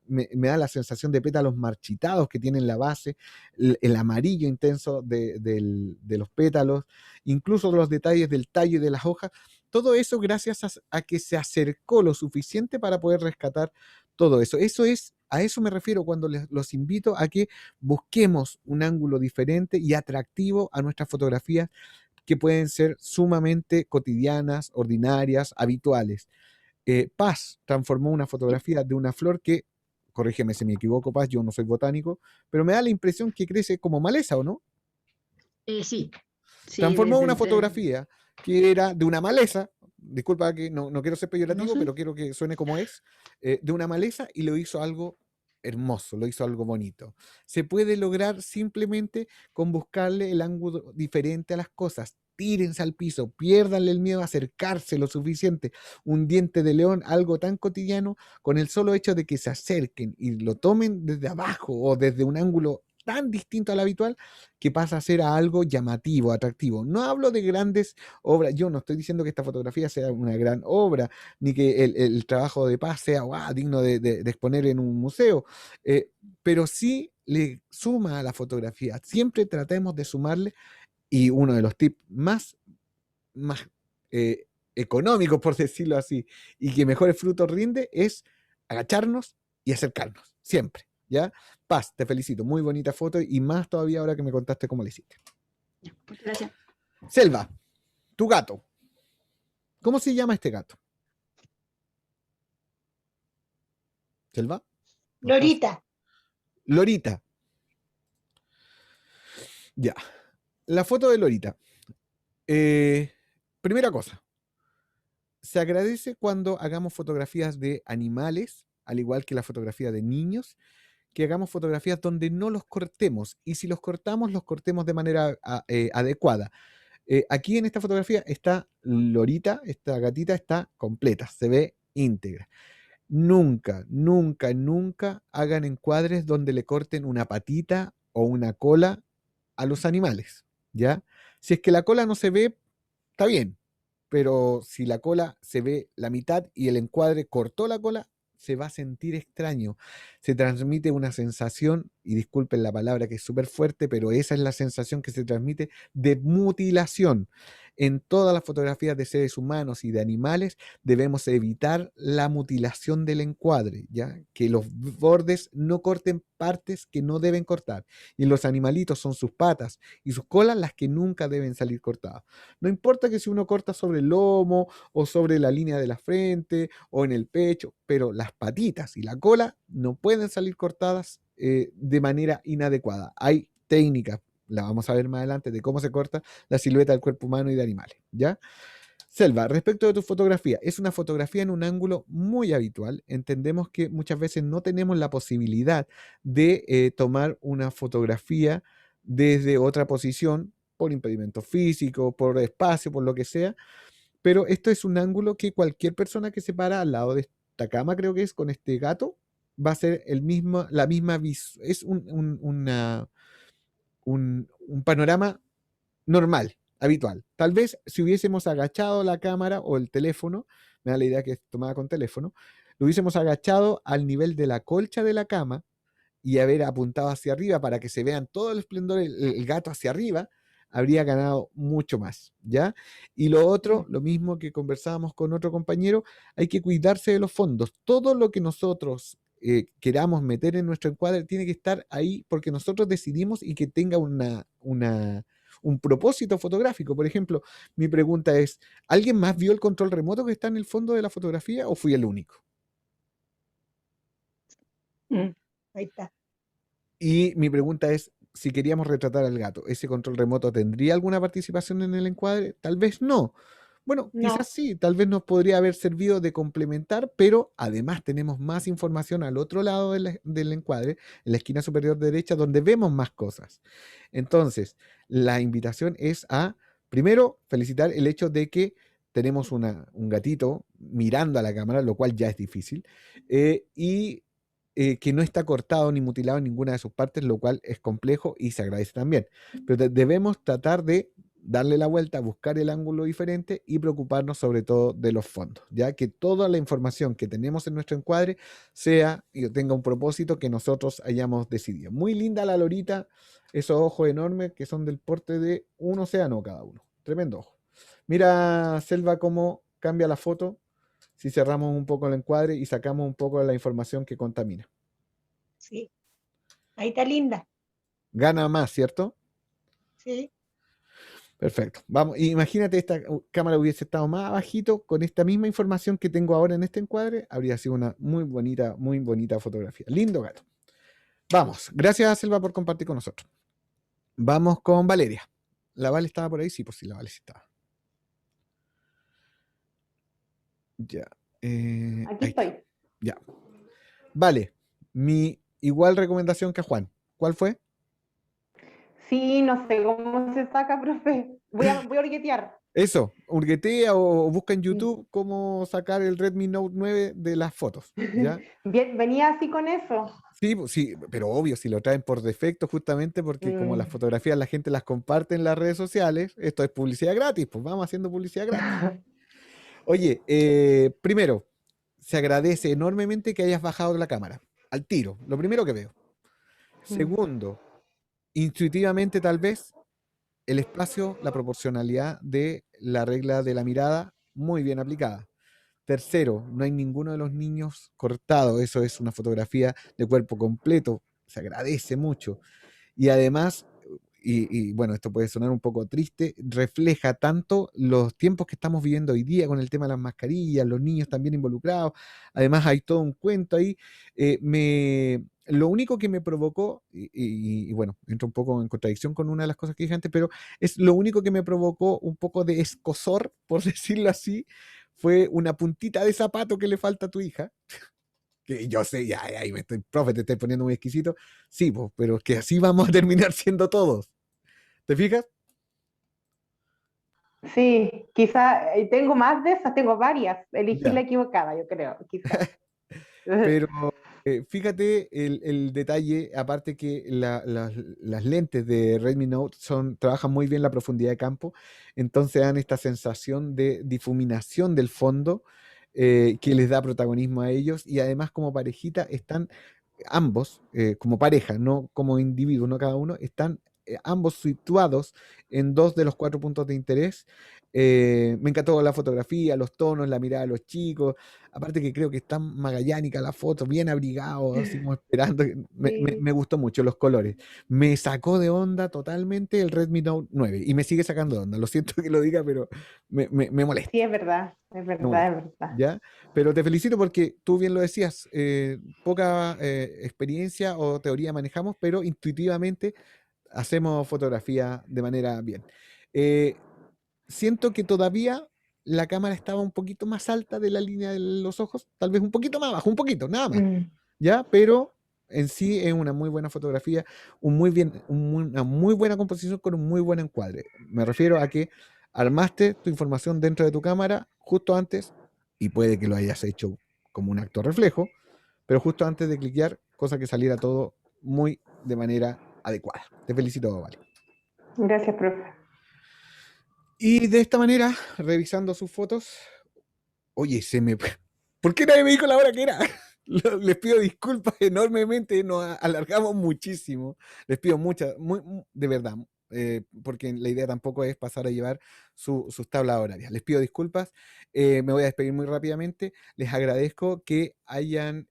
me da la sensación de pétalos marchitados que tienen la base, el amarillo intenso de los pétalos, incluso los detalles del tallo y de las hojas, todo eso gracias a que se acercó lo suficiente para poder rescatar todo eso. A eso me refiero cuando los invito a que busquemos un ángulo diferente y atractivo a nuestras fotografías que pueden ser sumamente cotidianas, ordinarias, habituales. Paz transformó una fotografía de una flor que, corrígeme si me equivoco, Paz, yo no soy botánico, pero me da la impresión que crece como maleza, ¿o no? Sí, Transformó una desde fotografía que era de una maleza, disculpa que no quiero ser no peyorativo, sé. pero quiero que suene como es, de una maleza, y lo hizo algo hermoso, lo hizo algo bonito. Se puede lograr simplemente con buscarle el ángulo diferente a las cosas. Tírense al piso, piérdanle el miedo a acercarse lo suficiente. Un diente de león, algo tan cotidiano, con el solo hecho de que se acerquen y lo tomen desde abajo o desde un ángulo tan distinto al habitual, que pasa a ser a algo llamativo, atractivo. No hablo de grandes obras, yo no estoy diciendo que esta fotografía sea una gran obra, ni que el trabajo de Paz sea digno de exponer en un museo, pero sí le suma a la fotografía. Siempre tratemos de sumarle, y uno de los tips más económicos, por decirlo así, y que mejores frutos rinde, es agacharnos y acercarnos, siempre, ¿ya? Paz, te felicito, muy bonita foto, y más todavía ahora que me contaste cómo le hiciste. Muchas gracias. Selva, tu gato, ¿cómo se llama este gato? ¿Selva? ¿No estás? Lorita. Lorita. Ya. La foto de Lorita. Primera cosa, se agradece cuando hagamos fotografías de animales, al igual que la fotografía de niños, que hagamos fotografías donde no los cortemos, y si los cortamos de manera adecuada. Aquí en esta fotografía está Lorita, esta gatita está completa, se ve íntegra. Nunca, nunca, nunca hagan encuadres donde le corten una patita o una cola a los animales, ¿ya? Si es que la cola no se ve, está bien, pero si la cola se ve la mitad y el encuadre cortó la cola, se va a sentir extraño. Se transmite una sensación, y disculpen la palabra que es súper fuerte, pero esa es la sensación que se transmite, de mutilación. En todas las fotografías de seres humanos y de animales debemos evitar la mutilación del encuadre, ¿ya? Que los bordes no corten partes que no deben cortar. Y en los animalitos son sus patas y sus colas las que nunca deben salir cortadas. No importa que si uno corta sobre el lomo o sobre la línea de la frente o en el pecho, pero las patitas y la cola no pueden salir cortadas de manera inadecuada. Hay técnicas, la vamos a ver más adelante, de cómo se corta la silueta del cuerpo humano y de animales, ¿ya? Selva, respecto de tu fotografía, es una fotografía en un ángulo muy habitual. Entendemos que muchas veces no tenemos la posibilidad de tomar una fotografía desde otra posición por impedimento físico, por espacio, por lo que sea, pero esto es un ángulo que cualquier persona que se para al lado de esta cama, creo que es con este gato, va a ser la misma es un panorama normal, habitual. Tal vez si hubiésemos agachado la cámara o el teléfono, me da la idea que es tomada con teléfono, lo hubiésemos agachado al nivel de la colcha de la cama y haber apuntado hacia arriba para que se vean todo el esplendor, el gato hacia arriba, habría ganado mucho más, ¿ya? Y lo otro, lo mismo que conversábamos con otro compañero, hay que cuidarse de los fondos. Todo lo que nosotros queramos meter en nuestro encuadre tiene que estar ahí porque nosotros decidimos y que tenga un propósito fotográfico. Por ejemplo, mi pregunta es, ¿alguien más vio el control remoto que está en el fondo de la fotografía o fui el único? Ahí está. Y mi pregunta es, si queríamos retratar al gato, ¿ese control remoto tendría alguna participación en el encuadre? Tal vez no. Bueno, No. quizás sí, tal vez nos podría haber servido de complementar, pero además tenemos más información al otro lado del encuadre, en la esquina superior derecha, donde vemos más cosas. Entonces, la invitación es a, primero, felicitar el hecho de que tenemos un gatito mirando a la cámara, lo cual ya es difícil, y que no está cortado ni mutilado en ninguna de sus partes, lo cual es complejo y se agradece también. Pero debemos tratar de darle la vuelta, buscar el ángulo diferente y preocuparnos sobre todo de los fondos, ya que toda la información que tenemos en nuestro encuadre sea y tenga un propósito que nosotros hayamos decidido. Muy linda la lorita, esos ojos enormes que son del porte de un océano cada uno. Tremendo ojo. Mira, Selva, cómo cambia la foto si cerramos un poco el encuadre y sacamos un poco de la información que contamina. Sí. Ahí está linda. Gana más, ¿cierto? Sí. Perfecto. Vamos, imagínate esta cámara hubiese estado más abajito con esta misma información que tengo ahora en este encuadre, habría sido una muy bonita fotografía. Lindo gato. Vamos, gracias Selva por compartir con nosotros. Vamos con Valeria. ¿La Vale estaba por ahí? Sí, pues sí, la Vale sí estaba. Ya. Aquí ahí está. estoy. Ya. Vale, mi igual recomendación que a Juan. ¿Cuál fue? Sí, no sé cómo se saca, profe. Voy a orguetear. Eso, hurguetea o busca en YouTube cómo sacar el Redmi Note 9 de las fotos, ¿ya? Bien, venía así con eso. Sí, sí, pero obvio, si lo traen por defecto justamente porque como las fotografías la gente las comparte en las redes sociales, esto es publicidad gratis, pues vamos haciendo publicidad gratis. Oye, primero, se agradece enormemente que hayas bajado la cámara, al tiro, lo primero que veo. Segundo, intuitivamente tal vez, el espacio, la proporcionalidad de la regla de la mirada, muy bien aplicada. Tercero, no hay ninguno de los niños cortado, eso es una fotografía de cuerpo completo, se agradece mucho. Y además, y bueno, esto puede sonar un poco triste, refleja tanto los tiempos que estamos viviendo hoy día con el tema de las mascarillas, los niños también involucrados, además hay todo un cuento ahí. Lo único que me provocó, y bueno, entro un poco en contradicción con una de las cosas que dije antes, pero es lo único que me provocó un poco de escozor, por decirlo así, fue una puntita de zapato que le falta a tu hija. Que yo sé, ya, ahí me estoy, profe, te estoy poniendo muy exquisito. Sí, pues, pero que así vamos a terminar siendo todos. ¿Te fijas? Sí, quizá tengo más de esas, tengo varias. Elegí Ya. la equivocada, yo creo, quizá. Pero fíjate el detalle, aparte que las lentes de Redmi Note trabajan muy bien la profundidad de campo, entonces dan esta sensación de difuminación del fondo que les da protagonismo a ellos y además como parejita están ambos, como pareja, no como individuos, no cada uno, están ambos situados en dos de los 4 puntos de interés. Me encantó la fotografía, los tonos, la mirada de los chicos. Aparte que creo que está magallánica la foto, bien abrigados, así como esperando. Me gustó mucho los colores. Me sacó de onda totalmente el Redmi Note 9 y me sigue sacando de onda. Lo siento que lo diga, pero me molesta. Sí, es verdad, es Me verdad, molesta. es verdad. ¿Ya? Pero te felicito porque tú bien lo decías, poca experiencia o teoría manejamos, pero intuitivamente hacemos fotografía de manera bien. Siento que todavía la cámara estaba un poquito más alta de la línea de los ojos, tal vez un poquito más abajo, un poquito, nada más, ¿ya? Pero en sí es una muy buena fotografía, una muy buena composición con un muy buen encuadre. Me refiero a que armaste tu información dentro de tu cámara justo antes, y puede que lo hayas hecho como un acto reflejo, pero justo antes de cliquear, cosa que saliera todo muy de manera adecuada. Te felicito, Vale. Gracias, profe. Y de esta manera, revisando sus fotos, oye, ¿por qué nadie me dijo la hora que era? Les pido disculpas enormemente, nos alargamos muchísimo. Les pido de verdad, porque la idea tampoco es pasar a llevar sus tablas horarias. Les pido disculpas, me voy a despedir muy rápidamente. Les agradezco que hayan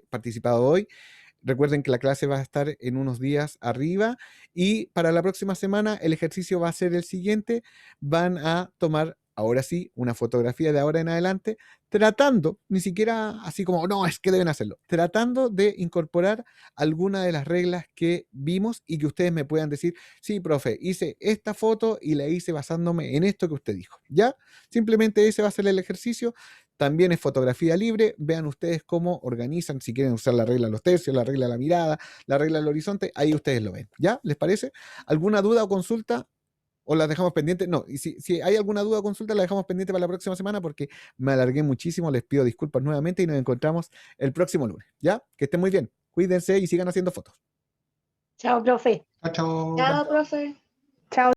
participado hoy. Recuerden que la clase va a estar en unos días arriba y para la próxima semana el ejercicio va a ser el siguiente. Van a tomar ahora sí, una fotografía de ahora en adelante, tratando, ni siquiera así como, no, es que deben hacerlo, tratando de incorporar alguna de las reglas que vimos y que ustedes me puedan decir, sí, profe, hice esta foto y la hice basándome en esto que usted dijo, ¿ya? Simplemente ese va a ser el ejercicio. También es fotografía libre, vean ustedes cómo organizan, si quieren usar la regla de los tercios, la regla de la mirada, la regla del horizonte, ahí ustedes lo ven, ¿ya? ¿Les parece? ¿Alguna duda o consulta? ¿O las dejamos pendientes? No, y si hay alguna duda o consulta, la dejamos pendiente para la próxima semana porque me alargué muchísimo, les pido disculpas nuevamente y nos encontramos el próximo lunes, ¿ya? Que estén muy bien, cuídense y sigan haciendo fotos. Chao, profe. Chao, chao. Chao, profe. Chao.